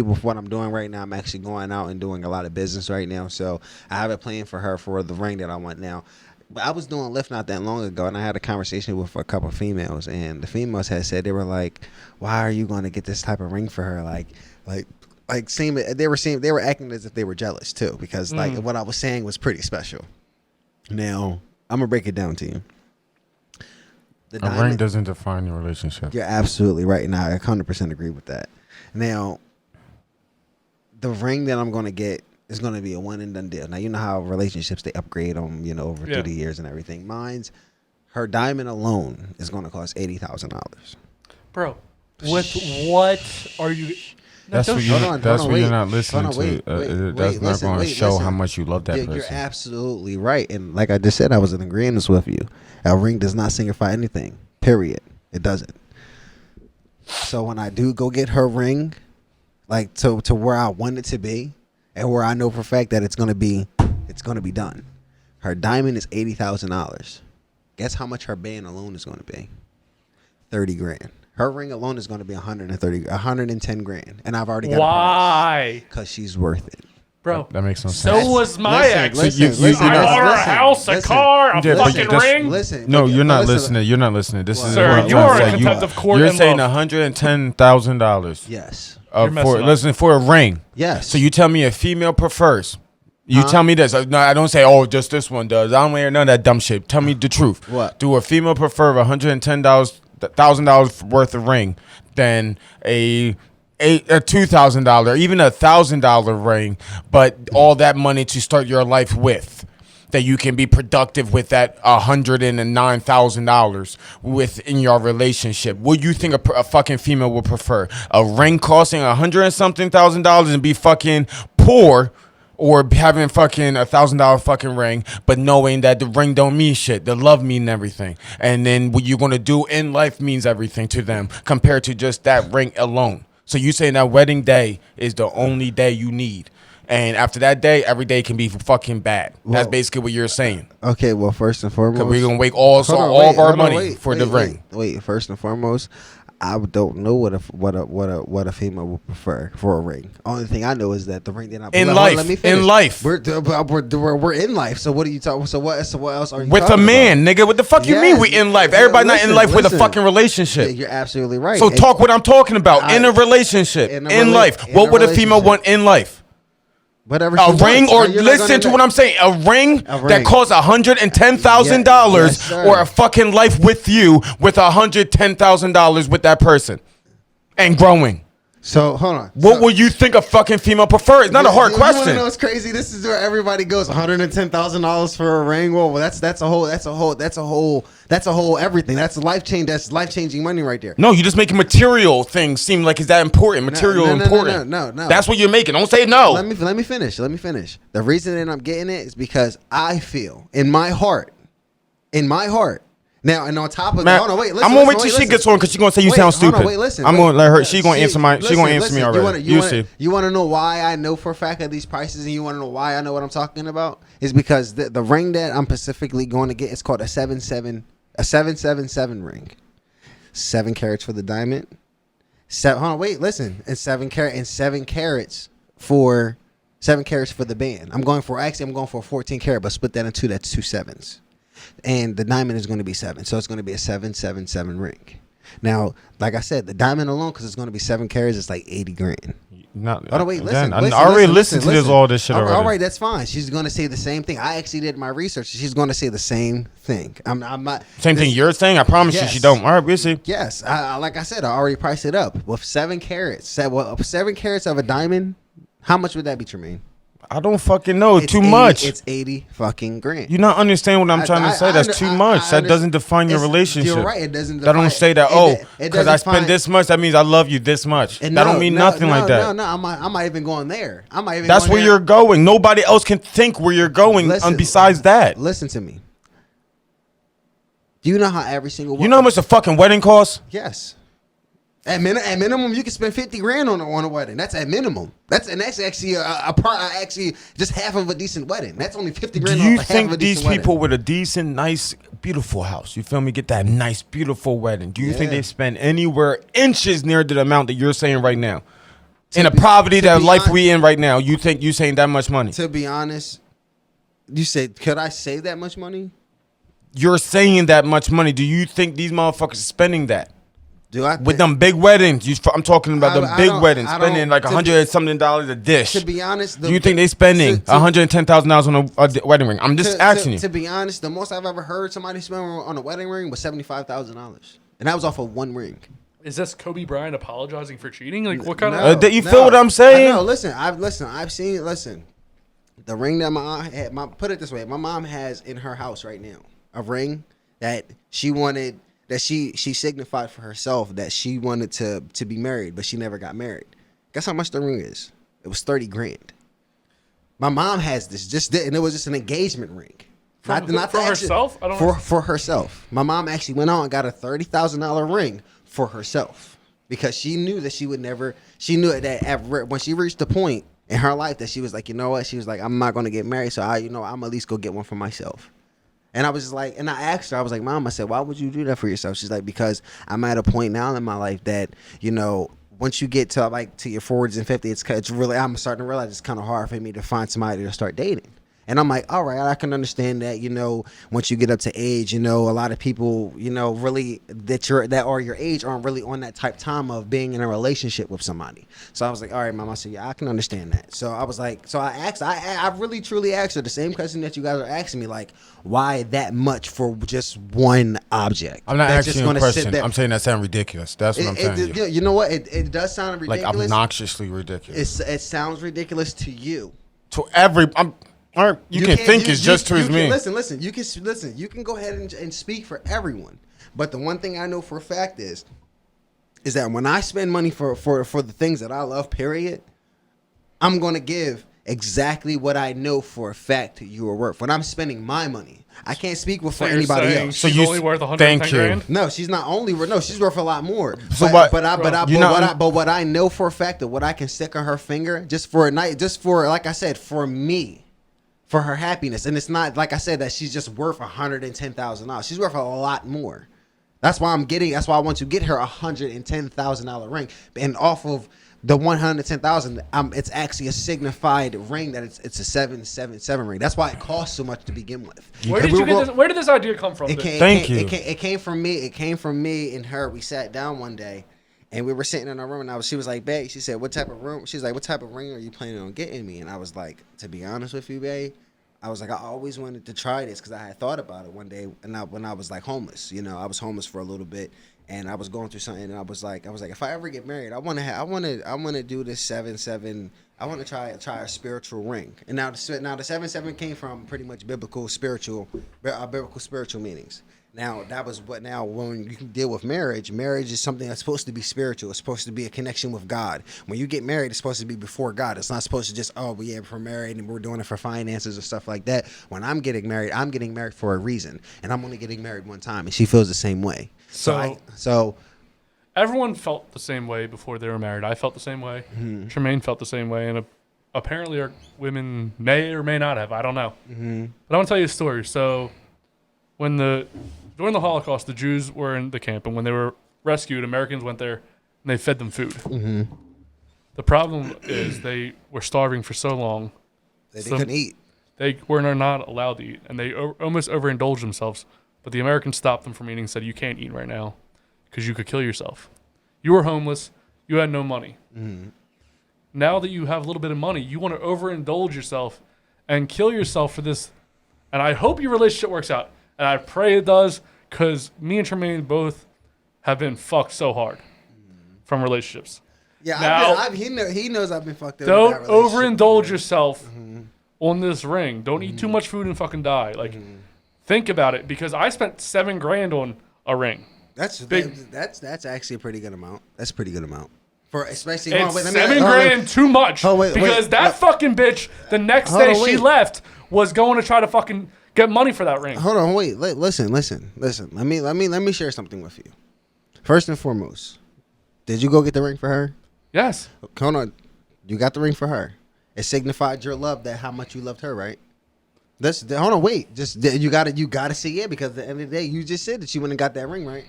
with what I'm doing right now, I'm actually going out and doing a lot of business right now. So I have a plan for her for the ring that I want now. But I was doing Lyft not that long ago, and I had a conversation with a couple of females, and the females had said, they were like, "Why are you going to get this type of ring for her?" They were acting as if they were jealous too, because what I was saying was pretty special. Now I'm gonna break it down to you. A ring doesn't define your relationship. You're absolutely right, and I 100% agree with that. Now, the ring that I'm gonna get is gonna be a one and done deal. Now, you know how relationships, they upgrade them, over through the years and everything. Mine's, her diamond alone is gonna cost $80,000. Bro, with what are you? That's what you're not listening to. That's not going to show how much you love that person. You're absolutely right. And like I just said, I was in agreement with you. A ring does not signify anything. Period. It doesn't. So when I do go get her ring, like to where I want it to be, and where I know for a fact that it's gonna be done. Her diamond is $80,000. Guess how much her band alone is gonna be? $30,000. Her ring alone is going to be $110,000, and I've already got. Why? Because she's worth it, bro. That makes no sense. So was my ex. Listen, I bought her a house, a car, a fucking ring. You're not listening. You're not listening. This is sir, what you are I'm in contempt of court. You're saying $110,000. Yes. For a ring. Yes. So you tell me a female prefers. You tell me this. No, I don't say, oh, just this one does. I don't hear none of that dumb shit. Tell me the truth. What? Do a female prefer $110,000 worth of ring than a $2,000, even $1,000 ring, but all that money to start your life with, that you can be productive with that $109,000 within your relationship? What do you think a fucking female would prefer? A ring costing $100 and something thousand and be fucking poor, or having fucking $1,000 fucking ring, but knowing that the ring don't mean shit, the love mean everything, and then what you're gonna do in life means everything to them compared to just that ring alone. So you saying that wedding day is the only day you need, and after that day, every day can be fucking bad. That's basically what you're saying. Okay, well, first and foremost, because we're gonna wake all of our money for the ring. Wait, first and foremost, I don't know what a female would prefer for a ring. Only thing I know is that the ring did not. In life, we're in life. So what are you talking? So what else are you with a man, about? Nigga? What the fuck you mean we in life? Everybody not in life with a fucking relationship. Yeah, you're absolutely right. So talk what I'm talking about in a relationship, in life. What would a female want in life? Whatever a ring, or listen to what I'm saying. A ring that costs $110,000, or a fucking life with you with $110,000 with that person, and growing. So hold on. What will you think a fucking female prefer? It's not a hard You want to question. know what's crazy? This is where everybody goes. $110,000 for a ring. Well, that's a whole everything. That's life change. That's life changing money right there. No, you're just making material things seem like it's that important. Material important. No. That's what you're making. Don't say no. Let me finish. The reason that I'm getting it is because I feel in my heart. Now, and on top of that, hold on, wait, listen. I'm gonna wait till she gets on because she's gonna say you sound stupid. Wait, listen. I'm gonna let her. She gonna answer me already. You see. You want to know why I know for a fact that these prices, and you want to know why I know what I'm talking about? Is because the ring that I'm specifically going to get is called a 777 ring. 7 carats for the diamond. Hold on, wait, listen. And 7 carats for the band. I'm going for a 14 carat, but split that in two. That's 2 7s. And the diamond is going to be 7, so it's going to be a 777 ring. Now, like I said, the diamond alone, because it's going to be 7 carats, it's like 80 grand. Wait, listen. I already listened to all this shit already. All right, that's fine. She's going to say the same thing. I actually did my research. She's going to say the same thing. I'm not. Same thing you're saying? I promise you she don't. All right, we'll see. Yes. Like I said, I already priced it up. With 7 carats, 7 carats of a diamond, how much would that be, Tremaine? I don't fucking know. Too much. It's 80 fucking grand. You not understand what I'm trying to say. That's too much. That doesn't define your relationship. You're right. It doesn't. That don't say that. Because I spend this much, that means I love you this much. That don't mean nothing like that. No. I'm not even going there. That's where you're going. Nobody else can think where you're going. Besides that, listen to me. Do you know how every single one? You know how much a fucking wedding costs? Yes. At minimum, you can spend 50 grand on a wedding. That's at minimum. That's actually actually just half of a decent wedding. That's only 50 grand. Do you think these people with a decent, nice, beautiful house, you feel me, get that nice, beautiful wedding? Do you think they spend anywhere inches near to the amount that you're saying right now? In the poverty that life we in right now, you think you saying that much money? To be honest, you said, could I save that much money? You're saying that much money. Do you think these motherfuckers are spending that? With them big weddings, I'm talking about the big weddings, spending like $100-something a dish. To be honest, do you think they spending $110,000 on a wedding ring? I'm just asking you. To be honest, the most I've ever heard somebody spend on a wedding ring was $75,000, and that was off of one ring. Is this Kobe Bryant apologizing for cheating? Like what kind of? You feel what I'm saying? No, listen. I've seen. Listen, the ring that my aunt had. Put it this way: my mom has in her house right now a ring that she wanted. That she signified for herself that she wanted to be married, but she never got married. Guess how much the ring is? It was 30 grand. My mom has this, and it was just an engagement ring. For herself? For herself. My mom actually went out and got a $30,000 ring for herself because she knew that she would never. She knew that when she reached the point in her life that she was like, you know what? She was like, I'm not going to get married, so I'm at least go get one for myself. And I was just like, and I asked her, I was like, Mom, I said, why would you do that for yourself? She's like, because I'm at a point now in my life that, once you get to your 40s and 50s, it's really, I'm starting to realize it's kind of hard for me to find somebody to start dating. And I'm like, all right, I can understand that, once you get up to age, a lot of people, really that are your age aren't really on that type time of being in a relationship with somebody. So I was like, all right, Mom, I said, yeah, I can understand that. So I was like, I asked, I really truly asked her the same question that you guys are asking me, like, why that much for just one object? I'm not asking you a question. I'm saying that sounds ridiculous. That's what I'm saying. You know what? It does sound ridiculous. Like obnoxiously ridiculous. It sounds ridiculous to you. To you can think it's just to me. Listen. You can go ahead and speak for everyone. But the one thing I know for a fact is that when I spend money for the things that I love, period, I'm gonna give exactly what I know for a fact you are worth. When I'm spending my money, I can't speak for anybody else. So she's only worth 110 grand? No, she's not only worth. No, she's worth a lot more. So but what I know for a fact that what I can stick on her finger just for a night, just for like I said, for me. For her happiness. And it's not, like I said, that she's just worth $110,000. She's worth a lot more. That's why I want to get her a $110,000 ring. And off of the $110,000, it's actually a signified ring that it's a 777 ring. That's why it costs so much to begin with. Where did this idea come from? Thank you. It came from me. It came from me and her. We sat down one day. And we were sitting in our room, and she was like, babe, she said, what type of ring are you planning on getting me? And I was like, to be honest with you, babe, I was like, I always wanted to try this because I had thought about it one day, and when I was like homeless, I was homeless for a little bit, and I was going through something, and I was like, if I ever get married, I want to do this 7-7. I want to try a spiritual ring, and now the 7-7 came from pretty much biblical spiritual meanings. Now when you can deal with marriage is something that's supposed to be spiritual. It's supposed to be a connection with God. When you get married, it's supposed to be before God. It's not supposed to just, we're married and we're doing it for finances or stuff like that. When I'm getting married for a reason, and I'm only getting married one time, and she feels the same way. So everyone felt the same way before they were married. I felt the same way. Mm-hmm. Tremaine felt the same way, and apparently our women may or may not have. I don't know. Mm-hmm. But I want to tell you a story. So during the Holocaust, the Jews were in the camp, and when they were rescued, Americans went there and they fed them food. Mm-hmm. The problem is they were starving for so long. They couldn't eat. They were not allowed to eat, and they almost overindulged themselves. But the Americans stopped them from eating and said, you can't eat right now because you could kill yourself. You were homeless. You had no money. Mm-hmm. Now that you have a little bit of money, you want to overindulge yourself and kill yourself for this. And I hope your relationship works out. And I pray it does, because me and Tremaine both have been fucked so hard from relationships. Yeah, now, he knows I've been fucked up. Don't overindulge yourself on this ring. Don't eat too much food and fucking die. Like, think about it, because I spent $7,000 on a ring. That's actually a pretty good amount. That's a pretty good amount. For especially it's $7,000 too much. Because that fucking bitch, the next day she left, was going to try to fucking get money for that ring. Hold on, wait. Listen. Let me share something with you. First and foremost, did you go get the ring for her? Yes. Hold on. You got the ring for her. It signified your love, that how much you loved her, right? Hold on, wait. Just you gotta say yeah, because at the end of the day, you just said that you went and got that ring, right?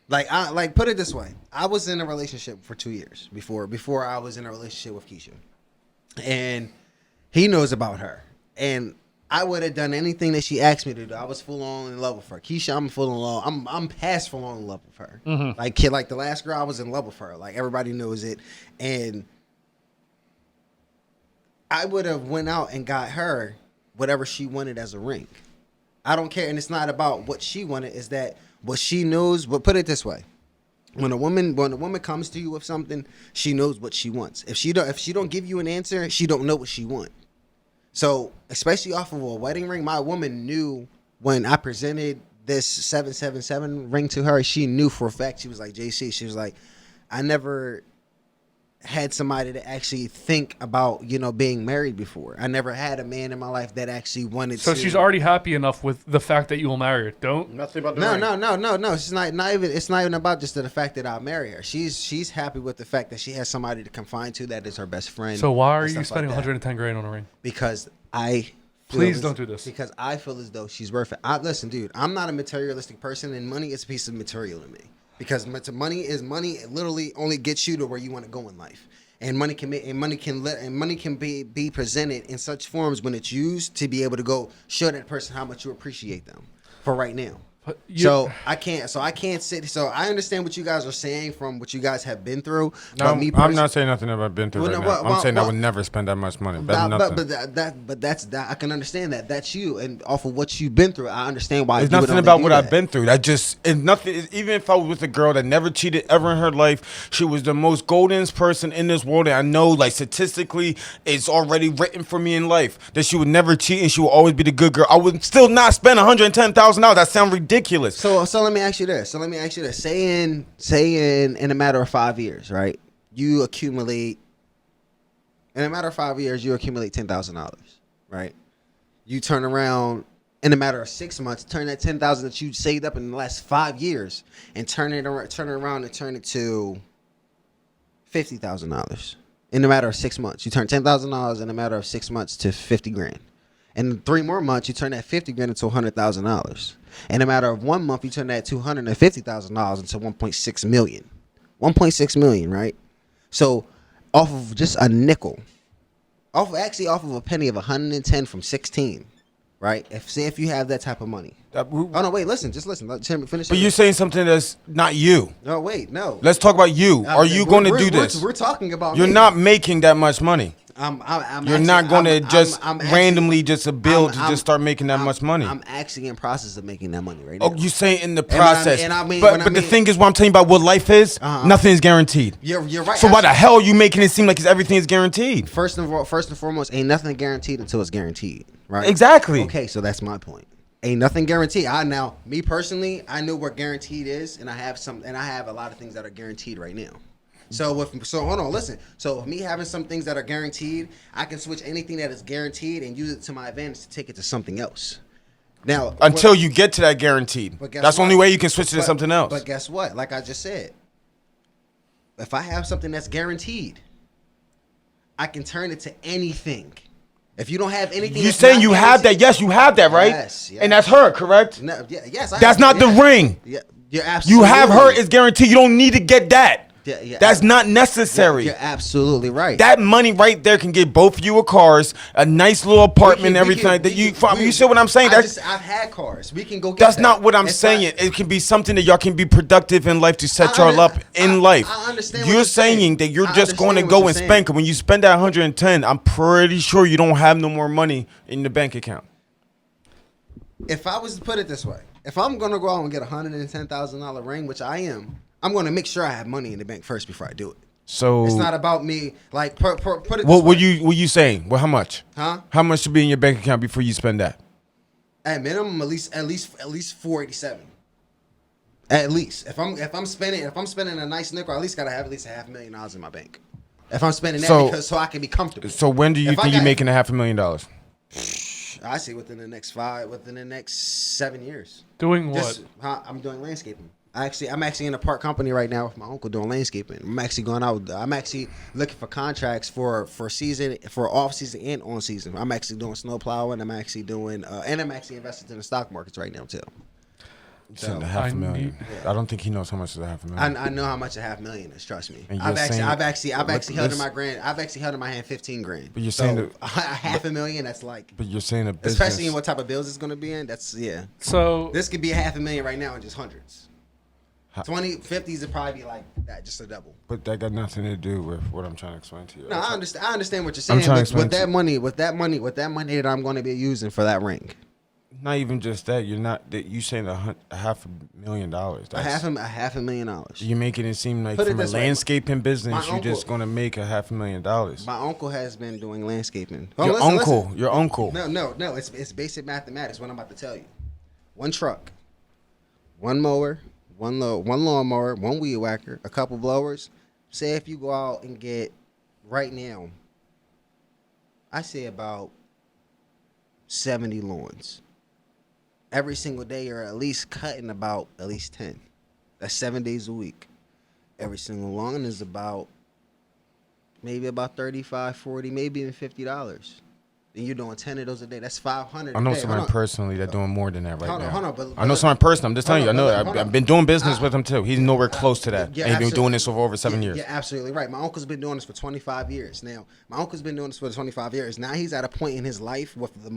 Like put it this way. I was in a relationship for 2 years before I was in a relationship with Keisha. And he knows about her. And I would have done anything that she asked me to do. I was full on in love with her. Keisha, I'm full on. I'm past full on in love with her. Mm-hmm. Like the last girl, I was in love with her. Like, everybody knows it. And I would have went out and got her whatever she wanted as a ring. I don't care, and it's not about what she wanted. Is that what she knows? But put it this way: when a woman comes to you with something, she knows what she wants. If she don't give you an answer, she don't know what she wants. So, especially off of a wedding ring, my woman knew when I presented this 777 ring to her. She knew for a fact. She was like, JC, she was like, I never had somebody to actually think about, being married before. I never had a man in my life that actually wanted to. So she's already happy enough with the fact that you will marry her. Nothing about the No. ring. It's not even about just the fact that I'll marry her. She's happy with the fact that she has somebody to confide to that is her best friend. So why are you spending $110,000 on a ring? Because Please don't do this. Because I feel as though she's worth it. Listen, dude, I'm not a materialistic person, and money is a piece of material to me. Because money is money. It literally only gets you to where you want to go in life. And money can be presented in such forms when it's used to be able to go show that person how much you appreciate them for right now. So I can't sit. So I understand what you guys are saying from what you guys have been through. No, I'm not saying nothing about been through I'm saying I would never spend that much money. But that's that. I can understand that. That's you, and off of what you've been through, I understand why. It's nothing about what I've been through. Nothing. Even if I was with a girl that never cheated ever in her life, she was the most goldenest person in this world, and I know, like, statistically, it's already written for me in life that she would never cheat and she will always be the good girl. I would still not spend $110,000. That sounds ridiculous. So let me ask you this. Say in a matter of 5 years, right? You accumulate $10,000, right? You turn around in a matter of 6 months, turn that $10,000 that you saved up in the last 5 years, and turn it around and turn it to $50,000 in a matter of 6 months. You turn $10,000 in a matter of 6 months to $50,000. In 3 more months, you turn that $50,000 into $100,000. In a matter of 1 month, you turn that $250,000 into $1.6 million. $1.6 million, right? So, off of just a nickel, off of a penny of 110 from 16, right? If you have that type of money. No, wait, listen. Let me finish. But you're saying something that's not you. No, wait, no. Let's talk about you. Are you going to do this? We're talking about. You're not making that much money. You're not going to just randomly just build to just start making that much money. I'm actually in process of making that money right now. Oh, you saying in the process? But the thing is, what I'm telling you about what life is, nothing is guaranteed. You're right. So why the hell are you making it seem like everything is guaranteed? First and foremost, ain't nothing guaranteed until it's guaranteed, right? Exactly. Okay, so that's my point. Ain't nothing guaranteed. Me personally, I know what guaranteed is, and I have a lot of things that are guaranteed right now. So hold on, listen. So with me having some things that are guaranteed, I can switch anything that is guaranteed and use it to my advantage to take it to something else. Now, until you get to that guaranteed, that's the only way you can switch it to something else. But guess what? Like I just said, if I have something that's guaranteed, I can turn it to anything. If you don't have anything, you saying you have that? Yes, you have that, right? Yes. And that's her, correct? No, yes. That's not the ring. Yeah, you're absolutely. You have her. It's guaranteed. You don't need to get that. That's not necessary. You're absolutely right. That money right there can get both of you a cars, a nice little apartment, everything like that. You see what I'm saying? I've had cars. We can go get That's that. not what I'm saying. It can be something that y'all can be productive in life to set y'all up in life. I understand. You're saying that you're just going to go and spend. Cause when you spend that 110, I'm pretty sure you don't have no more money in the bank account. If I was to put it this way, if I'm gonna go out and get a $110,000 ring, which I am, I'm going to make sure I have money in the bank first before I do it. So it's not about me. Like put it. What were you saying? Well, how much? Huh? How much should be in your bank account before you spend that? At minimum, at least 487. At least if I'm spending a nice nickel, I at least gotta have at least $500,000 in my bank. If I'm spending that so I can be comfortable. So when do you think you're making $500,000? I say within the next 7 years. Doing what? I'm doing landscaping. I'm actually in a park company right now with my uncle doing landscaping. I'm actually going out. I'm actually looking for contracts for season, for off season and on season. I'm actually doing snow plowing. I'm actually doing, and I'm actually invested in the stock markets right now too. So $500,000. I don't think he knows how much is $500,000. I know how much $500,000 is. Trust me. I've actually held in my grand. I've actually held in my hand $15,000. But you're saying $500,000. That's like. But you're saying a business, especially in what type of bills it's going to be in. That's So this could be $500,000 right now in just hundreds. 20, 50s would probably be like that, just a double. But that got nothing to do with what I'm trying to explain to you. No, I understand what you're saying. With that money that I'm going to be using for that ring. Not even just that. You saying $500,000. That's $500,000. You're making it seem like from a landscaping business, you're just going to make $500,000. My uncle has been doing landscaping. Your uncle. No. It's basic mathematics. What I'm about to tell you. One truck, one mower, one lawnmower, one weed whacker, a couple blowers. Say if you go out and get right now, I say about 70 lawns. Every single day you're at least cutting about at least 10. That's 7 days a week. Every single lawn is about maybe about $35, $40, maybe even $50. And you're doing 10 of those a day. That's $500. I know someone personally that's doing more than that right now. Hold on, I know someone personally. I'm just telling you. I know. I've been doing business with him too. He's nowhere close to that. And he's been doing this for over 7 years. You're absolutely right. My uncle's been doing this for 25 years. Now, Now he's at a point in his life with the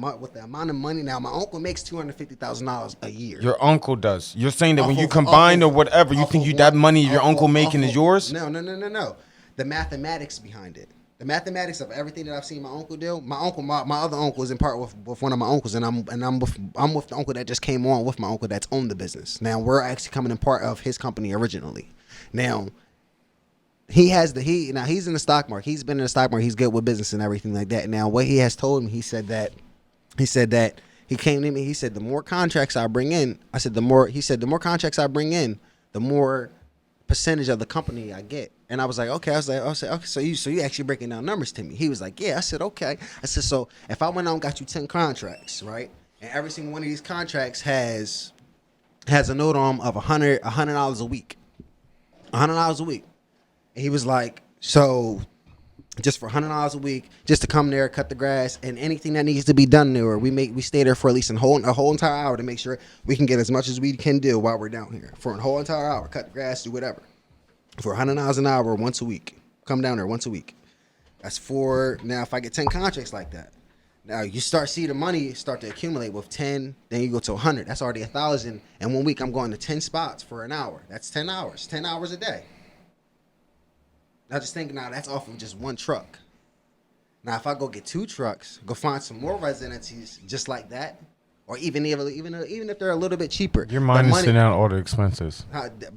amount of money. Now, my uncle makes $250,000 a year. Your uncle does. You're saying that when you combine or whatever, you think that money your uncle making is yours? No. The mathematics behind it. The mathematics of everything that I've seen my uncle do. My other uncle is in part with one of my uncles, and I'm with the uncle that just came on with my uncle that's owned the business. Now we're actually coming in part of his company originally. Now he's in the stock market. He's been in the stock market. He's good with business and everything like that. Now what he has told me, he said that he came to me. He said the more contracts I bring in, the more contracts I bring in, the more percentage of the company I get. And I was like, okay. Okay, so you actually breaking down numbers to me. He was like, yeah. I said, okay. I said, so if I went out and got you 10 contracts, right? And every single one of these contracts has a note on of $100 a week. $100 a week. And he was like, so just for $100 a week, just to come there, cut the grass, and anything that needs to be done there, we stay there for at least a whole entire hour to make sure we can get as much as we can do while we're down here. For a whole entire hour, cut the grass, do whatever. For $100 an hour once a week. Come down there once a week. That's now if I get 10 contracts like that, now you start seeing the money start to accumulate with 10, then you go to 100. That's already 1,000. And 1 week I'm going to 10 spots for an hour. That's 10 hours. 10 hours a day. Now just think, that's off of just one truck. Now, if I go get 2 trucks, go find some more residencies just like that, or even if they're a little bit cheaper, You're minusing out all the expenses.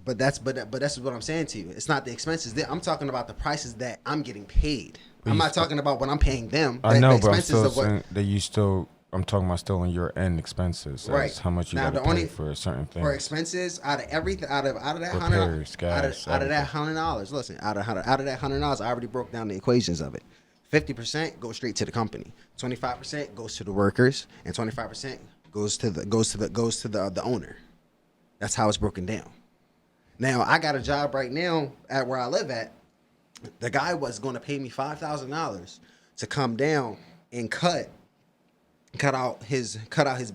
But that's what I'm saying to you. It's not the expenses. I'm talking about the prices that I'm getting paid. I'm not talking about what I'm paying them. I know, the but I'm expenses still of what, saying that you still. I'm talking about still on your end expenses. Right. That's how much you Now, got to pay for a certain thing. for expenses out of everything out of that Repairs, gas, out of that $100. Listen, out of that $100, I already broke down the equations of it. 50% goes straight to the company. 25% goes to the workers, and 25% goes to the owner. That's how it's broken down. Now, I got a job right now at where I live at. The guy was going to pay me $5,000 to come down and cut out his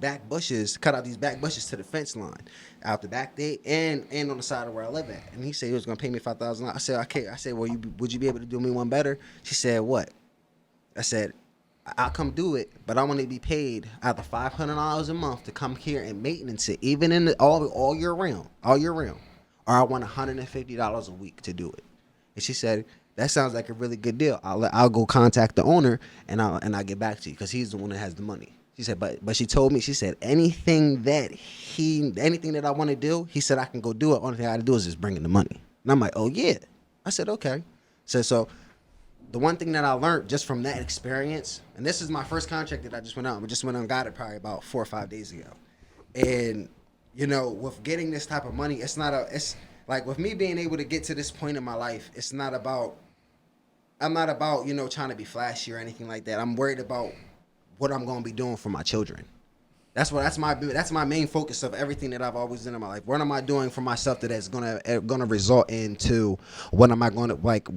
back bushes, cut out these back bushes to the fence line, out the back gate and on the side of where I live at. And he said he was gonna pay me $5,000. I said, okay. I said, well, would you be able to do me one better? She said, what? I said, I'll come do it, but I want to be paid either $500 a month to come here and maintenance it, even in all year round, or I want $150 a week to do it. And she said, that sounds like a really good deal. I'll go contact the owner and I'll get back to you because he's the one that has the money. She said, but she told me, she said, anything that I want to do, he said I can go do it. Only thing I got to do is just bring in the money. And I'm like, oh yeah. I said, okay. So the one thing that I learned just from that experience, and this is my first contract that I just went out. I just went out and got it probably about 4 or 5 days ago. And you know, with getting this type of money, it's like with me being able to get to this point in my life, I'm not about, you know, trying to be flashy or anything like that. I'm worried about what I'm going to be doing for my children. That's my main focus of everything that I've always done in my life. What am I doing for myself that's going to result into what am I going to, like,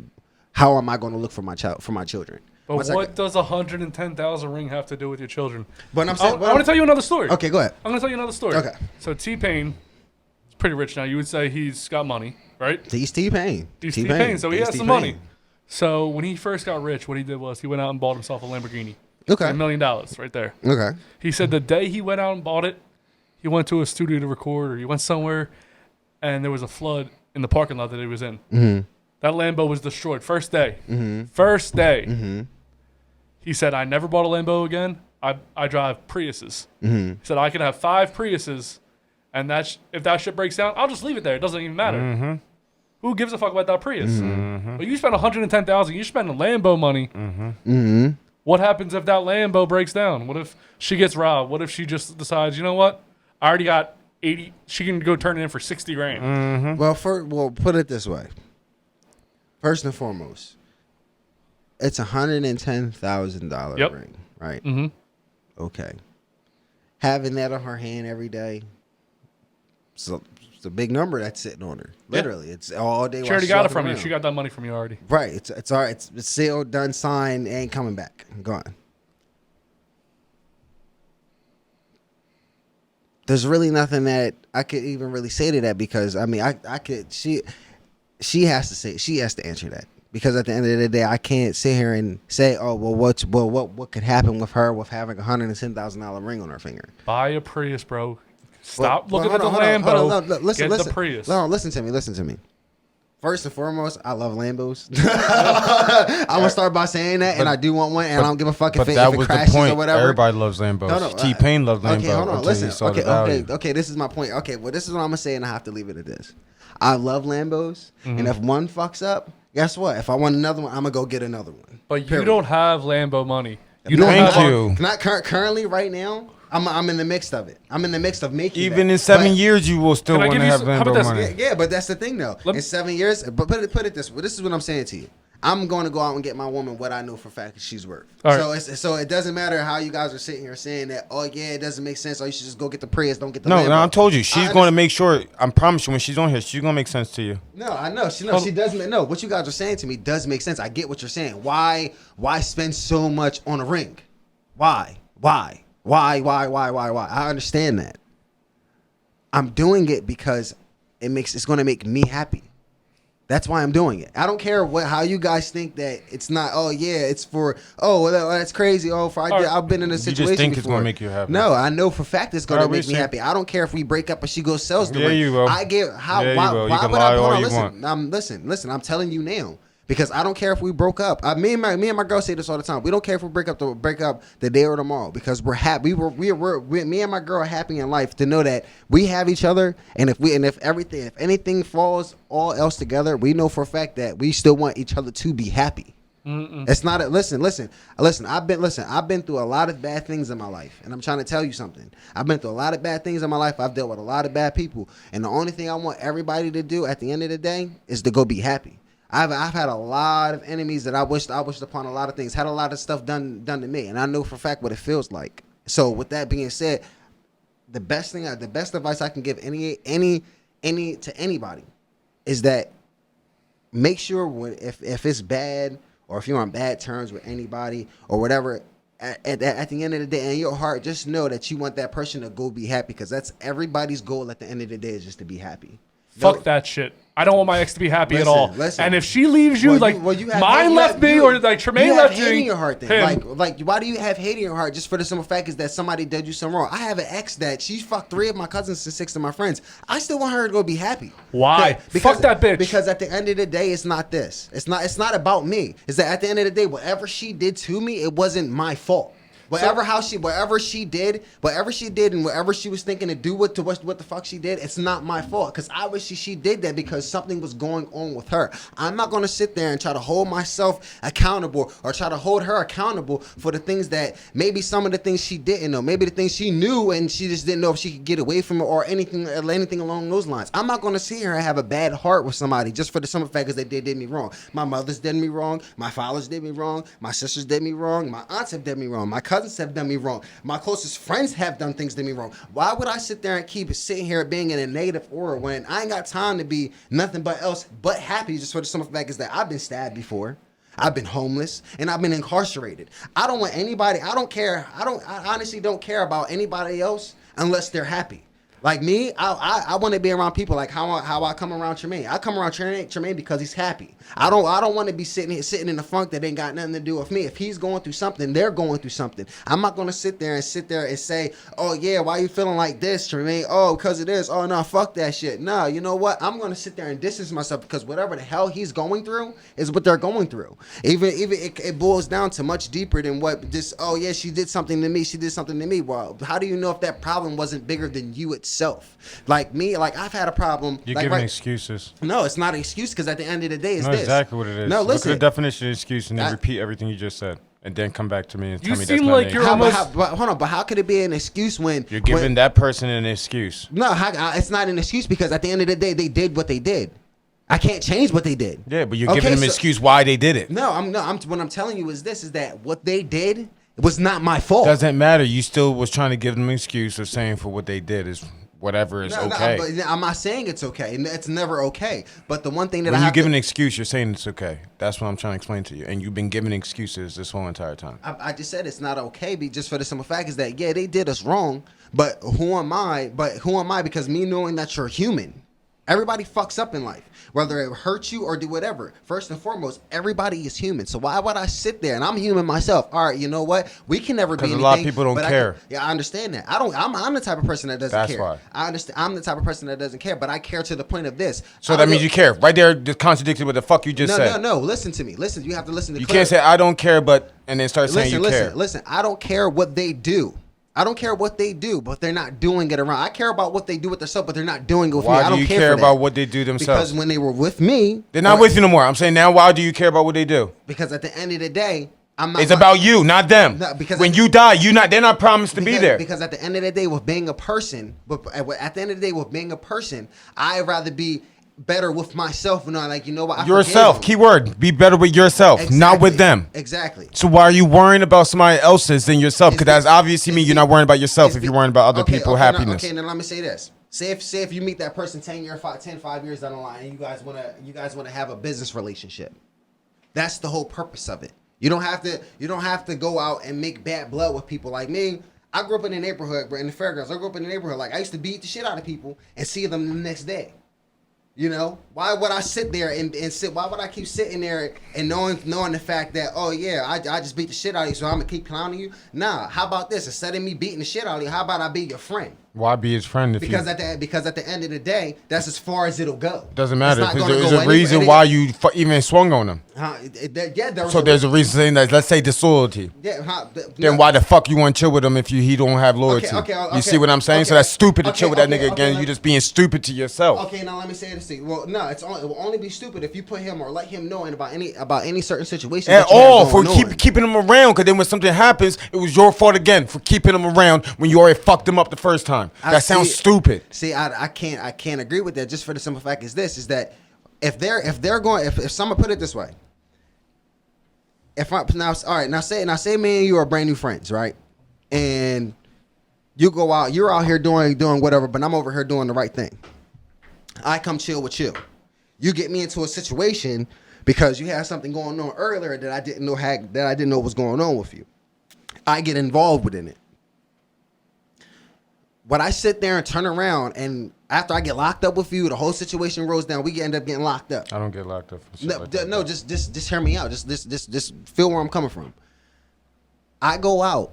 how am I going to look for my children? But what does a $110,000 ring have to do with your children? But I'm saying, I want to tell you another story. Okay, go ahead. I'm going to tell you another story. Okay. So T-Pain is pretty rich now. You would say he's got money, right? He's T-Pain. He's T-Pain, so he has some money. So when he first got rich, what he did was he went out and bought himself a Lamborghini. Okay. $1 million right there. Okay. He said the day he went out and bought it, he went to a studio to record, or he went somewhere, and there was a flood in the parking lot that he was in. Mm-hmm. That Lambo was destroyed first day. Mm-hmm. First day. Mm-hmm. He said, I never bought a Lambo again. I drive Priuses. Mm-hmm. He said, I could have 5 Priuses, and if that shit breaks down, I'll just leave it there. It doesn't even matter. Mm-hmm. Who gives a fuck about that Prius? Mm-hmm. Well, you spend $110,000. You spend Lambo money. Mm-hmm. Mm-hmm. What happens if that Lambo breaks down? What if she gets robbed? What if she just decides, you know what? I already got 80. She can go turn it in for 60 grand. Mm-hmm. Well, put it this way. First and foremost, it's $110,000 ring, right? Mm-hmm. Okay. Having that on her hand every day, so it's a big number that's sitting on her. Literally, it's all day. She already got it from you. She got that money from you already. Right. It's all right. It's sealed, done, signed, ain't coming back. Gone. There's really nothing that I could even really say to that because I mean I could she has to answer that because at the end of the day I can't sit here and say what could happen with her with having $110,000 ring on her finger. Buy a Prius, bro. Stop looking at the Lambo. Listen, Get the Prius. No, listen to me. First and foremost, I love Lambos. I'm gonna start by saying that, and I do want one, and I don't give a fuck if it crashes or whatever. Everybody loves Lambos. No, T-Pain loves Lambos. Okay, hold on, listen. Okay, this is my point. Okay, well, this is what I'm gonna say, and I have to leave it at this. I love Lambos, and if one fucks up, guess what? If I want another one, I'm gonna go get another one. But you don't have Lambo money. Not currently right now. I'm in the mix of it. I'm in the mix of making. Even in 7 years, you will still want to have Lambo money. Yeah, but that's the thing though. In 7 years, but put it this way. This is what I'm saying to you. I'm going to go out and get my woman what I know for a fact she's worth. So it doesn't matter how you guys are sitting here saying that. Oh yeah, it doesn't make sense. Oh, you should just go get the Prius. Don't get the Lambo. No, I told you she's going to make sure. I promise you, when she's on here, she's going to make sense to you. No, I know. She does. No, what you guys are saying to me does make sense. I get what you're saying. Why spend so much on a ring? Why? I understand that. I'm doing it because it's going to make me happy. That's why I'm doing it. I don't care how you guys think that it's not. Oh yeah, it's for. Oh well, that's crazy. Oh, I've been in a situation. You just think before. It's going to make you happy. No, I know for a fact it's going to make me happy. I don't care if we break up and she goes sells the ring. You will. I get how. Yeah, why you will. would You can lie all you want. Listen. I'm telling you now. Because I don't care if we broke up. Me and my girl say this all the time. We don't care if we break up the day or tomorrow because we're happy. Me and my girl are happy in life to know that we have each other. And if anything falls all else together, we know for a fact that we still want each other to be happy. It's not listen. I've been through a lot of bad things in my life, and I'm trying to tell you something. I've been through a lot of bad things in my life. I've dealt with a lot of bad people, and the only thing I want everybody to do at the end of the day is to go be happy. I've had a lot of enemies that I wished upon a lot of things, had a lot of stuff done to me, and I know for a fact what it feels like. So with that being said, the best advice I can give to anybody is that make sure if it's bad or if you're on bad terms with anybody or whatever, at the end of the day, in your heart, just know that you want that person to go be happy because that's everybody's goal at the end of the day is just to be happy. Fuck that shit. I don't want my ex to be happy at all. Listen. And if she leaves you, mine left me or like Tremaine left you. You have hate in your heart then. Like, why do you have hate in your heart just for the simple fact is that somebody did you something wrong? I have an ex that she fucked 3 of my cousins and 6 of my friends. I still want her to go be happy. Why? Fuck that bitch. Because at the end of the day, it's not this. It's not about me. It's that at the end of the day, whatever she did to me, it wasn't my fault. Whatever she did, and whatever she was thinking to do what the fuck she did, it's not my fault. Because obviously she did that because something was going on with her. I'm not gonna sit there and try to hold myself accountable or try to hold her accountable for the things that maybe some of the things she didn't know, maybe the things she knew and she just didn't know if she could get away from it or anything along those lines. I'm not gonna sit here and have a bad heart with somebody just for the simple fact that they did me wrong. My mothers did me wrong. My fathers did me wrong. My sisters did me wrong. My aunts have did me wrong. My cousins have done me wrong. My closest friends have done things to me wrong. Why would I sit there and keep sitting here being in a negative aura when I ain't got time to be nothing but else but happy just for the simple fact is that I've been stabbed before. I've been homeless and I've been incarcerated. I don't want anybody, I don't care. I honestly don't care about anybody else unless they're happy. Like me, I want to be around people like how I come around Tremaine. I come around Tremaine because he's happy. I don't want to be sitting in the funk that ain't got nothing to do with me. If he's going through something, they're going through something. I'm not going to sit there and say, oh yeah, why you feeling like this, Tremaine? Oh, because of this. Oh no, fuck that shit. No, you know what? I'm going to sit there and distance myself because whatever the hell he's going through is what they're going through. Even it boils down to much deeper than what just, oh yeah, she did something to me. She did something to me. Well, how do you know if that problem wasn't bigger than you itself? Like me, like I've had a problem. You're like, giving excuses. No, it's not an excuse because at the end of the day, it's this. Exactly what it is. No, listen. Look at the definition of excuse and then repeat everything you just said. And then come back to me and tell me that's not like you're almost. But how could it be an excuse when you're giving that person an excuse? No, it's not an excuse because at the end of the day, they did what they did. I can't change what they did. Yeah, but you're giving them an excuse why they did it. No, what I'm telling you is that what they did it was not my fault. Doesn't matter. You still was trying to give them an excuse of saying for what they did is whatever is okay. No, I'm not saying it's okay. It's never okay. But the one thing that when you give an excuse, you're saying it's okay. That's what I'm trying to explain to you. And you've been giving excuses this whole entire time. I just said it's not okay. Just for the simple fact is that yeah, they did us wrong. But who am I? Because me knowing that you're human. Everybody fucks up in life, whether it hurts you or do whatever. First and foremost, everybody is human. So why would I sit there and I'm human myself? All right, you know what? We can never be anything. Because a lot of people don't care. I understand that. I'm the type of person that doesn't care. That's why. I understand. I'm the type of person that doesn't care, but I care to the point of this. So that means you care. Right there, just contradicted what the fuck you just said. No. Listen to me. Listen. You have to listen to. You can't say I don't care, and then start saying you care. Listen. I don't care what they do. I don't care what they do, but they're not doing it around. I care about what they do with themselves, but they're not doing it with me. I don't Why do you care about what they do themselves? Because when they were with me, they're not with you no more. I'm saying now, why do you care about what they do? Because at the end of the day, I'm not. It's about you, not them. No, because when you die, they're not promised to be there. Because at the end of the day, with being a person, I'd rather be better with myself and not like, you know what, yourself, keyword, be better with yourself, not with them. Exactly. So why are you worrying about somebody else's than yourself? Because that's obviously mean you're not worrying about yourself if you're worrying about other people's happiness. Okay, then let me say this. Say if you meet that person 5 years down the line and you guys wanna have a business relationship. That's the whole purpose of it. You don't have to go out and make bad blood with people like me. I grew up in the neighborhood, in the Fairgrounds. I grew up in the neighborhood. Like I used to beat the shit out of people and see them the next day. You know, why would I sit there and sit? Why would I keep sitting there and knowing the fact that, oh yeah, I just beat the shit out of you, so I'm gonna keep clowning you? Nah, how about this? Instead of me beating the shit out of you, how about I be your friend? Why be his friend if because you... at the end of the day, that's as far as it'll go. Doesn't matter. It's not There's gonna a go reason anywhere. why you even swung on him. So there's a reason saying that. Let's say disloyalty. Then why the fuck you want to chill with him if he don't have loyalty? You see what I'm saying? So that's stupid to chill with that nigga again. You just being stupid to yourself. Okay, now let me say this to you. Well, no, it will only be stupid if you put him or let him know about any certain situation. At all for keeping him around, because then when something happens, it was your fault again for keeping him around when you already fucked him up the first time. That sounds stupid. See, I can't agree with that. Just for the simple fact is that if someone put it this way, now say me and you are brand new friends, right? And you go out, you're out here doing whatever, but I'm over here doing the right thing. I come chill with you. You get me into a situation because you had something going on earlier that I didn't know was going on with you. I get involved within it. But I sit there and turn around, and after I get locked up with you, the whole situation rolls down. We end up getting locked up. I don't get locked up. Just hear me out. Just feel where I'm coming from. I go out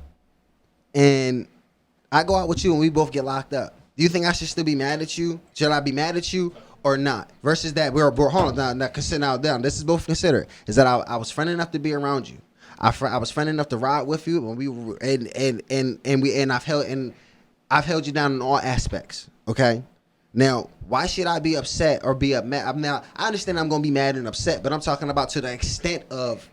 with you, and we both get locked up. Do you think I should still be mad at you? Should I be mad at you or not? Versus that we're hold on now. Consider down. This is both considered. Is that I was friend enough to be around you. I was friend enough to ride with you when we were I've held you down in all aspects, okay? Now, why should I be upset or be mad? I understand I'm going to be mad and upset, but I'm talking about to the extent of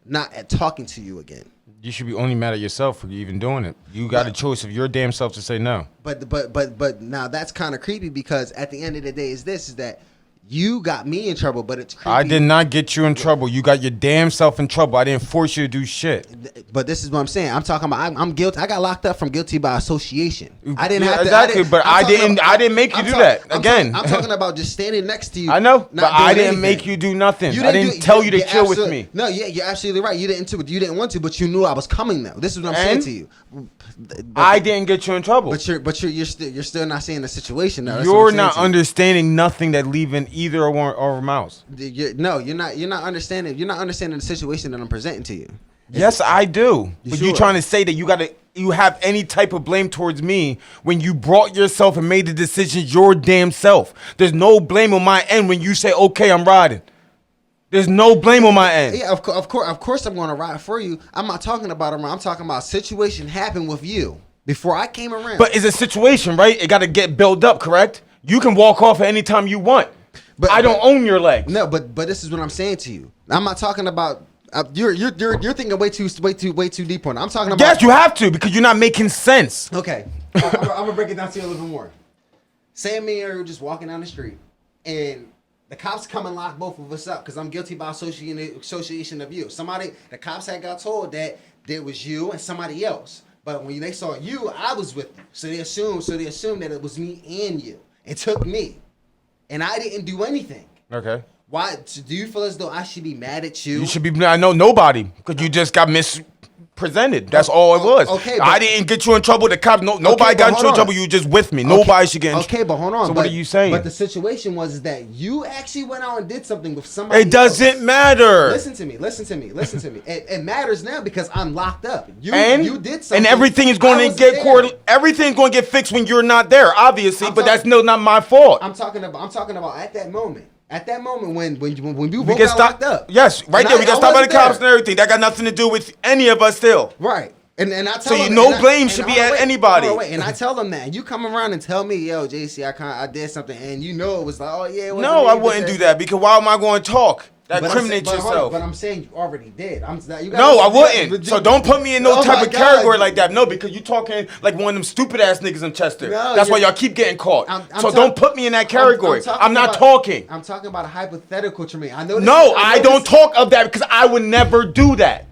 not talking to you again. You should be only mad at yourself for even doing it. You got a choice of your damn self to say no. But now that's kind of creepy because at the end of the day is that you got me in trouble, but it's creepy. I did not get you in trouble. You got your damn self in trouble. I didn't force you to do shit. But this is what I'm saying. I'm talking about I'm guilty. I got locked up from guilty by association. I didn't have to. Exactly, I didn't make you do that. Again, I'm talking about just standing next to you. I know, but I didn't make you do nothing. I didn't tell you to chill with me. No, yeah, you're absolutely right. You didn't want to, but you knew I was coming though. This is what I'm saying to you. I didn't get you in trouble. But you're still not seeing the situation though. You're not understanding nothing that leaving either or mouse. You're not understanding. You're not understanding the situation that I'm presenting to you. Yes, I do. But you're trying to say that you have any type of blame towards me when you brought yourself and made the decision your damn self. There's no blame on my end when you say, okay, I'm riding. There's no blame on my end. Yeah, of course I'm going to ride for you. I'm not talking about him. I'm talking about a situation happened with you before I came around. But it's a situation, right? It got to get built up, correct? You can walk off at any time you want. But I don't own your legs. No, but this is what I'm saying to you. I'm not talking about you're thinking way too deep on it. I'm talking about. Yes, you have to because you're not making sense. Okay, I'm gonna break it down to you a little bit more. Say me and you were just walking down the street, and the cops come and lock both of us up because I'm guilty by association of you. The cops had got told that there was you and somebody else, but when they saw you, I was with you, so they assumed that it was me and you. It took me. And I didn't do anything. Okay. Why? Do you feel as though I should be mad at you? You should be. I know nobody because you just got mispresented. That's all it was. Okay. I didn't get you in trouble. The cops. Nobody got you in trouble. You were just with me. Nobody should get in trouble. Okay, but hold on. So what are you saying? But the situation was that you actually went out and did something with somebody. It doesn't matter. Listen to me. It matters now because I'm locked up. You did something. And everything is going to get everything's going to get fixed when you're not there, obviously. But that's not my fault. I'm talking about at that moment. At that moment when you both got locked up. Yes, right there. We got stopped by the cops and everything. That got nothing to do with any of us still. Right. And I tell so them, no blame should be at anybody. And I tell them that. And you come around and tell me, yo, JC, I did something. And you know it was like, oh, yeah. No, I wouldn't do that because why am I going to talk? That incriminates yourself. But I'm saying you already did. I wouldn't. So don't put me in no type of category like that. No, because you talking like one of them stupid ass niggas in Chester. That's why y'all keep getting caught. So don't put me in that category. I'm not talking. I'm talking about a hypothetical to me. I know. No, I don't talk of that because I would never do that.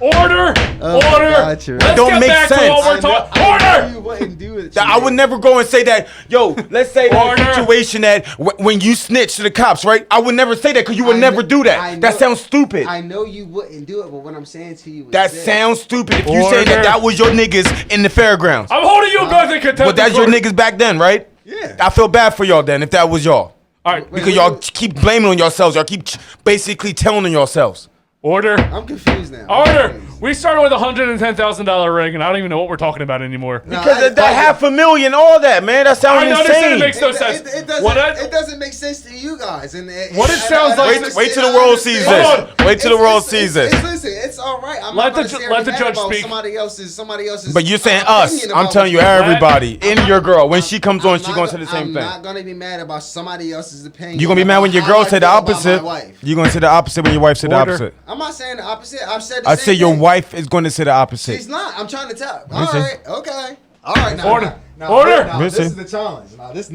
Order! Let's don't get make back sense. to what we're talking. Order! You wouldn't do it. I would never go and say that. Yo, let's say that situation that when you snitch to the cops, right? I would never say that because you would never do that. That sounds stupid. I know you wouldn't do it, but what I'm saying to you is that sounds stupid. If you saying that was your niggas in the fairgrounds. I'm holding you guys in contempt. But that's your niggas back then, right? Yeah. I feel bad for y'all then if that was y'all. All right. Because y'all keep blaming on yourselves. Y'all keep basically telling on yourselves. Order. I'm confused now. Order. We started with a $110,000 ring, and I don't even know what we're talking about anymore. Because of that $500,000, all that, man. That sounds I insane. understand it makes no sense. It doesn't make sense to you guys. And what it sounds like. Wait till the world sees this. Wait till the world sees this. Listen, it's all right. I'm not going to let the judge speak. Somebody else's. But you're saying us. I'm telling you, everybody. In your girl. When she comes on, she's going to say the same thing. I'm not going to be mad about somebody else's opinion. You're going to be mad when your girl said the opposite. You're going to say the opposite when your wife said the opposite. I'm not saying the opposite. I've said the I same say your thing. wife is going to say the opposite. She's not. I'm trying to tell. You All see? right. Okay. All right. Now, Order. Now, You this see? is the challenge. This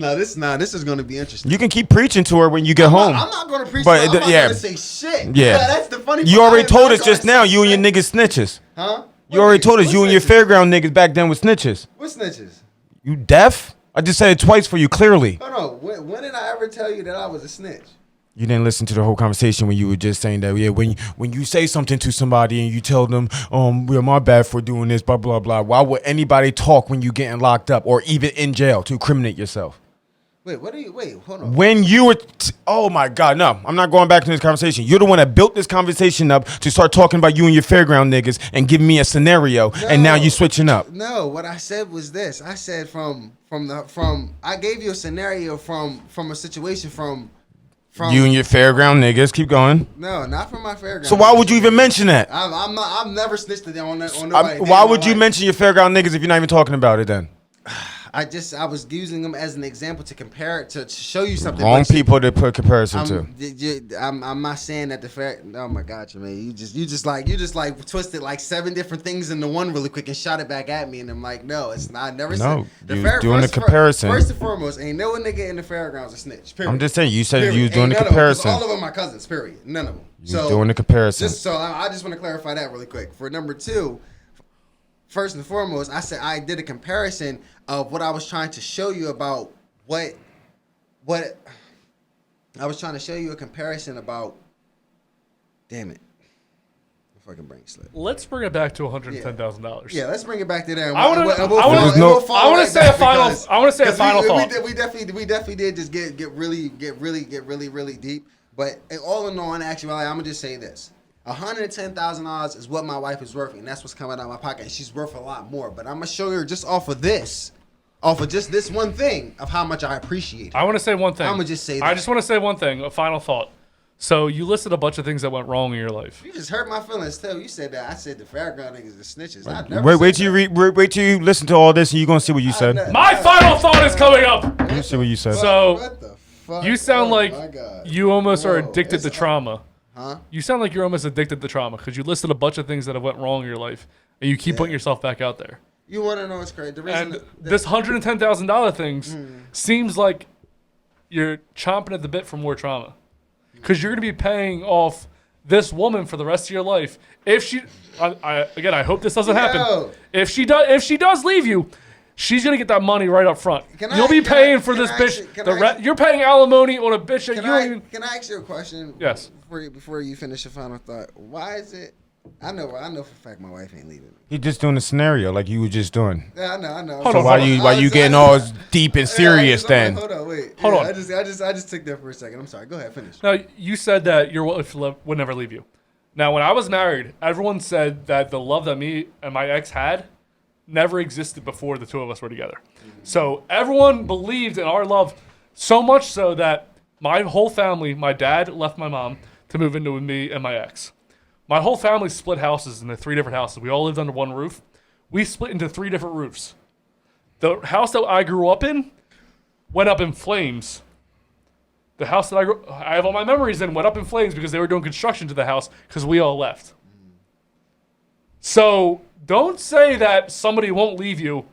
is going to be interesting. You can keep preaching to her when you get home. I'm not going to preach. But I'm not yeah. going to say shit. Yeah. That's the funny part. You already I'm told not us just gonna now say you and your shit. niggas snitches. Huh? You already told us you and your fairground niggas back then was snitches. What snitches? You deaf? I just said it twice for you clearly. Hold on. When did I ever tell you that I was a snitch? You didn't listen to the whole conversation when you were just saying that. Yeah, when you say something to somebody and you tell them, we're my bad for doing this, blah blah blah. Why would anybody talk when you getting locked up or even in jail to incriminate yourself? Wait, hold on. When you were, oh my God, no, I'm not going back to this conversation. You're the one that built this conversation up to start talking about you and your fairground niggas and giving me a scenario, and now you switching up. No, what I said was this. I said I gave you a scenario from a situation from You and your fairground niggas, keep going. No, not from my fairground. So why would you even mention that? I've never snitched on nobody. Why would you mention your fairground niggas if you're not even talking about it then? I was using them as an example to compare it to show you something. Wrong people to put comparison to. I'm not saying that the fair. Oh my God, Jermaine, you just like twisted like 7 different things into one really quick and shot it back at me, and I'm like, no, it's not. I never No, said you doing the comparison. First and foremost, ain't no nigga in the fairgrounds a snitch. Period. I'm just saying, you said Period. you was doing Ain't the none of them, 'cause comparison. all of them are cousins. Period. None of them. You doing the comparison. I just want to clarify that really quick. For number 2. First and foremost, I said I did a comparison of what I was trying to show you about what I was trying to show you a comparison about. Damn it, my fucking brain slipped. Let's bring it back to $110,000. Yeah, let's bring it back to there. I want to say a final thought. We definitely did just get really deep. But all in all, in actuality, I'm gonna just say this. $110,000 is what my wife is worth, and that's what's coming out of my pocket. And she's worth a lot more. But I'm gonna show her just off of just this one thing of how much I appreciate it. I want to say one thing. I'm gonna just say that. I just want to say one thing. A final thought. So you listed a bunch of things that went wrong in your life. You just hurt my feelings too. You said that I said the fairground niggas are snitches. Wait till you listen to all this and you're gonna see what you said. My final thought is coming up. You see what you said. So what the fuck? you sound like you almost are addicted to trauma. Huh? You sound like you're almost addicted to trauma because you listed a bunch of things that have went wrong in your life, and you keep putting yourself back out there. You want to know what's crazy? The reason And this $110,000 things seems like you're chomping at the bit for more trauma, because you're going to be paying off this woman for the rest of your life. If she, I hope this doesn't happen. If she does leave you, she's gonna get that money right up front. You'll be paying for this bitch. You're paying alimony on a bitch that you don't even. Can I ask you a question? Yes. Before you finish your final thought, why is it? I know for a fact my wife ain't leaving me. He's just doing a scenario like you were just doing. Yeah, I know. So why you getting all deep and serious then? Hold on, wait. Hold on. I just took that for a second. I'm sorry. Go ahead, finish. Now you said that your wife would never leave you. Now when I was married, everyone said that the love that me and my ex had never existed before the two of us were together. So everyone believed in our love so much so that my whole family, my dad left my mom to move into with me and my ex. My whole family split houses into 3 different houses. We all lived under one roof. We split into 3 different roofs. The house that I grew up in went up in flames. The house that I have all my memories in went up in flames because they were doing construction to the house because we all left. So don't say that somebody won't leave you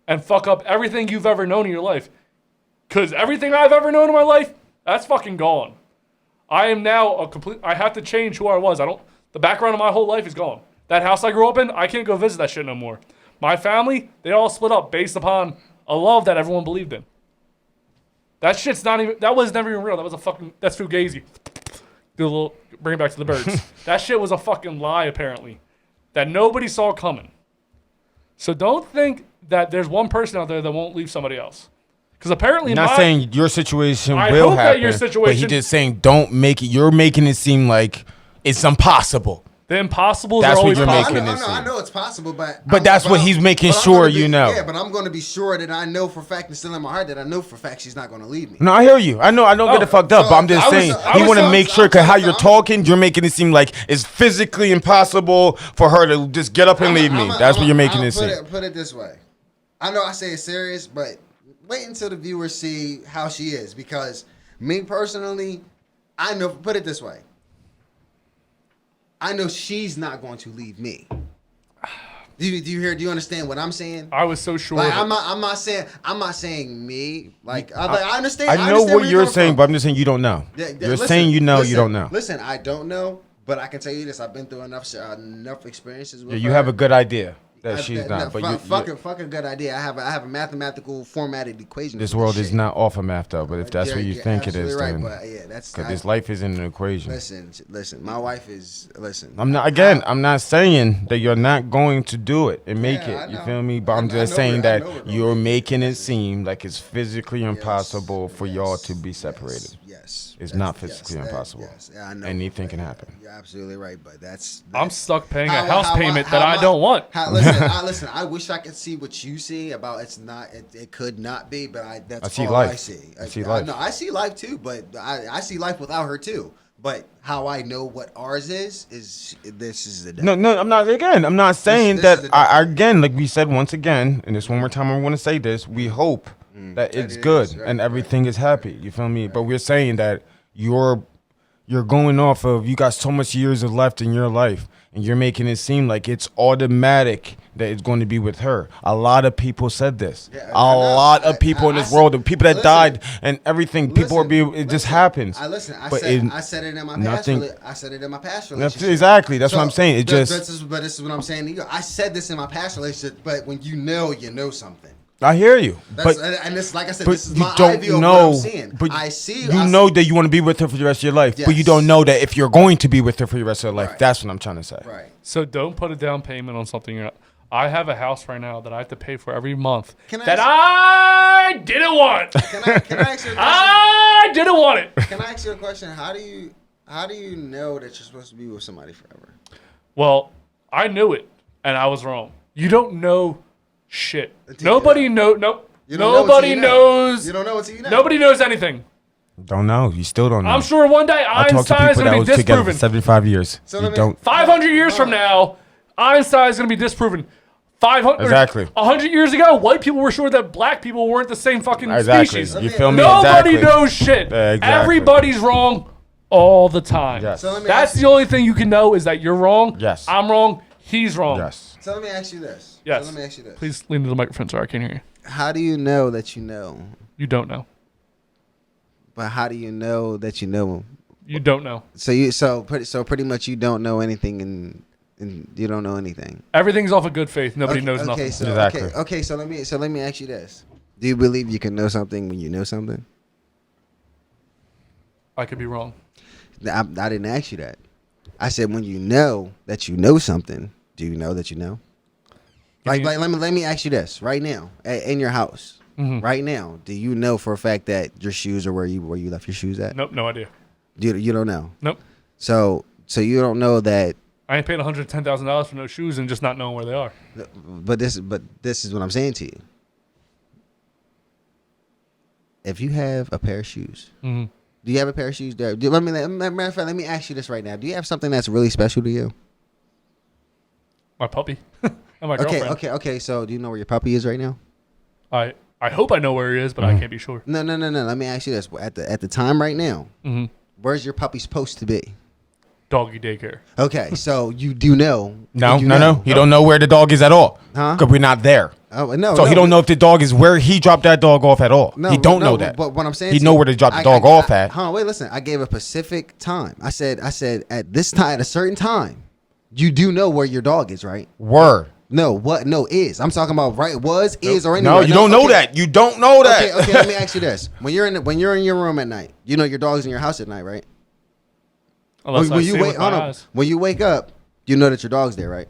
and fuck up everything you've ever known in your life. Because everything I've ever known in my life, that's fucking gone. I am now I have to change who I was. The background of my whole life is gone. That house I grew up in, I can't go visit that shit no more. My family, they all split up based upon a love that everyone believed in. That shit's that was never even real. That's Fugazi. Bring it back to the birds. That shit was a fucking lie, apparently, that nobody saw coming. So don't think that there's one person out there that won't leave somebody else. Because apparently, not saying your situation I will hope happen, that your situation, but he's just saying don't make it. You're making it seem like it's impossible. The impossibles That's are what always you're possible. making it I seem. know it's possible, but that's what he's making but I'm sure gonna be- you know. Yeah, but I'm going to be sure that I know for a fact and still in my heart that I know for a fact she's not going to leave me. No, I hear you. I know. I don't get it fucked up, but I'm just saying you want to make sure because how you're talking, you're making it seem like it's physically impossible for her to just get up and leave me. That's what you're making it seem. Put it this way. I know I say it's serious, but wait until the viewers see how she is, because me personally, I know. Put it this way. I know she's not going to leave me. Do you hear? Do you understand what I'm saying? I was so sure. Like, of it. I'm not saying me. I understand. I know understand what where you're coming saying, from. but I'm just saying you don't know. You're Listen, saying you know, you listen, don't know. Listen, I don't know, but I can tell you this: I've been through enough experiences with Yeah, her. you have a good idea that she's not. But Fucking good idea. I have a mathematical formatted equation. this world is not off of math though. But if that's what you You're think it is, absolutely then right, but yeah, that's because this life isn't an equation. Listen. My wife is I'm not. Again, I'm not saying that you're not going to do it and make Yeah, it. You feel me? But I'm just saying that you're making it seem like it's physically impossible for y'all to be separated. Yes, it's not physically impossible. Yeah, I know. Anything can happen. You're absolutely right, but that's I'm stuck paying a house payment that I don't want. Listen. I wish I could see what you see about it's not. It could not be, but that's I see all life. I see. I see life. No, I see life too, but I see life without her too. But how I know what ours is this is the No, I'm not. Again, I'm not saying that. Again, like we said once again, and this one more time, I want to say this. We hope that it's good and everything is happy. You feel me? But we're saying that you're going off of you got so much years left in your life, and you're making it seem like it's automatic that it's going to be with her. A lot of people said this. A lot of people in this world, the people that died and everything, people are being. It just happens. I But said it in my past. I said it in my past relationship. Exactly. That's what I'm saying. It just. But this is what I'm saying to you. I said this in my past relationship. But when you know something. I hear you, and this, like I said, this is my don't idea of know, what I'm seeing. But I see. You know that you want to be with her for the rest of your life, but you don't know that if you're going to be with her for the rest of your life. That's what I'm trying to say. Right. So don't put a down payment on something you're not. I have a house right now that I have to pay for every month I didn't want. Can I ask you a question? I didn't want it. Can I ask you a question? How do you know that you're supposed to be with somebody forever? Well, I knew it, and I was wrong. You don't know shit. Nobody knows. Nope. Nobody knows. You don't know until you know. Nobody knows anything. Don't know. You still don't know. I'm sure one day Einstein's going to be together for disproven. 75 years. You don't. 500 years from now, Einstein's going to be disproven. 500. Exactly. 100 years ago, white people were sure that black people weren't the same fucking species. You feel me? Nobody Exactly. knows shit. Exactly. Everybody's wrong all the time. Yes. That's the only thing you can know is that you're wrong. Yes. I'm wrong. He's wrong. Yes. So let me ask you this. Yes. So let me ask you this. Please lean to the microphone so I can't hear you. How do you know that you know? You don't know. But how do you know that you know? You don't know. So pretty much you don't know anything and you don't know anything. Everything's off of good faith. Nobody knows nothing. So, Exactly. Okay. So let me ask you this: do you believe you can know something when you know something? I could be wrong. I didn't ask you that. I said when you know that you know something. Do you know that you know? Let me ask you this right now in your house. Mm-hmm. Right now, do you know for a fact that your shoes are where you left your shoes at? Nope, no idea. You don't know. Nope. So you don't know that. I ain't paying $110,000 for no shoes and just not knowing where they are. But this is what I'm saying to you. If you have a pair of shoes, mm-hmm. Do you have a pair of shoes there? Matter of fact, let me ask you this right now. Do you have something that's really special to you? My puppy and my girlfriend. Okay. So do you know where your puppy is right now? I hope I know where he is, but I can't be sure. No. Let me ask you this: at the time right now, mm-hmm. where's your puppy supposed to be? Doggy daycare. Okay, so you do know. No. You don't know where the dog is at all. Huh? Because we're not there. Oh no. So he don't know if the dog is where he dropped that dog off at all. He don't know that. But what I'm saying, he know where to drop the dog off at. Wait, listen. I gave a specific time. I said at this time, at a certain time, you do know where your dog is, right? Word. No, what? No, is. I'm talking about right. Was, is, or anywhere. No, you don't know that. You don't know that. Okay. Let me ask you this: when you're in your room at night, you know your dog's in your house at night, right? Unless I see with my eyes. When you wake up, you know that your dog's there, right?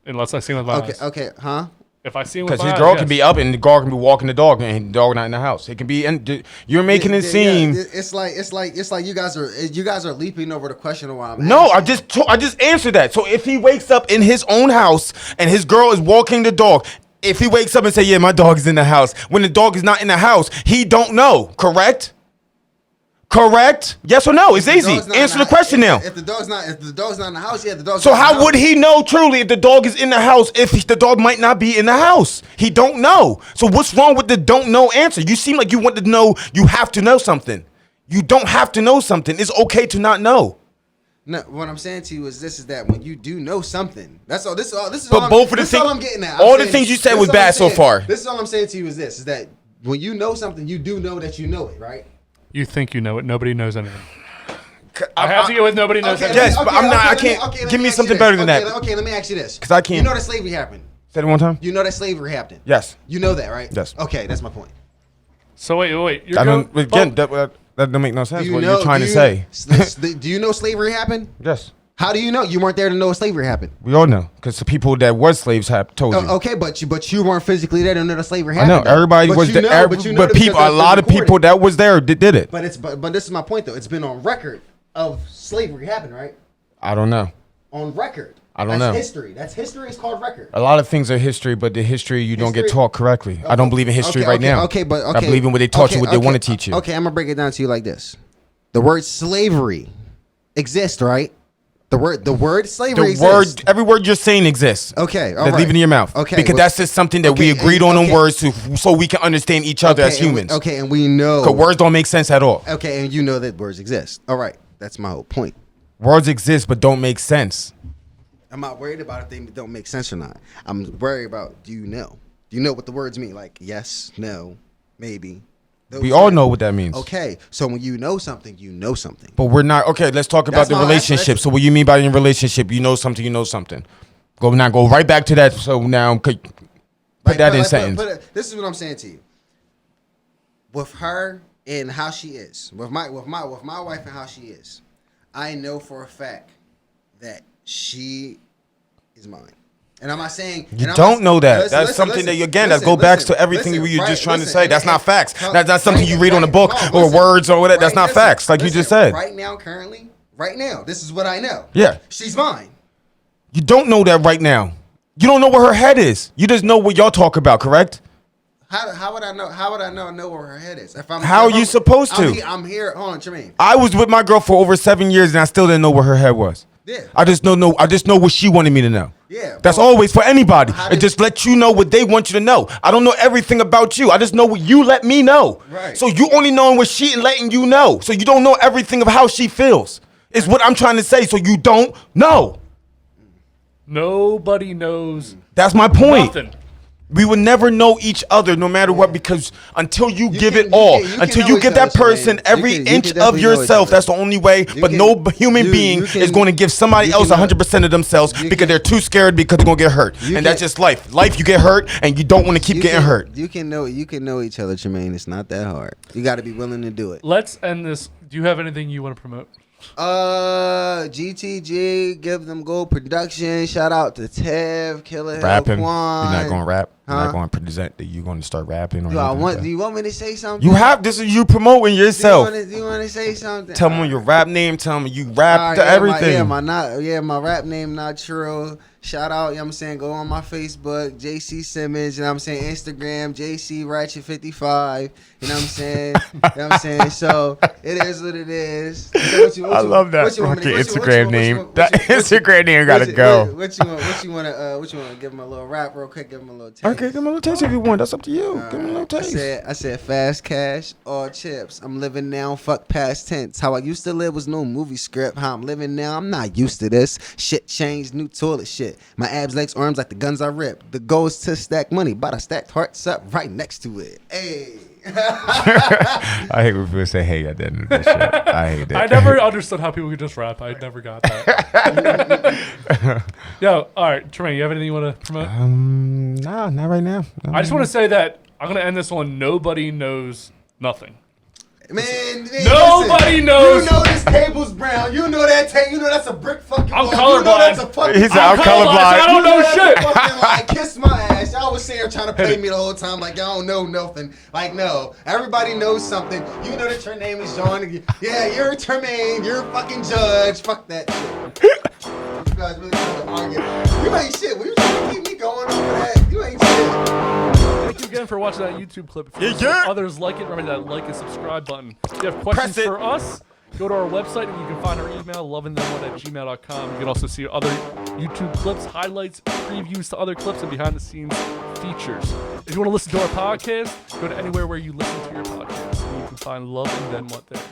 Unless I see with my eyes. Okay. Huh? If I see him with because my his eyes, girl yes. can be up and the dog can be walking the dog and the dog not in the house. It can be. You're making it seem. It's like you guys are leaping over the question of why I'm. No, I just answered that. So if he wakes up in his own house and his girl is walking the dog, if he wakes up and say, "Yeah, my dog is in the house," when the dog is not in the house, he don't know. Correct? Correct? Yes or no? It's easy. Answer the question now. If the dog's not in the house, yeah, the dog's. So not in the how house. would he know truly if the dog is in the house if the dog might not be in the house? He don't know. So what's wrong with the don't know answer? You seem like you want to know. You have to know something. You don't have to know something. It's okay to not know. No, what I'm saying to you is this: is that when you do know something, that's all. This is all. This is But all. both of the this is things, all I'm getting at. all the things you said was bad so far. This is all I'm saying to you is this: is that when you know something, you do know that you know it, right? You think you know it. Nobody knows anything. I have to go with nobody knows anything. Yes, but I'm not. I can't. Give me something better than that. Okay, let me ask you this. Because I can't. You know that slavery happened. Say it one time. You know that slavery happened. Yes. You know that, right? Yes. Okay, that's my point. So wait. I don't. Again, that don't make no sense. What you're trying to say. Do you know slavery happened? Yes. How do you know? You weren't there to know slavery happened. We all know because the people that was slaves have told you. Okay, but you weren't physically there to know that slavery I happened. know everybody But was you there. know- but you know But that people, because a it's lot of recorded. people that was there did it. But this is my point though. It's been on record of slavery happened, right? I don't know. On record. I don't That's know. history. That's history. It's called record. A lot of things are history, but the history you don't get History- taught correctly. I don't believe in history right now. Okay, but I believe in what they taught you, what they want to teach you. Okay, I'm gonna break it down to you like this: the word slavery exists, right? The word slavery exists. Every word you're saying exists. Okay, all That's right. leaving in your mouth. Okay, because well- that's just something that we okay, agreed on okay. words so we can understand each other as humans. And we know. Because words don't make sense at all. Okay, and you know that words exist. All right, that's my whole point. Words exist but don't make sense. I'm not worried about if they don't make sense or not. I'm worried about do you know? Do you know what the words mean? Like yes, no, maybe. We all know what that means. Okay, so when you know something, you know something. But we're not okay. Let's talk about That's the my- relationship. that's- So what you mean by in relationship? You know something. You know something. Go right back to that. So now put that in sentence. This is what I'm saying to you. With her and how she is, with my wife and how she is, I know for a fact that she is mine. And I'm not saying You don't know that. That's something that you that go back to everything listen, you were right, just trying to listen, say. That's not facts. That's not something you read on a right, book no, or listen, words or whatever. That's right, not listen, facts, like you just said. Right now, currently, right now, this is what I know. Yeah. She's mine. You don't know that right now. You don't know where her head is. You just know what y'all talk about, correct? How would I know? How would I know where her head is? How are you supposed to? I'm here. Hold on, Jermaine. I was with my girl for over 7 years and I still didn't know where her head was. Yeah. I just know what she wanted me to know. Yeah. That's always for anybody. It just let you know what they want you to know. I don't know everything about you. I just know what you let me know. Right. So you only knowing what she letting you know. So you don't know everything of how she feels. Is what I'm trying to say. So you don't know. Nobody knows. That's my point. Nothing. We would never know each other no matter what because until you give it all, until you give that person every inch of yourself, that's the only way. But no human being is going to give somebody else 100% of themselves because they're too scared because they're going to get hurt. And that's just life. Life, you get hurt and you don't want to keep getting hurt. You can know each other, Jermaine. It's not that hard. You got to be willing to do it. Let's end this. Do you have anything you want to promote? GTG, Give Them Gold Production. Shout out to Tev, Killer Rapping. Quan. You're not going to rap. You're Huh? not going to present. You're going to start rapping. Or Do anything you want me to say something? you have this is you promoting yourself. Do you want to say something? Tell them your rap name. Tell them you rap All right, to everything. My rap name not true. Shout out, you know what I'm saying? Go on my Facebook, JC Simmons, you know what I'm saying? Instagram, JC Ratchet 55. You know what I'm saying? You know what I'm saying? So it is what it is. So I love that fucking Instagram name. That Instagram name gotta go. What you want to give him a little rap real quick? Give him a little taste. Okay, give him a little taste if you want. That's up to you. Give him a little taste. I said fast cash, all chips. I'm living now, fuck past tense. How I used to live was no movie script. How I'm living now, I'm not used to this. Shit changed, new toilet shit. My abs, legs, arms like the guns I rip. The goal is to stack money, but I stacked hearts up right next to it. Hey. I hate when people say hey at the end of this shit. I hate that. I never understood how people could just rap. I never got that. Yo, all right, Tremaine, you have anything you want to promote? Nah, not right now. I just want to say that I'm going to end this on nobody knows nothing. Man, Nobody knows. You know this table's brown. You know that You know that's a brick fucking I'm wall. colorblind. You know that's a fucking He said I'm colorblind. I don't know shit. Fucking, like, kiss my ass. I was saying there trying to play me the whole time like y'all don't know nothing. Like, no. Everybody knows something. You know that your name is John. Yeah, you're Tremaine. You're a fucking judge. Fuck that shit. You guys really trying to argue. You ain't shit. Were you trying to keep me going over that? You ain't shit. Thank you again for watching that YouTube clip. If others like it, remember that like and subscribe button. If you have questions for us, go to our website and you can find our email, lovingthem@gmail.com. You can also see other YouTube clips, highlights, previews to other clips, and behind-the-scenes features. If you want to listen to our podcast, go to anywhere where you listen to your podcast. And you can find Love and Then What there.